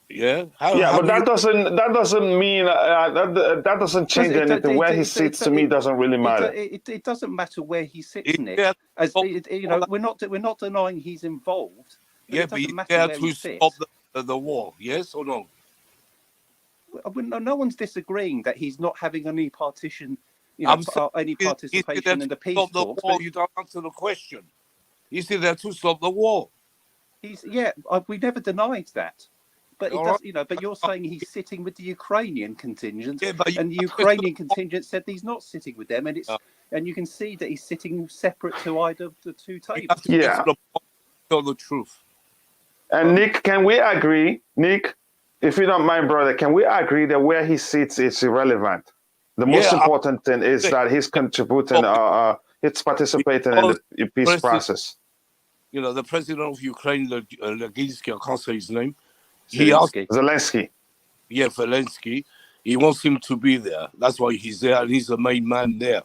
Speaker 7: Yeah.
Speaker 1: But that doesn't mean that doesn't change anything. Where he sits to me doesn't really matter.
Speaker 8: It doesn't matter where he sits, Nick. We're not denying he's involved.
Speaker 7: Yeah, but he's there to stop the war. Yes or no?
Speaker 8: No one's disagreeing that he's not having any participation in the peace talks.
Speaker 7: But you don't answer the question. He's there to stop the war.
Speaker 8: We never denied that. But but you're saying he's sitting with the Ukrainian contingent, and the Ukrainian contingent said he's not sitting with them, and you can see that he's sitting separate to either of the two tables.
Speaker 1: Yeah.
Speaker 7: Tell the truth.
Speaker 1: And Nick, can we agree, Nick? If you don't mind, brother, can we agree that where he sits is irrelevant? The most important thing is that he's contributing, he's participating in the peace process.
Speaker 7: the president of Ukraine, Leginsky, I can't say his name. He asked,
Speaker 1: Zelensky.
Speaker 7: yeah, Zelensky. He wants him to be there. That's why he's there, and he's the main man there.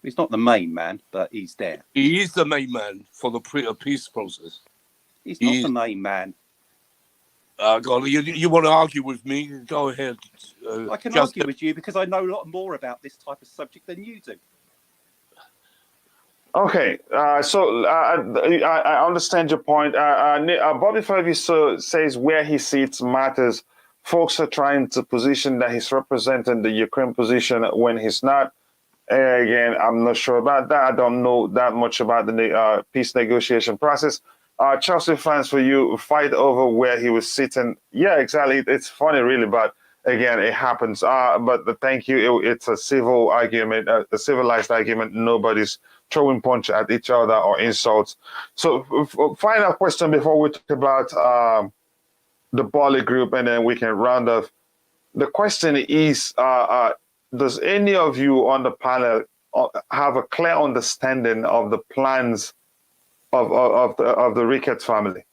Speaker 8: He's not the main man, but he's there.
Speaker 7: He is the main man for the peace process.
Speaker 8: He's not the main man.
Speaker 7: God, you want to argue with me? Go ahead.
Speaker 8: I can argue with you because I know a lot more about this type of subject than you do.
Speaker 1: Okay, so I understand your point. Bobby Ferguson says where he sits matters. Folks are trying to position that he's representing the Ukraine position when he's not. Again, I'm not sure about that. I don't know that much about the peace negotiation process. Chelsea fans, for you, fight over where he was sitting. Yeah, exactly. It's funny, really, but again, it happens. But thank you. It's a civil argument, a civilized argument. Nobody's throwing punch at each other or insults. So, final question before we talk about the Boehly group, and then we can round off. The question is, does any of you on the panel have a clear understanding of the plans of the Ricketts family?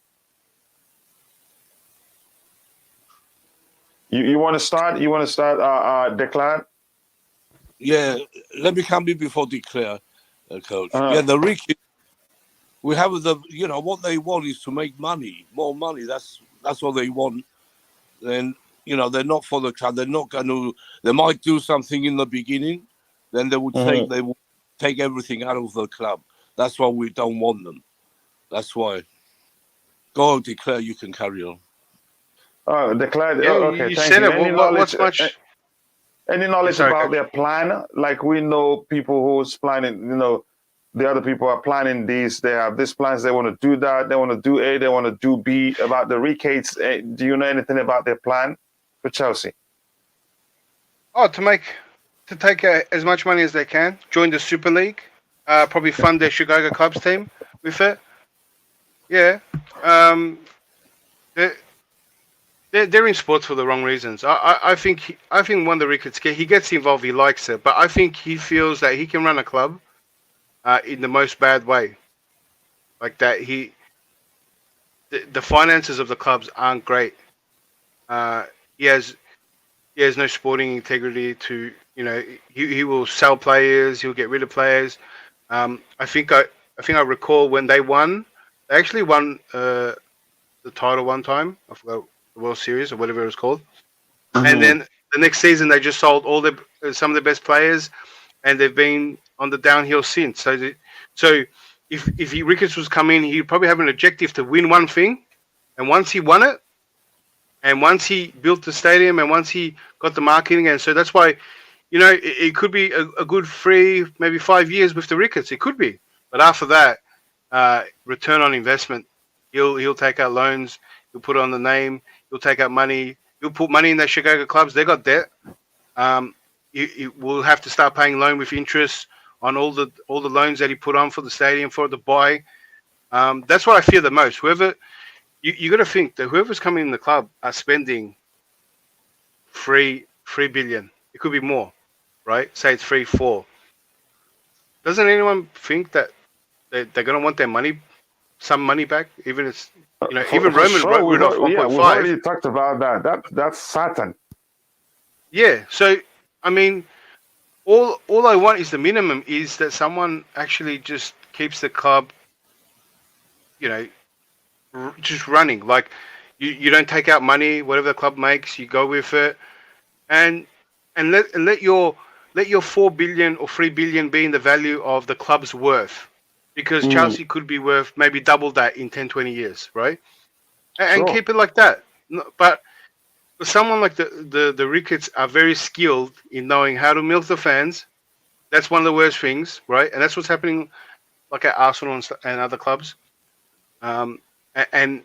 Speaker 1: You want to start? You want to start, Declan?
Speaker 7: Yeah, let me come in before Declare, Coach. Yeah, the Ricketts. We have what they want is to make money, more money. That's what they want. Then they're not for the club. They're not going to. They might do something in the beginning, then they will take everything out of the club. That's why we don't want them. That's why. Go on, Declare. You can carry on.
Speaker 1: Declare.
Speaker 6: Yeah,
Speaker 1: Okay,
Speaker 6: you
Speaker 1: thank
Speaker 6: said
Speaker 1: you.
Speaker 6: it.
Speaker 1: Any knowledge about their plan? Like we know people who's planning. The other people are planning these. They have these plans. They want to do that. They want to do A. They want to do B. About the Ricketts, do you know anything about their plan for Chelsea?
Speaker 6: Oh, to take as much money as they can, join the Super League, probably fund their Chicago Cubs team with it. Yeah, they're in sports for the wrong reasons. I think one of the Ricketts, he gets involved, he likes it, but I think he feels that he can run a club in the most bad way, like that. The finances of the clubs aren't great. He has no sporting integrity to, he will sell players, he'll get rid of players. I think I recall when they actually won the title one time. I forgot, the World Series or whatever it was called. And then the next season they just sold some of the best players, and they've been on the downhill since. So if Ricketts was coming, he'd probably have an objective to win one thing, and once he won it, and once he built the stadium, and once he got the marketing, and so that's why, it could be a good 3, maybe 5 years with the Ricketts. It could be, but after that, return on investment, he'll take out loans, he'll put on the name, he'll take out money, he'll put money in their Chicago clubs. They got debt. You will have to start paying loan with interest on all the loans that he put on for the stadium, for the buy. That's what I fear the most. You got to think that whoever's coming in the club are spending $3 billion. It could be more, right? Say it's 3, 4. Doesn't anyone think that they're going to want their money, some money back? Even it's even Roman wrote off 1.5.
Speaker 1: Yeah, we've already talked about that. That's Satan.
Speaker 6: Yeah. So I mean, all I want is the minimum is that someone actually just keeps the club, just running. Like you don't take out money, whatever the club makes, you go with it, and let your 4 billion or 3 billion be in the value of the club's worth, because Chelsea could be worth maybe double that in 10, 20 years, right? And keep it like that. But someone like the Ricketts are very skilled in knowing how to milk the fans. That's one of the worst things, right? And that's what's happening, like at Arsenal and other clubs. And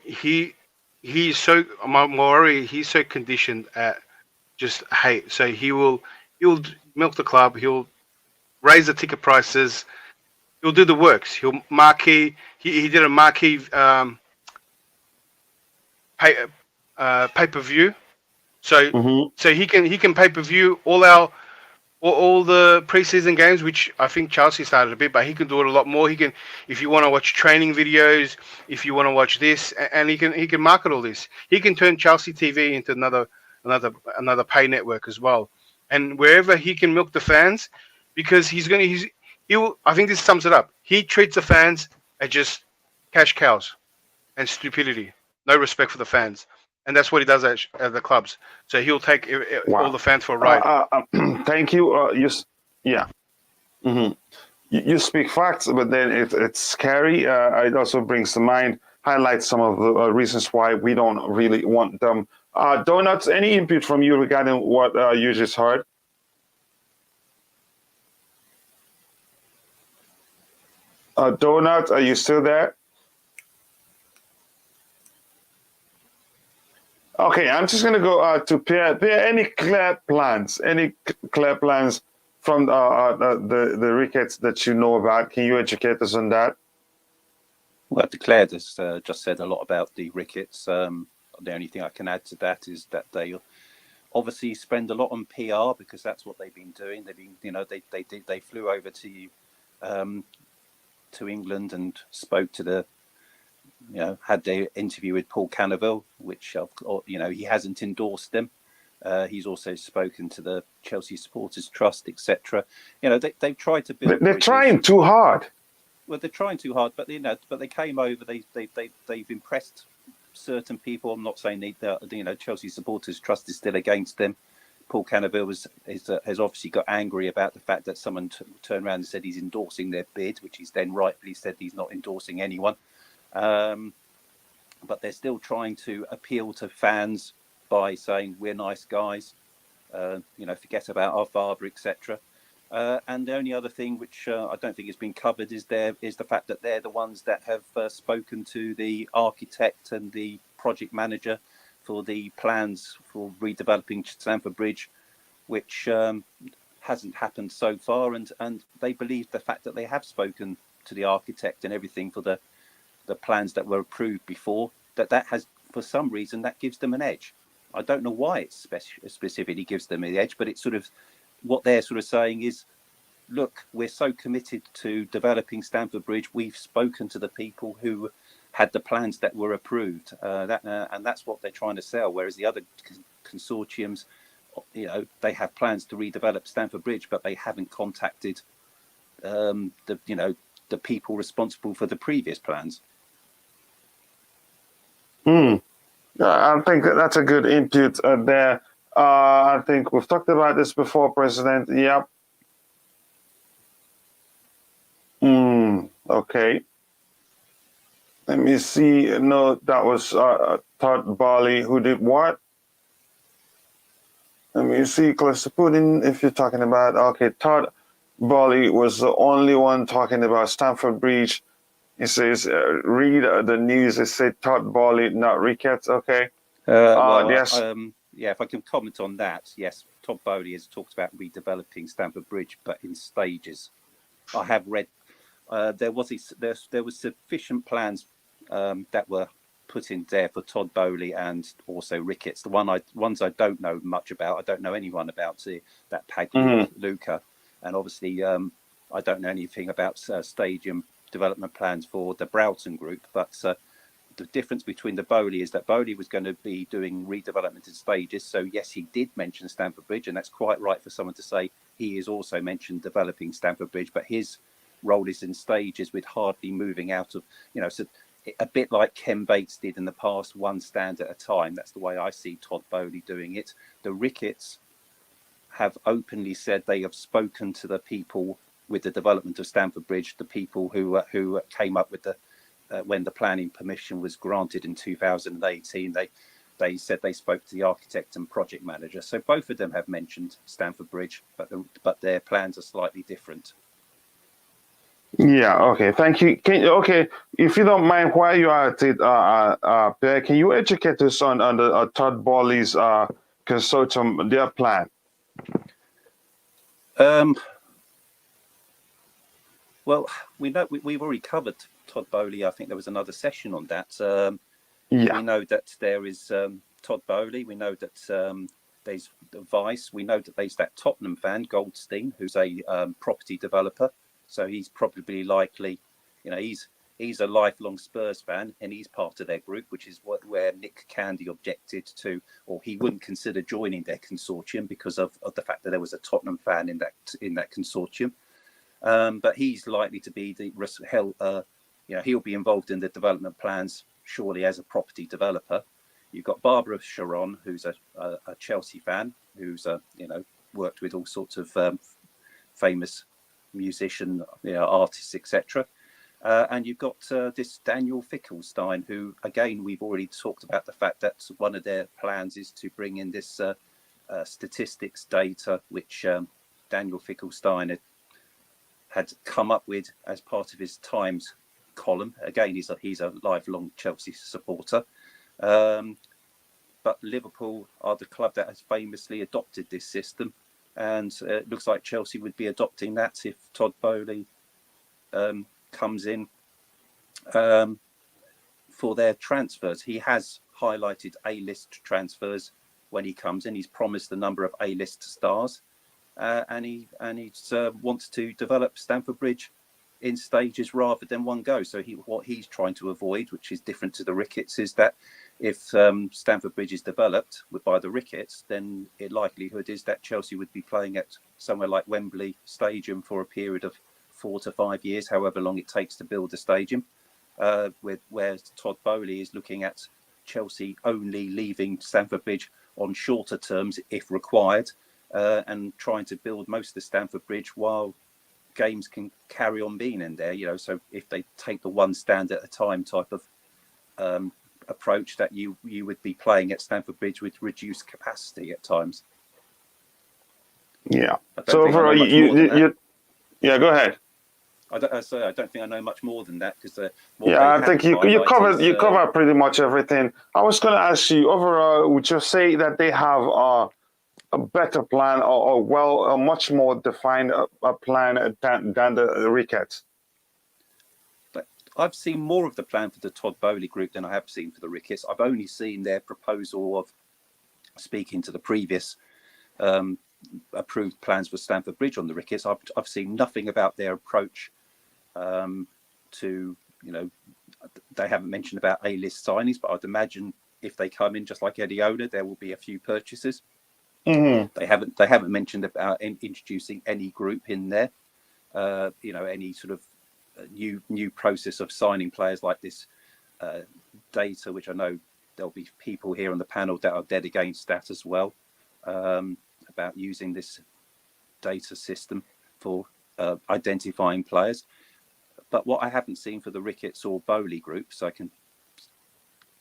Speaker 6: he's so Maori. He's so conditioned at just hate. So he'll milk the club. He'll raise the ticket prices. He'll do the works. He'll marquee. He did a marquee pay per view. So he can pay per view all our all the preseason games, which I think Chelsea started a bit, but he can do it a lot more. He can, if you want to watch training videos, if you want to watch this, and he can market all this. He can turn Chelsea TV into another pay network as well, and wherever he can milk the fans, because he'll. I think this sums it up. He treats the fans as just cash cows and stupidity, no respect for the fans, and that's what he does at the clubs. So he'll take all
Speaker 1: Wow.
Speaker 6: the fans for a ride.
Speaker 1: Thank you. Yeah. hmm you speak facts, but then it's scary. It also brings to mind, highlights some of the reasons why we don't really want them. Donuts, any input from you regarding what you just heard? Donut, are you still there? Okay, I'm just gonna go to Pierre. Pierre, any clear plans? Any clear plans from the Ricketts that you know about? Can you educate us on that?
Speaker 8: Well, Claire has just said a lot about the Ricketts. The only thing I can add to that is that they obviously spend a lot on PR because that's what they've been doing. They've been, they flew over to England and spoke to the, had their interview with Paul Cannaville, which he hasn't endorsed them. He's also spoken to the Chelsea Supporters Trust, etc. They've tried to build.
Speaker 1: They're trying too hard.
Speaker 8: Well, they're trying too hard, but they came over. They've impressed certain people. I'm not saying that Chelsea Supporters Trust is still against them. Paul Cannaville has obviously got angry about the fact that someone turned around and said he's endorsing their bid, which he's then rightfully said he's not endorsing anyone. But they're still trying to appeal to fans by saying we're nice guys, forget about our father, etc. And the only other thing which I don't think has been covered is the fact that they're the ones that have spoken to the architect and the project manager for the plans for redeveloping Stamford Bridge, which hasn't happened so far. And they believe the fact that they have spoken to the architect and everything for the plans that were approved before, that has, for some reason, that gives them an edge. I don't know why it specifically gives them an edge, but it's sort of what they're sort of saying is, look, we're so committed to developing Stamford Bridge. We've spoken to the people who had the plans that were approved, and that's what they're trying to sell. Whereas the other consortiums, they have plans to redevelop Stamford Bridge, but they haven't contacted the people responsible for the previous plans.
Speaker 1: I think that's a good input there. I think we've talked about this before, President. Yep. Okay. Let me see. No, that was Todd Boehly who did what? Let me see. Close to Putin, if you're talking about. Okay, Todd Boehly was the only one talking about Stamford Bridge. It says, read the news. It said Todd Boehly, not Ricketts. Okay. Yes.
Speaker 8: If I can comment on that, yes, Todd Boehly has talked about redeveloping Stamford Bridge, but in stages. I have read there was sufficient plans that were put in there for Todd Boehly and also Ricketts. The ones I don't know much about. I don't know anyone about that Paglia Luca, and obviously I don't know anything about stadium development plans for the Broughton Group. But the difference between the Boehly is that Boehly was going to be doing redevelopment in stages. So yes, he did mention Stamford Bridge, and that's quite right for someone to say he has also mentioned developing Stamford Bridge, but his role is in stages with hardly moving out of, so a bit like Ken Bates did in the past, one stand at a time. That's the way I see Todd Boehly doing it. The Ricketts have openly said they have spoken to the people with the development of Stamford Bridge, the people who came up with when the planning permission was granted in 2018. They said they spoke to the architect and project manager. So both of them have mentioned Stamford Bridge, but their plans are slightly different.
Speaker 1: Yeah, okay. Thank you. Okay, if you don't mind, while you are at it, Pierre, can you educate us on the Todd Boehly's consortium, their plan?
Speaker 8: Well, we know we've already covered Todd Boehly. I think there was another session on that.
Speaker 1: Yeah.
Speaker 8: We know that there is Todd Boehly. We know that There's Vice. We know that there's that Tottenham fan, Goldstein, who's a property developer. So he's probably likely, he's a lifelong Spurs fan, and he's part of their group, which is where Nick Candy objected to, or he wouldn't consider joining their consortium because of the fact that there was a Tottenham fan in that consortium. But he's likely to be he'll be involved in the development plans surely as a property developer. You've got Barbara Sharon, who's a Chelsea fan, who's worked with all sorts of famous musician, artists, etc. And you've got this Daniel Finkelstein, who, again, we've already talked about the fact that one of their plans is to bring in this statistics data, which Daniel Finkelstein had come up with as part of his Times column. Again, he's a lifelong Chelsea supporter. But Liverpool are the club that has famously adopted this system, and it looks like Chelsea would be adopting that if Todd Boehly comes in for their transfers. He has highlighted A-list transfers when he comes in. He's promised a number of A-list stars, and he wants to develop Stamford Bridge in stages rather than one go. So what he's trying to avoid, which is different to the Ricketts, is that if Stamford Bridge is developed by the Ricketts, then the likelihood is that Chelsea would be playing at somewhere like Wembley Stadium for a period of 4 to 5 years, however long it takes to build a stadium, where Todd Boehly is looking at Chelsea only leaving Stamford Bridge on shorter terms if required, and trying to build most of the Stamford Bridge while games can carry on being in there. So if they take the one stand at a time type of approach, that you would be playing at Stamford Bridge with reduced capacity at times.
Speaker 1: Yeah. So overall, yeah, go ahead.
Speaker 8: I don't think I know much more than that, because
Speaker 1: I think you covered pretty much everything. I was going to ask you, overall, would you say that they have a better plan, or a much more defined plan than the Ricketts?
Speaker 8: I've seen more of the plan for the Todd Boehly group than I have seen for the Ricketts. I've only seen their proposal of speaking to the previous approved plans for Stamford Bridge on the Ricketts. I've seen nothing about their approach to, they haven't mentioned about A-list signings, but I'd imagine if they come in just like Eddie owner, there will be a few purchases.
Speaker 1: Mm-hmm.
Speaker 8: They haven't mentioned about introducing any group in there, any sort of new process of signing players like this data, which I know there'll be people here on the panel that are dead against that as well, about using this data system for identifying players. But what I haven't seen for the Ricketts or Boehly group, so I can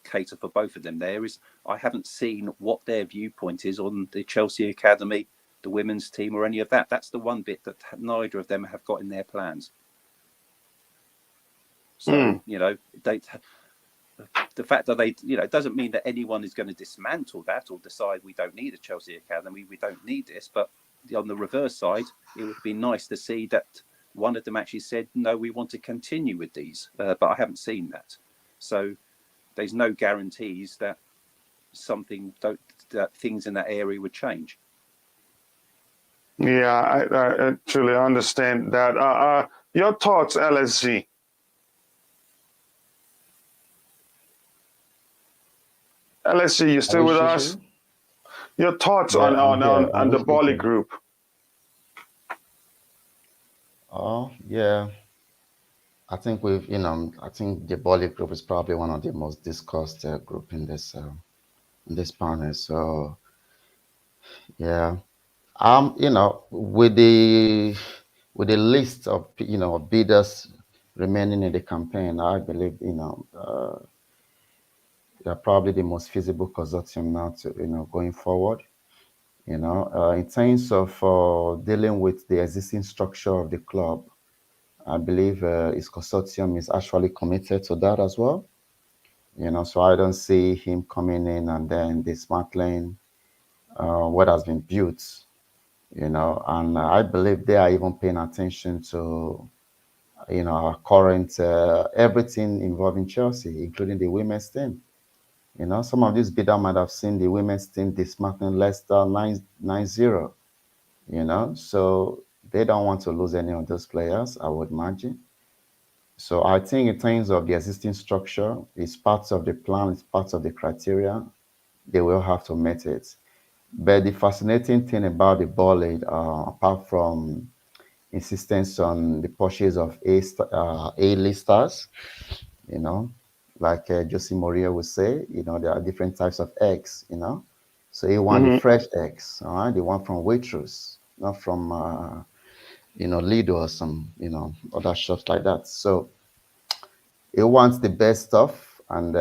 Speaker 8: cater for both of them there, is I haven't seen what their viewpoint is on the Chelsea Academy, the women's team, or any of that. That's the one bit that neither of them have got in their plans. So, the fact that they, it doesn't mean that anyone is going to dismantle that or decide we don't need a Chelsea Academy, we don't need this. But on the reverse side, it would be nice to see that one of them actually said, no, we want to continue with these. But I haven't seen that. So there's no guarantees that that things in that area would change.
Speaker 1: Yeah, I truly understand that. Your thoughts, LSG? LSG, you still with us? Your thoughts on the Boehly group?
Speaker 5: Oh, yeah. I think I think the Boehly group is probably one of the most discussed group in this panel. So, yeah, with the list of bidders remaining in the campaign, I believe they're probably the most feasible consortium now to going forward. In terms of dealing with the existing structure of the club, I believe his consortium is actually committed to that as well. So I don't see him coming in and then dismantling what has been built. And I believe they are even paying attention to our current everything involving Chelsea, including the women's team. You know, some of these bidder might have seen the women's team dismantling Leicester 9-0. You know, so they don't want to lose any of those players, I would imagine. So I think in terms of the existing structure, it's part of the plan, it's part of the criteria. They will have to meet it. But the fascinating thing about the ball league, apart from insistence on the purchase of A-listers, you know, like Jose Mourinho would say, you know, there are different types of eggs, you know. So he want the fresh eggs, all right, the one from Waitrose, not from, you know, Lido or some, you know, other shops like that. So he wants the best stuff, and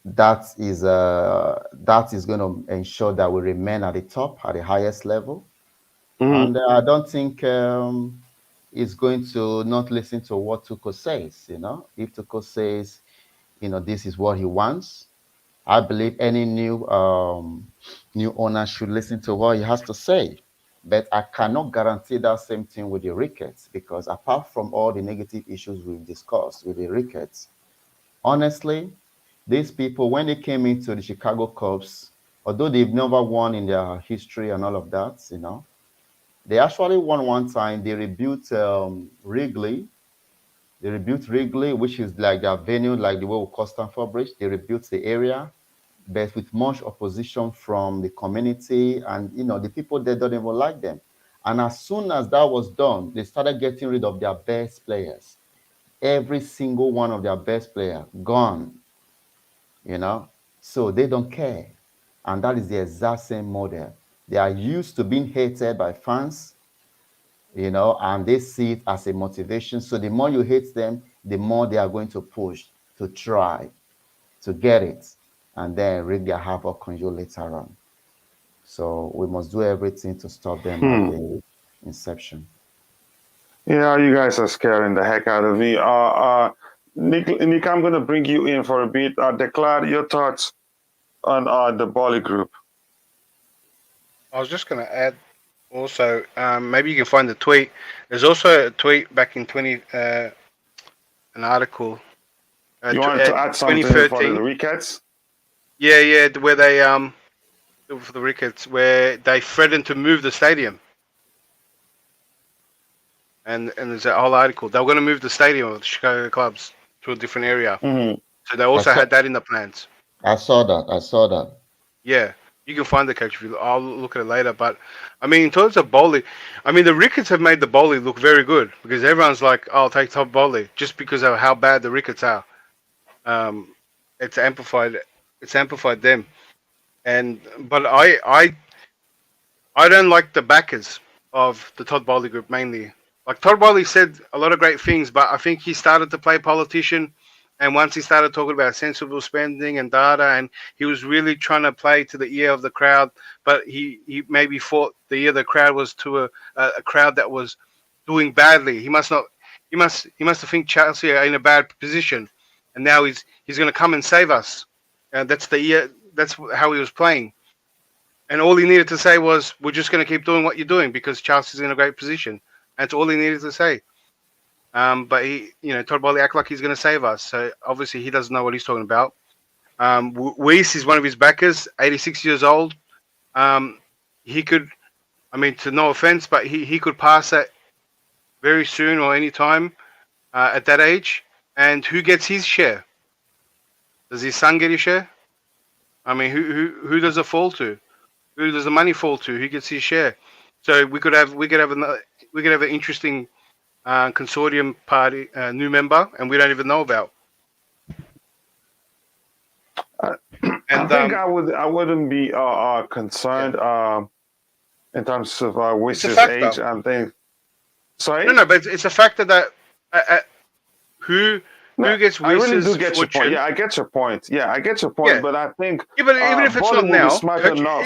Speaker 5: that is going to ensure that we remain at the top, at the highest level. And I don't think it's going to not listen to what Tuchel says. You know, if Tuchel says, you know, this is what he wants, I believe any new owner should listen to what he has to say. But I cannot guarantee that same thing with the Ricketts, because apart from all the negative issues we've discussed with the Ricketts, honestly, these people, when they came into the Chicago Cubs, although they've never won in their history and all of that, you know, they actually won one time. They rebuilt Wrigley. They rebuilt Wrigley, which is like their venue, like the way we call Stamford Bridge. They rebuilt the area, but with much opposition from the community, and you know, the people there don't even like them. And as soon as that was done, they started getting rid of their best players. Every single one of their best players gone, you know. So they don't care. And that is the exact same model. They are used to being hated by fans, you know, and they see it as a motivation. So the more you hate them, the more they are going to push to try to get it, and then wreak their havoc on you later on. So we must do everything to stop them at the inception.
Speaker 1: Yeah, you guys are scaring the heck out of me. Nick, I'm gonna bring you in for a bit. Declare your thoughts on the Bali group.
Speaker 6: I was just going to add also, maybe you can find the tweet. There's also a tweet back in an article,
Speaker 1: You wanted to add something for the
Speaker 6: 2013.
Speaker 1: Ricketts?
Speaker 6: Yeah, where they for the Ricketts, where they threatened to move the stadium, and there's a whole article. They were going to move the stadium of the Chicago Cubs to a different area, so they also had that in the plans.
Speaker 5: I saw that. I saw that.
Speaker 6: Yeah, you can find the coach if you. I'll look at it later. But I mean, in terms of Boehly, I mean the Ricketts have made the Boehly look very good, because everyone's like, "Oh, I'll take Todd Boehly," just because of how bad the Ricketts are. It's amplified. It's amplified them, but I don't like the backers of the Todd Boehly group mainly. Like Todd Boehly said a lot of great things, but I think he started to play politician, and once he started talking about sensible spending and data, and he was really trying to play to the ear of the crowd, but he maybe thought the ear of the crowd was to a crowd that was doing badly. He must not. He must have think Chelsea are in a bad position, and now he's going to come and save us. That's the ear. That's how he was playing. And all he needed to say was, "We're just going to keep doing what you're doing because Chelsea's in a great position." That's all he needed to say. But Todd Boehly act like he's going to save us. So obviously he doesn't know what he's talking about. Weiss is one of his backers, 86 years old. He could, I mean, to no offense, but he could pass that very soon or any time at that age. And who gets his share? Does his son get his share? I mean, who does it fall to? Who does the money fall to? Who gets his share? So we could have an interesting consortium party new member, and we don't even know about.
Speaker 1: I think I wouldn't be concerned in terms of Wiss's age. I think. Sorry.
Speaker 6: No, but it's a factor that who gets Wiss's
Speaker 1: I really do get your
Speaker 6: fortune.
Speaker 1: point. Yeah, I get your point. Yeah, I get your point.
Speaker 6: Yeah.
Speaker 1: But I think
Speaker 6: but even if it's not now,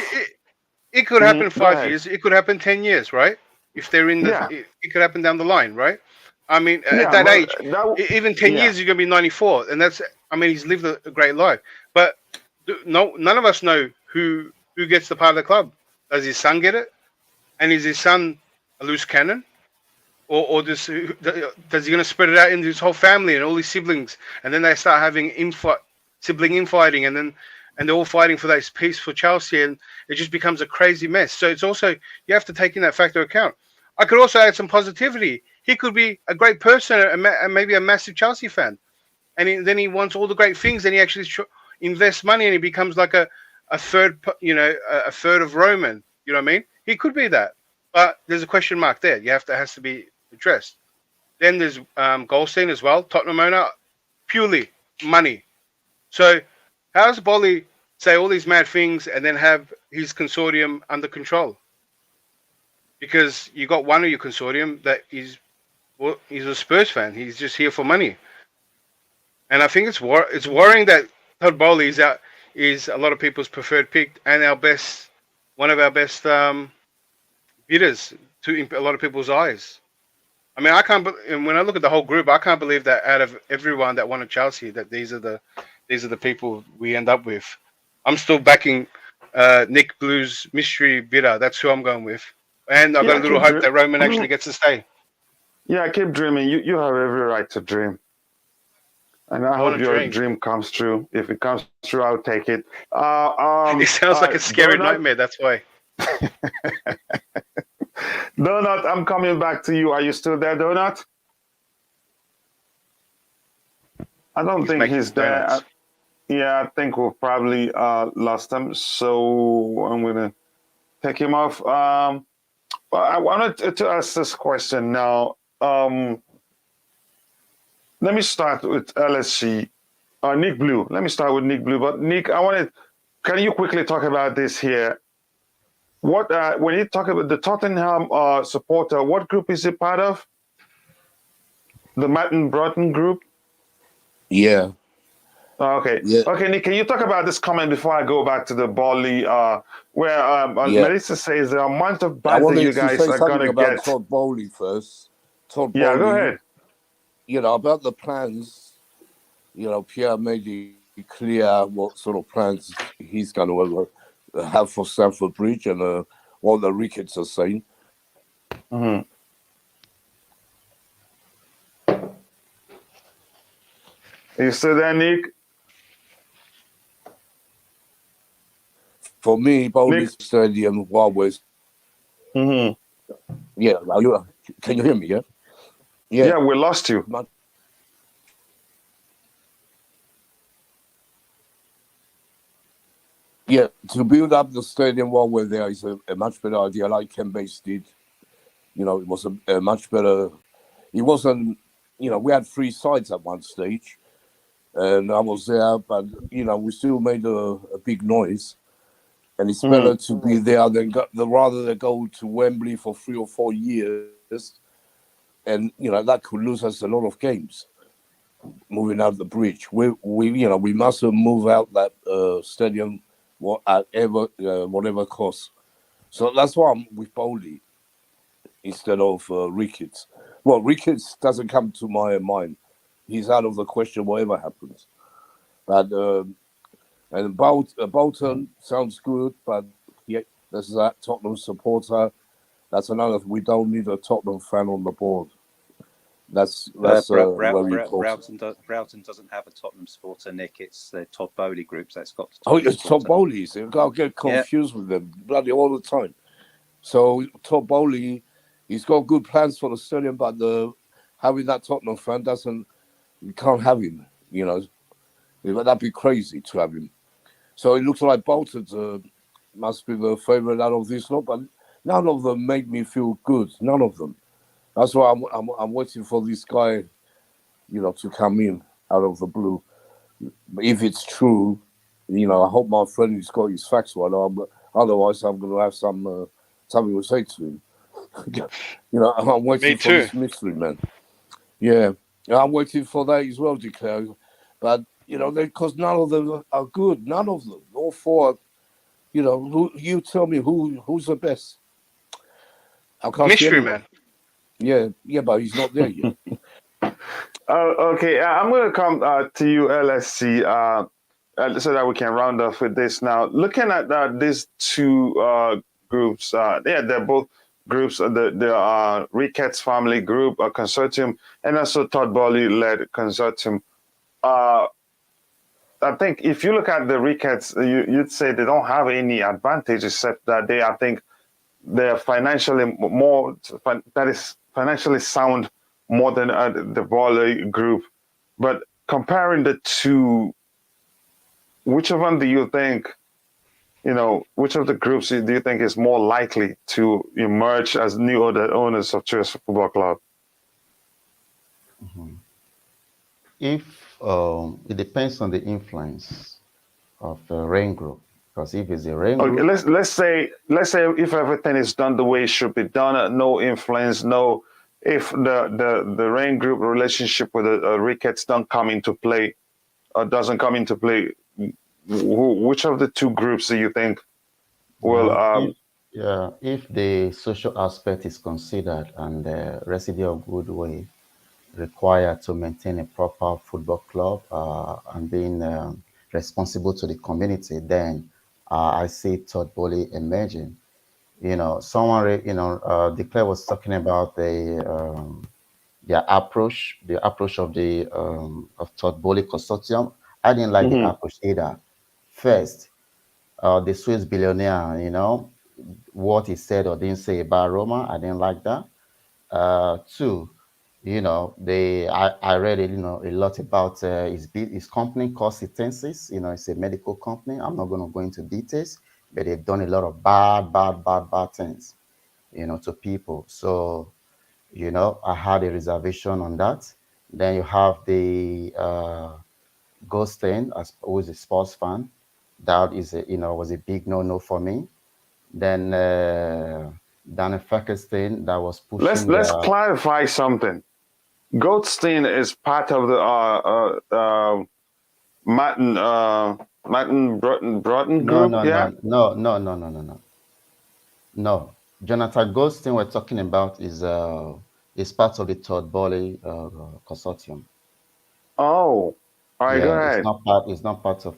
Speaker 6: it could happen 5 years. It could happen 10 years, right? If they're in the, it could happen down the line, right? I mean, at that age, even 10 years, you're gonna be 94, and that's. I mean, he's lived a great life, but none of us know who gets the part of the club. Does his son get it? And is his son a loose cannon, or does he gonna spread it out into his whole family and all his siblings, and then they start having sibling infighting, and they're all fighting for that peace for Chelsea, and it just becomes a crazy mess. So it's also, you have to take in that factor account. I could also add some positivity. He could be a great person and maybe a massive Chelsea fan, and then he wants all the great things, and he actually invests money, and he becomes like a third, a third of Roman. You know what I mean? He could be that, but there's a question mark there. Has to be addressed. Then there's Goldstein as well, Tottenham owner, purely money. So how does Boehly say all these mad things and then have his consortium under control? Because you got one of your consortium that he's a Spurs fan. He's just here for money. And I think it's worrying that Todd Boehly is a lot of people's preferred pick and one of our best bidders to a lot of people's eyes. I mean, when I look at the whole group, I can't believe that out of everyone that wanted Chelsea, that these are the people we end up with. I'm still backing Nick Blue's mystery bidder. That's who I'm going with, and I've got a little hope that Roman actually gets to stay.
Speaker 1: Yeah, keep dreaming. You have every right to dream, and I hope your dream comes true. If it comes true, I'll take it.
Speaker 6: It sounds like a scary nightmare. That's why.
Speaker 1: Donut, I'm coming back to you. Are you still there, Donut? I don't think he's there. I think we've probably lost him. So I'm going to take him off. But I wanted to ask this question now. Let me start with LSC. Nick Blue. Let me start with Nick Blue. But Nick, can you quickly talk about this here? What when you talk about the Tottenham supporter, what group is he part of? The Martin Broughton group?
Speaker 7: Yeah.
Speaker 1: Okay.
Speaker 7: Yeah.
Speaker 1: Okay, Nick, can you talk about this comment before I go back to the Boehly, where Melissa says the amount of banter you guys are going to get.
Speaker 7: Todd Boehly first. Todd
Speaker 1: Yeah,
Speaker 7: Boehly,
Speaker 1: go ahead.
Speaker 7: About the plans, Pierre made it clear what sort of plans he's going to have for Stamford Bridge and what the Ricketts are saying.
Speaker 1: Mm-hmm. Are you still there, Nick?
Speaker 7: For me, Boehly Stadium, Wild West.
Speaker 1: Mm-hmm.
Speaker 7: Yeah, can you hear me? Yeah.
Speaker 1: Yeah, we lost you.
Speaker 7: Yeah, to build up the stadium while we're there is a much better idea, like Ken Bates did. It was a much better. It wasn't. We had 3 sites at one stage, and I was there, but we still made a big noise. And it's better to be there than rather than go to Wembley for 3 or 4 years, and that could lose us a lot of games. Moving out the bridge, we mustn't move out that stadium at whatever cost. So that's why I'm with Boehly instead of Ricketts. Well, Ricketts doesn't come to my mind. He's out of the question, whatever happens. But and Bolton sounds good, but yeah, there's that Tottenham supporter. That's another. We don't need a Tottenham fan on the board. That's
Speaker 8: Broughton doesn't have a Tottenham supporter, Nick. It's the Todd Boehly group that's got.
Speaker 7: It's Todd Boehly. So I'll get confused with them bloody all the time. So Todd Boehly, he's got good plans for the stadium, but having that Tottenham fan you can't have him. That'd be crazy to have him. So it looks like Bolton must be the favourite out of this lot, but none of them make me feel good. None of them. That's why I'm waiting for this guy, to come in out of the blue. If it's true, I hope my friend has got his facts right. Otherwise, I'm going to have something to say to him. I'm waiting for this mystery, man. Yeah, I'm waiting for that as well, Declare. But because none of them are good. None of them. All 4. Who you tell me who's the best? I can't
Speaker 6: mystery man.
Speaker 7: Yeah, but he's not there yet.
Speaker 1: Okay, I'm going to come to you, LSC, so that we can round off with this now. Looking at these 2 groups, they're both groups, the Ricketts family group, a consortium, and also Todd Boehly-led consortium. I think if you look at the Ricketts, you'd say they don't have any advantage except that I think they're financially more, that is financially sound more than the Volley group. But comparing the two, which of them do you think, which of the groups do you think is more likely to emerge as new owners of Chelsea Football Club?
Speaker 5: Mhm. If it depends on the influence of the rain group, because if it's a rain
Speaker 1: Okay,
Speaker 5: group,
Speaker 1: let's say if everything is done the way it should be done, no influence, no, if the rain group relationship with the Ricketts don't come into play, doesn't come into play, which of the two groups do you think will
Speaker 5: if yeah, if the social aspect is considered and the residue of goodwill required to maintain a proper football club and being responsible to the community, then I see Todd Boehly emerging. Declare was talking about the approach of the of Todd Boehly consortium. I didn't like the
Speaker 1: Mhm.
Speaker 5: approach either. First, the Swiss billionaire, what he said or didn't say about Roma, I didn't like that. Two, I read a lot about his company called Citensis. It's a medical company. I'm not going to go into details, but they've done a lot of bad things, to people. So, I had a reservation on that. Then you have the Goldstein, as who is a sports fan. That was a big no for me. Then Danny Ferguson that was
Speaker 1: let's
Speaker 5: pushing
Speaker 1: let's
Speaker 5: the
Speaker 1: clarify something. Goldstein is part of the Martin
Speaker 5: no
Speaker 1: group,
Speaker 5: no
Speaker 1: yeah.
Speaker 5: no no no no no no no no. Jonathan Goldstein we're talking about is part of the Todd Boehly consortium.
Speaker 1: Oh, all right, go
Speaker 5: Yeah,
Speaker 1: ahead.
Speaker 5: it's not part of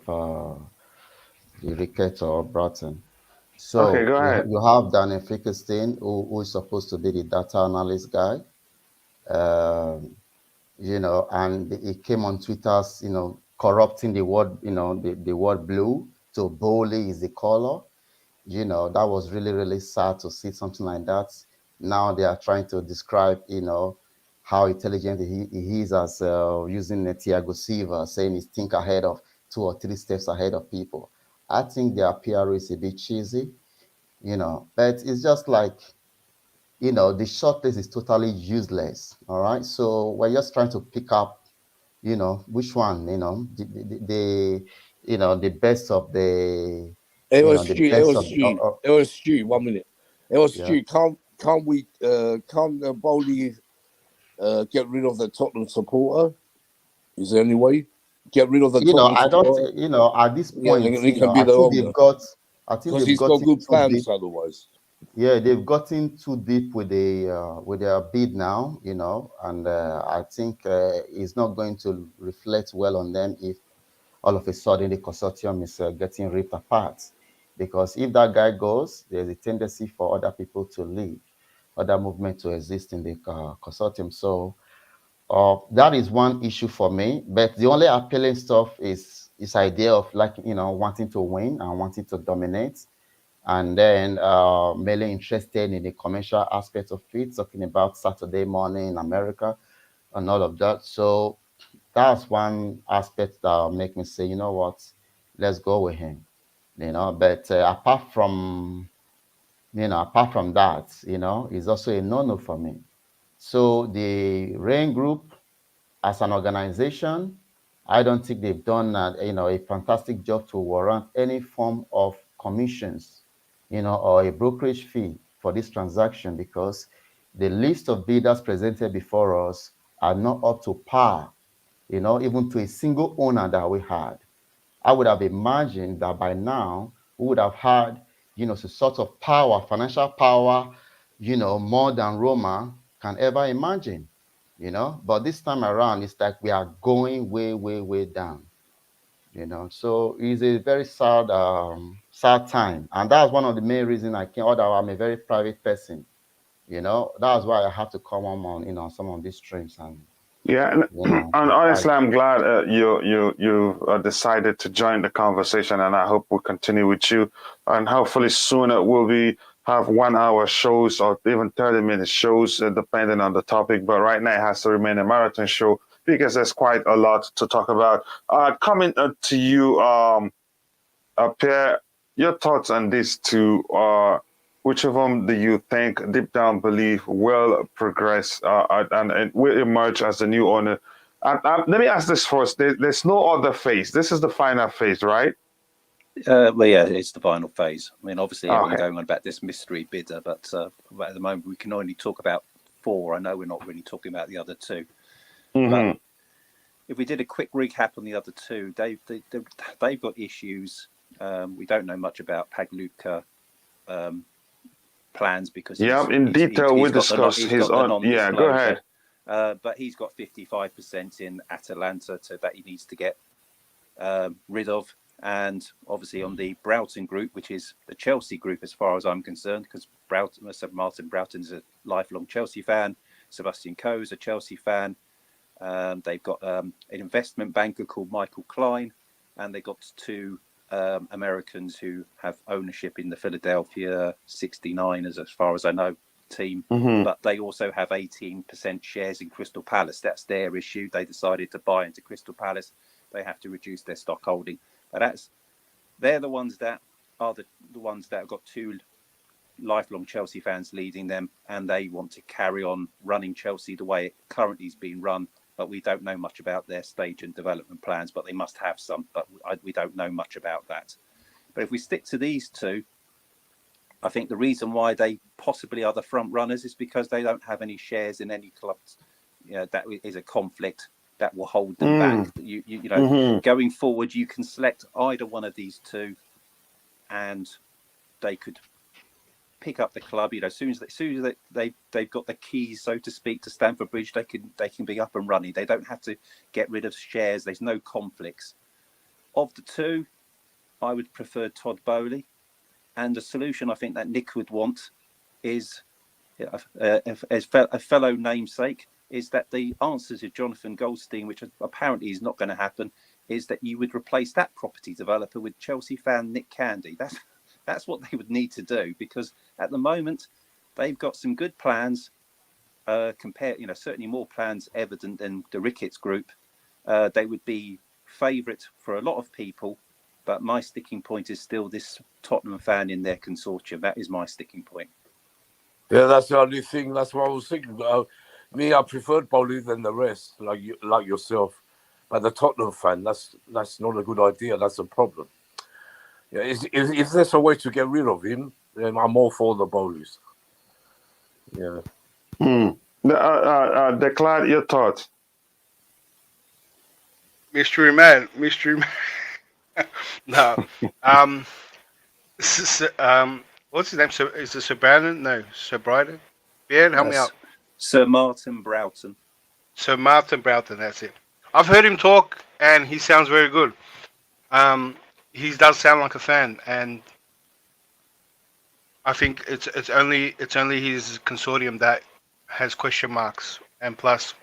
Speaker 5: the Ricketts or Broughton.
Speaker 1: Okay,
Speaker 5: So
Speaker 1: go
Speaker 5: you
Speaker 1: ahead.
Speaker 5: you have Danny Ferguson who is supposed to be the data analyst guy. Um, and he came on Twitter, corrupting the word, the word blue to Bowley is the color. That was really, really sad to see something like that. Now they are trying to describe, how intelligent he is as using Thiago Silva, saying he's think ahead of 2 or 3 steps ahead of people. I think their PR is a bit cheesy, but it's just like, the shortlist is totally useless. All right. So we're just trying to pick up, which one, the best of the best of,
Speaker 7: It was Stu. 1 minute. It was
Speaker 5: yeah.
Speaker 7: Stu. Can't Bowley get rid of the Tottenham supporter? Is there any way? Get rid of the Tottenham
Speaker 5: I don't,
Speaker 7: supporter?
Speaker 5: at this
Speaker 7: Yeah,
Speaker 5: point,
Speaker 7: he can be the owner
Speaker 5: I think
Speaker 7: because
Speaker 5: they've
Speaker 7: he's got
Speaker 5: gotten
Speaker 7: good
Speaker 5: too deep.
Speaker 7: plans otherwise.
Speaker 5: Yeah, they've gotten too deep with their bid now, and I think it's not going to reflect well on them if all of a sudden the consortium is getting ripped apart. Because if that guy goes, there's a tendency for other people to leave, other movement to exist in the consortium. So that is one issue for me. But the only appealing stuff is this idea of like, wanting to win and wanting to dominate. And then mainly interested in the commercial aspect of it, talking about Saturday morning in America and all of that. So that's one aspect that will make me say, you know what, let's go with him. But apart from that, is also a no-no for me. So the Rain Group, as an organization, I don't think they've done a fantastic job to warrant any form of commissions, or a brokerage fee for this transaction because the list of bidders presented before us are not up to par, even to a single owner that we had. I would have imagined that by now we would have had, some sort of power, financial power, more than Roma can ever imagine, But this time around, it's like we are going way, way, way down, So it's a very sad time, and that's one of the main reasons I came. Although I'm a very private person, that's why I have to come on, some of these streams and
Speaker 1: Yeah, and,
Speaker 5: Yeah.
Speaker 1: and honestly, I'm glad you decided to join the conversation, and I hope we'll continue with you. And hopefully soon it will be have 1 hour shows or even 30-minute shows, depending on the topic. But right now it has to remain a marathon show because there's quite a lot to talk about. Coming to you, Pierre, your thoughts on these two. Which of them do you think, deep down, believe will progress and will emerge as the new owner? Let me ask this first. There's no other phase. This is the final phase, right?
Speaker 8: Well, yeah, it's the final phase. I mean, obviously, everyone
Speaker 1: Okay.
Speaker 8: going on about this mystery bidder, but at the moment we can only talk about 4. I know we're not really talking about the other 2.
Speaker 1: Mm-hmm.
Speaker 8: But if we did a quick recap on the other 2, they've got issues. We don't know much about Pagluka plans because
Speaker 1: Yeah, in detail we
Speaker 8: he's got
Speaker 1: discussed his
Speaker 8: the
Speaker 1: own. Yeah, go
Speaker 8: non-disclosure.
Speaker 1: ahead.
Speaker 8: But he's got 55% in Atalanta that he needs to get rid of. And obviously on the Broughton group, which is the Chelsea group as far as I'm concerned, because Martin Broughton is a lifelong Chelsea fan. Sebastian Coe is a Chelsea fan. They've got an investment banker called Michael Klein, and they've got 2 Americans who have ownership in the Philadelphia 69ers, as far as I know, team.
Speaker 1: Mm-hmm.
Speaker 8: But they also have 18% shares in Crystal Palace. That's their issue. They decided to buy into Crystal Palace. They have to reduce their stock holding. But they're the ones that are the ones that have got 2 lifelong Chelsea fans leading them, and they want to carry on running Chelsea the way it currently is being run. But we don't know much about their stage and development plans, but they must have some, but we don't know much about that. But if we stick to these 2, I think the reason why they possibly are the front runners is because they don't have any shares in any clubs. That is a conflict that will hold them back.
Speaker 1: Mm-hmm.
Speaker 8: Going forward, you can select either one of these 2, and they could pick up the club. As soon as they've got the keys, so to speak, to Stamford Bridge, they can be up and running. They don't have to get rid of shares. There's no conflicts. Of the 2, I would prefer Todd Boehly, and the solution I think that Nick would want is a fellow namesake. Is that the answer to Jonathan Goldstein, which apparently is not going to happen, is that you would replace that property developer with Chelsea fan Nick Candy. That's what they would need to do, because at the moment they've got some good plans. Certainly more plans evident than the Ricketts group. They would be favourite for a lot of people, but my sticking point is still this Tottenham fan in their consortium. That is my sticking point.
Speaker 7: Yeah, that's the only thing. That's what I was thinking. Me, I preferred Bowley than the rest, like yourself. But the Tottenham fan, that's not a good idea. That's a problem. Yeah, if there's a way to get rid of him, then I'm all for the Bowleys. Yeah.
Speaker 1: Declare your thoughts.
Speaker 6: Mystery man. No. What's his name? Is it Sir Brandon? No, Sir Bryden. Yeah, help me out.
Speaker 8: Sir Martin Broughton.
Speaker 6: Sir Martin Broughton. That's it. I've heard him talk, and he sounds very good. He does sound like a fan, and I think it's only his consortium that has question marks, and plus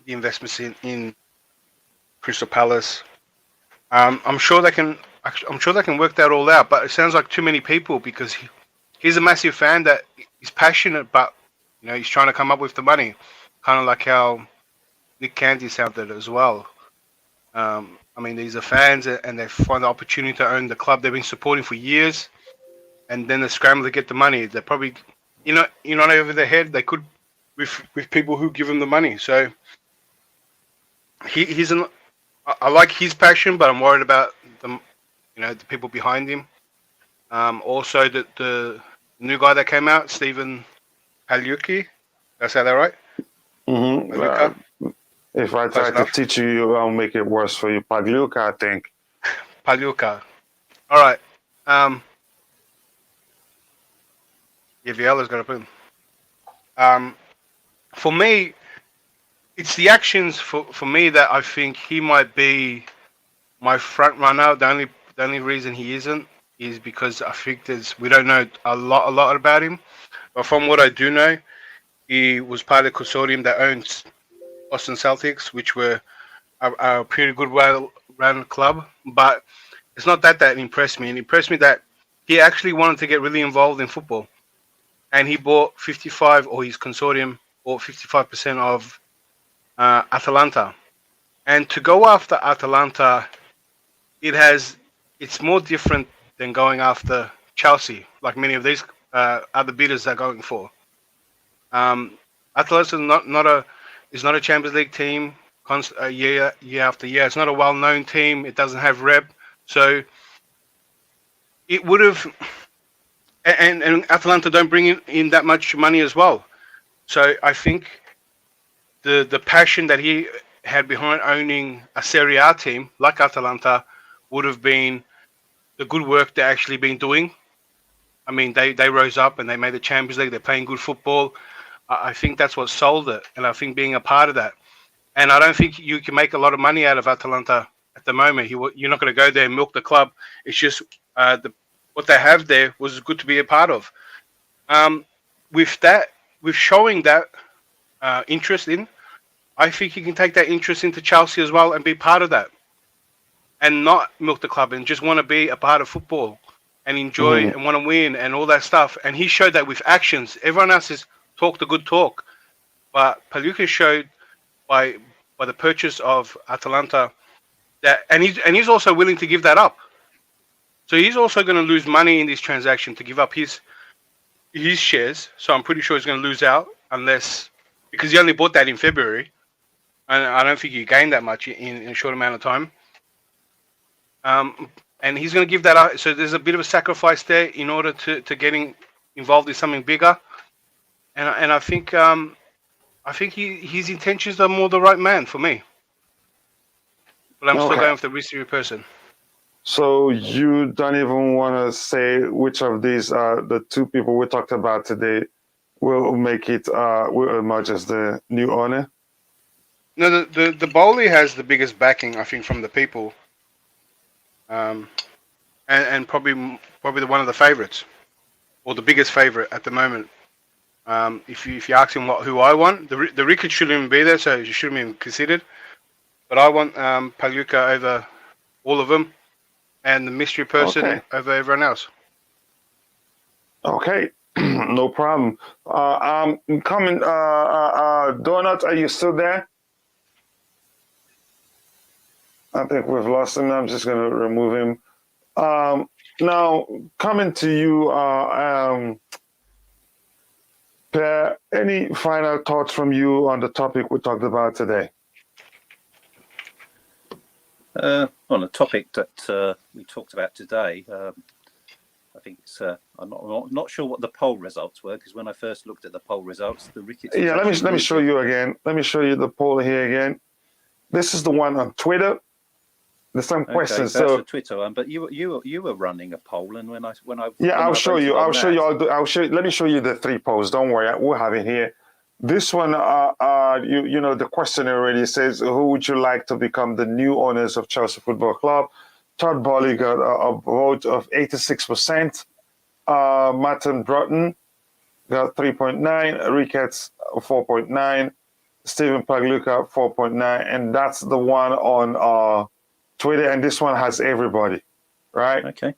Speaker 6: the investments in Crystal Palace. I'm sure they can work that all out, but it sounds like too many people, because he's a massive fan that is passionate, but he's trying to come up with the money, kind of like how Nick Candy sounded as well. I mean, these are fans, and they find the opportunity to own the club they've been supporting for years, and then they scramble to get the money. They're probably, over their head. They could, with people who give them the money. So I like his passion, but I'm worried about the people behind him. Also, the new guy that came out, Stephen Pagliuca. Did I say that right?
Speaker 1: Mm-hmm. If I try to teach you, I'll make it worse for you. Pagliuca, I think.
Speaker 6: Pagliuca. All right. Yeah, Viola's got to put him. For me, it's the actions for me that I think he might be my front runner. The only reason he isn't is because I think we don't know a lot about him. But from what I do know, he was part of the consortium that owns Boston Celtics, which were a pretty good, well-run club. But it's not that impressed me. It impressed me that he actually wanted to get really involved in football, and he bought 55, or his consortium bought 55% of Atalanta. And to go after Atalanta, it's more different than going after Chelsea, like many of these other bidders are going for. Atalanta is not a Champions League team year after year. It's not a well-known team. It doesn't have rep, so it would have. And Atalanta don't bring in that much money as well. So I think the passion that he had behind owning a Serie A team like Atalanta would have been the good work they're actually been doing. I mean, they rose up and they made the Champions League. They're playing good football. I think that's what sold it, and I think being a part of that. And I don't think you can make a lot of money out of Atalanta at the moment. You're not going to go there and milk the club. It's just what they have there was good to be a part of. With showing that interest in, I think you can take that interest into Chelsea as well and be part of that, and not milk the club and just want to be a part of football and enjoy and want to win and all that stuff. And he showed that with actions. Everyone else has talked a good talk, but Paluca showed by the purchase of Atalanta that, and he's also willing to give that up. So he's also going to lose money in this transaction to give up his shares. So I'm pretty sure he's going to lose out because he only bought that in February, and I don't think he gained that much in a short amount of time. And he's going to give that up. So there's a bit of a sacrifice there in order to getting involved in something bigger. And I think his intentions are more the right man for me. But I'm still going with the risky person.
Speaker 1: So you don't even want to say which of these the two people we talked about today will make it will emerge as the new owner?
Speaker 6: No, the Boehly has the biggest backing, I think, from the people, and probably the one of the favorites, or the biggest favorite at the moment. If you ask him who I want, the Ricketts shouldn't even be there, so you shouldn't even considered. But I want Paluca over all of them, and the mystery person over everyone else.
Speaker 1: Okay, no problem. I'm coming. Donut, are you still there? I think we've lost him. I'm just going to remove him. Now, coming to you, Per, any final thoughts from you on the topic we talked about today?
Speaker 8: On a topic that we talked about today, I think it's. I'm not sure what the poll results were, because when I first looked at the poll results, the Ricketts.
Speaker 1: Yeah, let me show you again. Let me show you the poll here again. This is the one on Twitter. There's some questions.
Speaker 8: So that's the Twitter one, but you were running a poll, and when I
Speaker 1: I'll show you. Let me show you the three polls. Don't worry, we'll have it here. This one, you know, the question already says, who would you like to become the new owners of Chelsea Football Club? Todd Boehly got a vote of 86%. Martin Broughton got 3.9. Ricketts 4.9. Stephen Pagliuca 4.9, and that's the one on Twitter. And this one has everybody, right?
Speaker 8: Okay.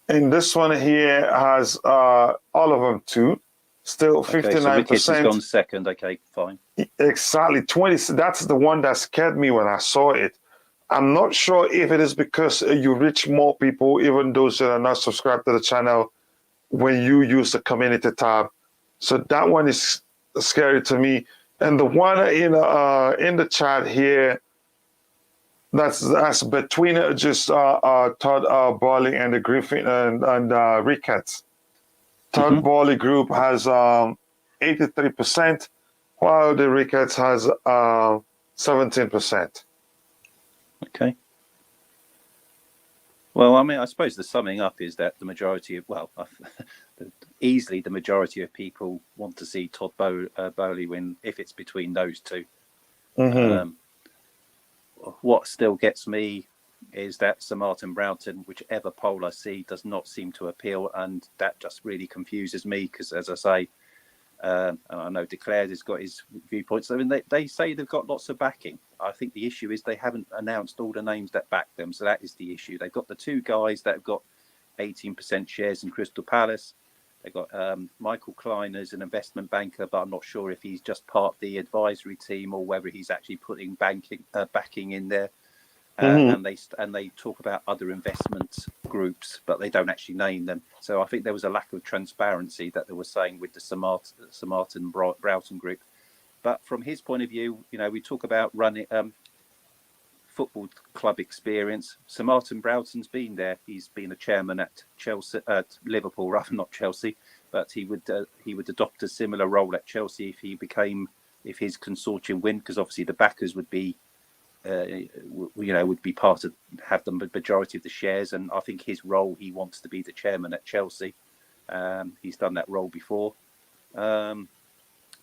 Speaker 1: And this one here has all of them too. Still 59%.
Speaker 8: Okay, so Ricketts has gone second. Okay, fine.
Speaker 1: Exactly 20. That's the one that scared me when I saw it. I'm not sure if it is because you reach more people, even those that are not subscribed to the channel, when you use the community tab. So that one is scary to me. And the one in the chat here, that's between just Todd Boehly and the Griffin and Ricketts. Todd Boehly group has 83%, while the Ricketts has 17%.
Speaker 8: Okay. Well, I mean, I suppose the summing up is that the majority of, easily the majority of people want to see Todd Boehly win if it's between those two. What still gets me is that Sir Martin Broughton, whichever poll I see, does not seem to appeal, and that just really confuses me because, as I say, And I know Declared has got his viewpoints. I mean, they say they've got lots of backing. I think the issue is they haven't announced all the names that back them. So that is the issue. They've got the two guys that have got 18% shares in Crystal Palace. They've got Michael Klein as an investment banker, but I'm not sure if he's just part of the advisory team or whether he's actually putting backing in there. And they talk about other investment groups, but they don't actually name them. So I think there was a lack of transparency that they were saying with the Samartin Broughton group. But from his point of view, we talk about running football club experience. Sir Martin Broughton's been there. He's been a chairman at Chelsea, at Liverpool, rather not Chelsea, but he would adopt a similar role at Chelsea if his consortium win, because obviously the backers would be, would be have the majority of the shares. And I think his role, he wants to be the chairman at Chelsea. He's done that role before.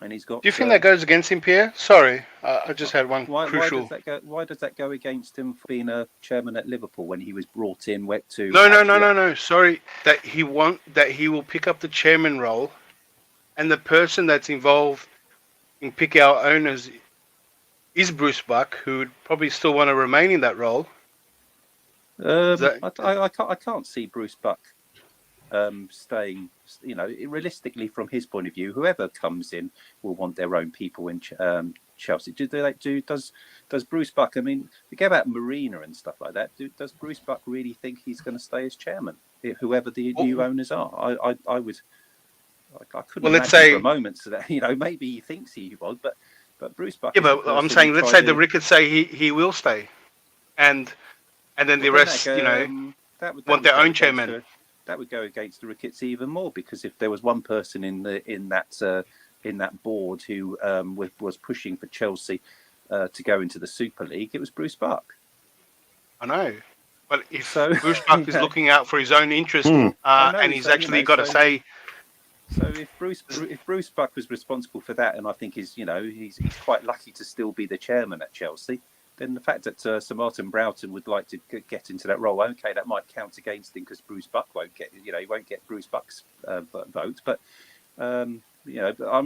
Speaker 8: And he's got.
Speaker 6: Do you think that goes against him, Pierre? Sorry, I just had one crucial.
Speaker 8: Why does that go against him for being a chairman at Liverpool when he was brought in to?
Speaker 6: No. Sorry, that he will pick up the chairman role, and the person that's involved in picking our owners is Bruce Buck, who would probably still want to remain in that role.
Speaker 8: I can't see Bruce Buck staying. Realistically, from his point of view, whoever comes in will want their own people in Chelsea. Does Bruce Buck? I mean, we go about Marina and stuff like that. Does Bruce Buck really think he's going to stay as chairman, whoever the new owners are? I couldn't imagine for a moment that maybe he thinks he was, but Bruce Buck.
Speaker 6: Yeah, but I'm saying, let's say the Ricketts say he will stay, and then the rest, want their own chairman.
Speaker 8: That would go against the Ricketts even more, because if there was one person in that board who was pushing for Chelsea to go into the Super League, it was Bruce Buck.
Speaker 6: I know, but if Bruce Buck is looking out for his own interest, and he's actually got to say.
Speaker 8: So if Bruce Buck was responsible for that, and I think he's quite lucky to still be the chairman at Chelsea, then the fact that Sir Martin Broughton would like to get into that role, okay, that might count against him because Bruce Buck won't get, he won't get Bruce Buck's vote. But I'm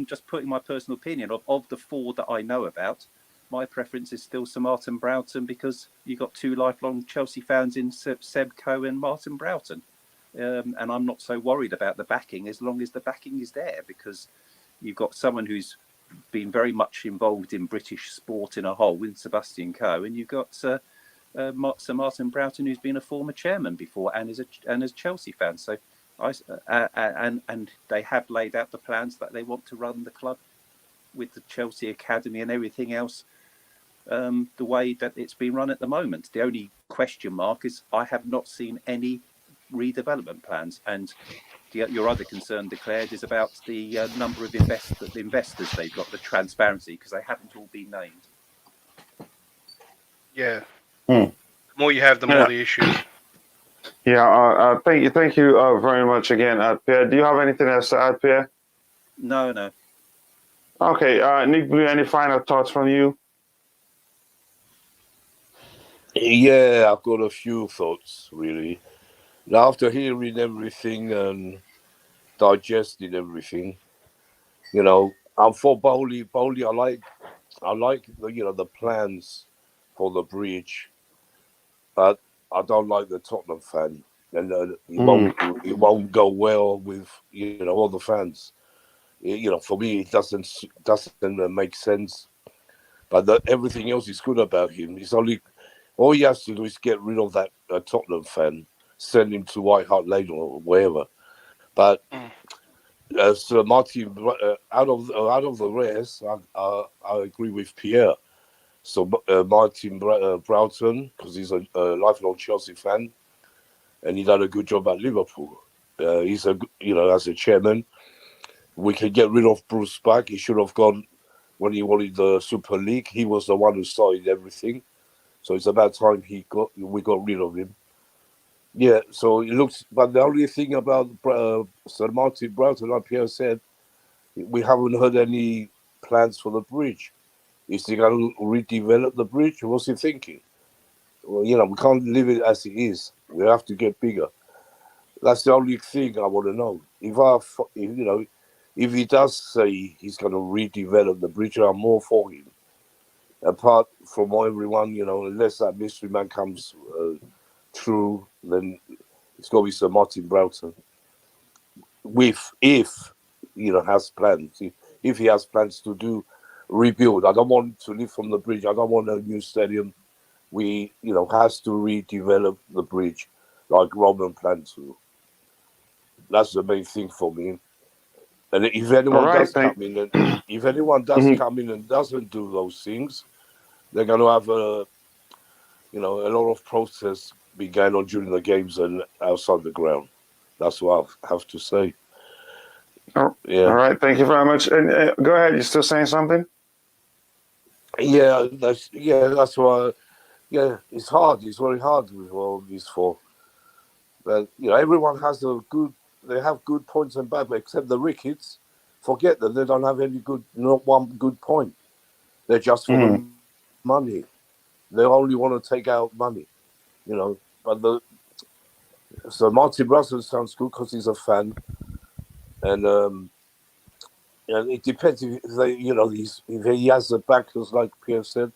Speaker 8: just putting my personal opinion of the four that I know about. My preference is still Sir Martin Broughton, because you've got two lifelong Chelsea fans in Seb Coe and Martin Broughton. And I'm not so worried about the backing as long as the backing is there, because you've got someone who's been very much involved in British sport in a whole with Sebastian Coe, and you've got Sir Martin Broughton, who's been a former chairman before and is a Chelsea fan. So and they have laid out the plans that they want to run the club with the Chelsea Academy and everything else the way that it's been run at the moment. The only question mark is I have not seen any redevelopment plans, and your other concern declared is about the number of investors they've got, the transparency, because they haven't all been named.
Speaker 6: Yeah. The more you have, the more the issues.
Speaker 1: Yeah. Thank you very much again, Pierre. Do you have anything else to add, Pierre?
Speaker 8: No.
Speaker 1: Okay. Nick Blue, any final thoughts from you?
Speaker 7: Yeah, I've got a few thoughts, really. Now, after hearing everything and digesting everything, I'm for Boehly. I like the plans for the bridge, but I don't like the Tottenham fan, and it won't go well with all the fans. For me, it doesn't make sense. But everything else is good about him. All he has to do is get rid of that Tottenham fan, send him to White Hart Lane or wherever. But Sir Martin, out of the rest, I agree with Pierre. So Martin Broughton, because he's a lifelong Chelsea fan, and he done a good job at Liverpool. He's as a chairman, we can get rid of Bruce Buck. He should have gone when he wanted the Super League. He was the one who started everything. So it's about time we got rid of him. Yeah, so it looks, but the only thing about Sir Martin Broughton, like Pierre said, we haven't heard any plans for the bridge. Is he going to redevelop the bridge? What's he thinking? Well, we can't leave it as it is. We have to get bigger. That's the only thing I want to know. if he does say he's going to redevelop the bridge, I'm more for him. Apart from everyone, unless that mystery man comes true, then it's got to be Sir Martin Broughton. If has plans, if he has plans to do rebuild, I don't want him to live from the bridge. I don't want a new stadium. We has to redevelop the bridge like Roman planned to. That's the main thing for me. And if
Speaker 1: All
Speaker 7: anyone
Speaker 1: right.
Speaker 7: does come in, and if anyone does
Speaker 1: Mhm.
Speaker 7: come in and doesn't do those things, they're going to have a lot of protests be going on during the games and outside the ground. That's what I have to say.
Speaker 1: All
Speaker 7: Yeah,
Speaker 1: right. Thank you very much. And go ahead. You still saying something?
Speaker 7: that's why. Yeah, it's hard. It's very hard with all these four. But everyone has they have good points and bad, except the Ricketts. Forget that they don't have any good, not one good point. They're just for
Speaker 1: Mm-hmm.
Speaker 7: the money. They only want to take out money, But so Martin Russell sounds good because he's a fan, and it depends if they, if he has the backers like Pierre said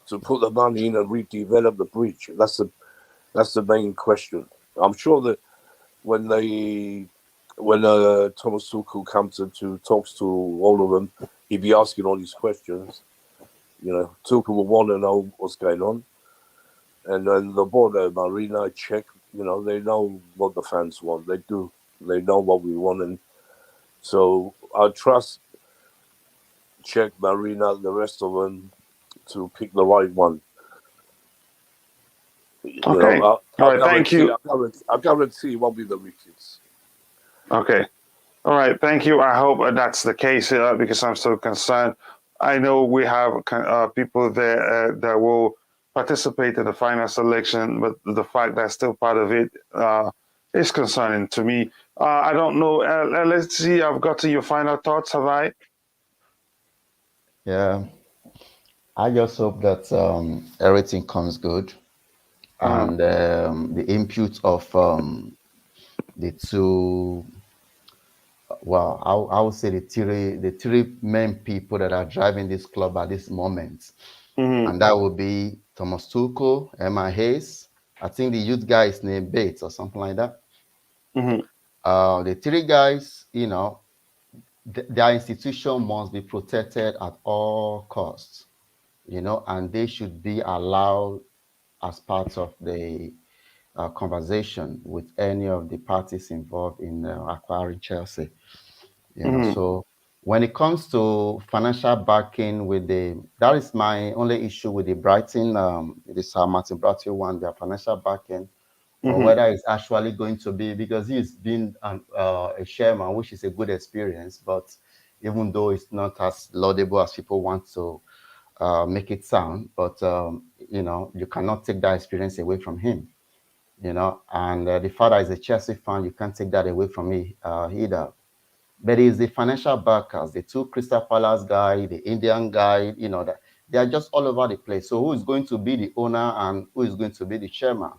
Speaker 7: to put the money in and redevelop the bridge. That's the main question. I'm sure that when Thomas Tuchel comes to talks to all of them, he'd be asking all these questions. Tuchel will want to know what's going on, and then the board, Marina, Czech, they know what the fans want. They do. They know what we want, and so I trust Czech, Marina, the rest of them to pick the right one.
Speaker 1: Okay. All
Speaker 7: I
Speaker 1: right. Thank
Speaker 7: guarantee,
Speaker 1: you.
Speaker 7: I guarantee it won't be the Ricketts.
Speaker 1: Okay. All right. Thank you. I hope that's the case because I'm still concerned. I know we have people there that will participate in the final selection, but the fact that still part of it is concerning to me. I don't know. Let's see. I've got to your final thoughts. Have I?
Speaker 5: Yeah, I just hope that everything comes good
Speaker 1: Uh,
Speaker 5: and the input of the two, well, I would say the three main people that are driving this club at this moment,
Speaker 1: mm-hmm,
Speaker 5: and that would be Thomas Tuchel, Emma Hayes. I think the youth guy is named Bates or something like that.
Speaker 1: mm-hmm,
Speaker 5: The three guys, their institution must be protected at all costs, and they should be allowed as part of the conversation with any of the parties involved in acquiring Chelsea.
Speaker 1: mm-hmm,
Speaker 5: So when it comes to financial backing that is my only issue with the Brighton, the Sir Martin Broughton one, their financial backing, or
Speaker 1: mm-hmm,
Speaker 5: whether it's actually going to be, because he's been a chairman, which is a good experience, but even though it's not as laudable as people want to make it sound, but you cannot take that experience away from him, and the father is a Chelsea fan, you can't take that away from me either. But it's the financial backers, the two Crystal Palace guy, the Indian guy, that they are just all over the place. So who is going to be the owner and who is going to be the chairman?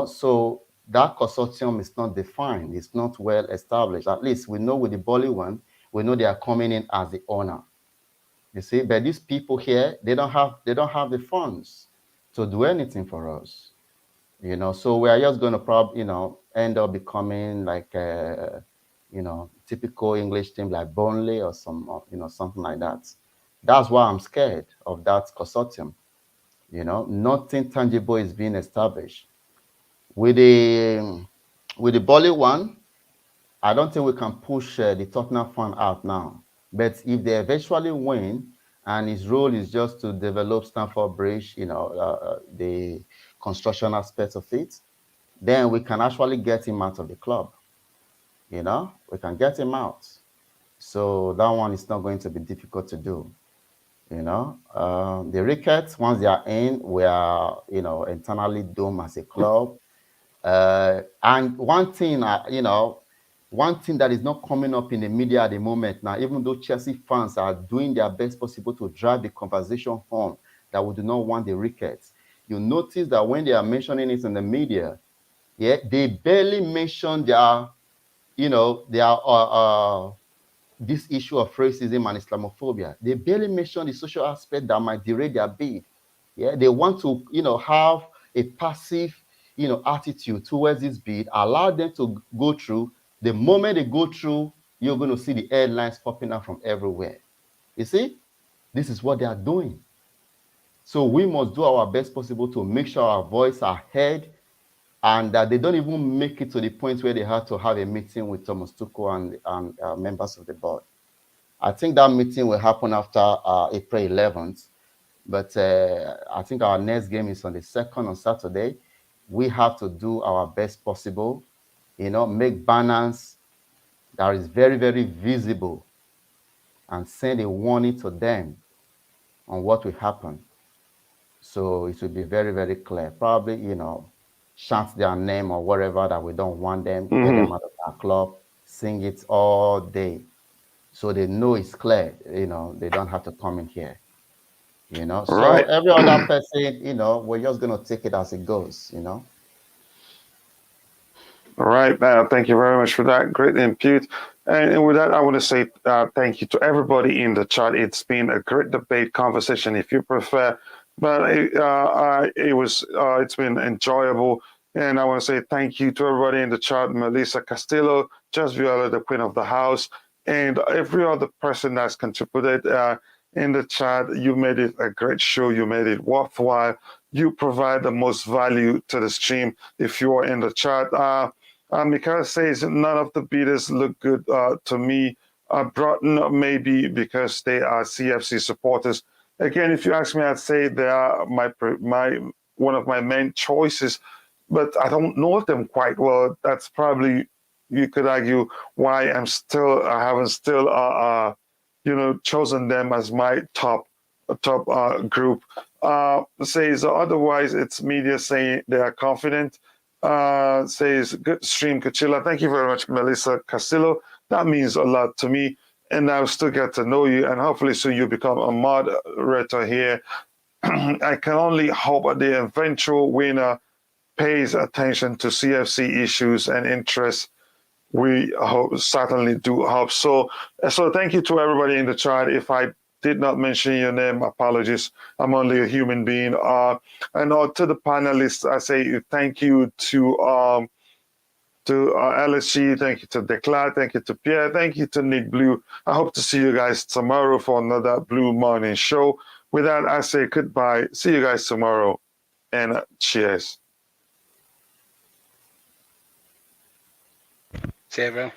Speaker 5: So that consortium is not defined, it's not well established. At least we know with the Bolly one, we know they are coming in as the owner. You see, but these people here, they don't have the funds to do anything for us. So we are just going to probably, end up becoming like a, typical English team like Burnley or something like that. That's why I'm scared of that consortium. Nothing tangible is being established. With the Bolly one, I don't think we can push the Tottenham fan out now. But if they eventually win, and his role is just to develop Stamford Bridge, the construction aspect of it, then we can actually get him out of the club. We can get him out. So that one is not going to be difficult to do. The Ricketts, once they are in, we are, internally doomed as a club. And one thing that is not coming up in the media at the moment now, even though Chelsea fans are doing their best possible to drive the conversation home that we do not want the Ricketts, you notice that when they are mentioning it in the media, yeah, they barely mention their there are this issue of racism and Islamophobia. They barely mention the social aspect that might derail their bid. Yeah, they want to, have a passive, attitude towards this bid, allow them to go through. The moment they go through, you're going to see the headlines popping up from everywhere. You see, this is what they are doing. So we must do our best possible to make sure our voice are heard, and that they don't even make it to the point where they have to have a meeting with Thomas Tuchel and members of the board. I think that meeting will happen after April 11th, but I think our next game is on the 2nd on Saturday. We have to do our best possible, make banners that is very, very visible and send a warning to them on what will happen. So it will be very, very clear. Probably, chant their name or whatever that we don't want them, get them out of our club, sing it all day. So they know it's clear, they don't have to come in here. So
Speaker 1: Right.
Speaker 5: every other person, we're just going to take it as it goes.
Speaker 1: All right. Thank you very much for that great input. And with that, I want to say thank you to everybody in the chat. It's been a great debate conversation, if you prefer, but it's been enjoyable. And I want to say thank you to everybody in the chat: Melissa Castillo, Just Viola, the Queen of the House, and every other person that's contributed in the chat. You made it a great show. You made it worthwhile. You provide the most value to the stream if you are in the chat. Mikhail says none of the beaters look good to me. Broughton maybe because they are CFC supporters. Again, if you ask me, I'd say they are my one of my main choices, but I don't know them quite well. That's probably, you could argue, why I haven't still chosen them as my top group. Says otherwise, it's media saying they are confident. Says good stream, Coachila. Thank you very much, Melissa Castillo. That means a lot to me, and I'll still get to know you, and hopefully soon you become a moderator here. I can only hope that the eventual winner pays attention to CFC issues and interests. We certainly do hope so. So thank you to everybody in the chat. If I did not mention your name, apologies. I'm only a human being. And to the panelists, I say thank you to LSG, thank you to Declan, thank you to Pierre, thank you to Nick Blue. I hope to see you guys tomorrow for another Blue Morning show. With that, I say goodbye. See you guys tomorrow, and cheers.
Speaker 6: See you, everyone.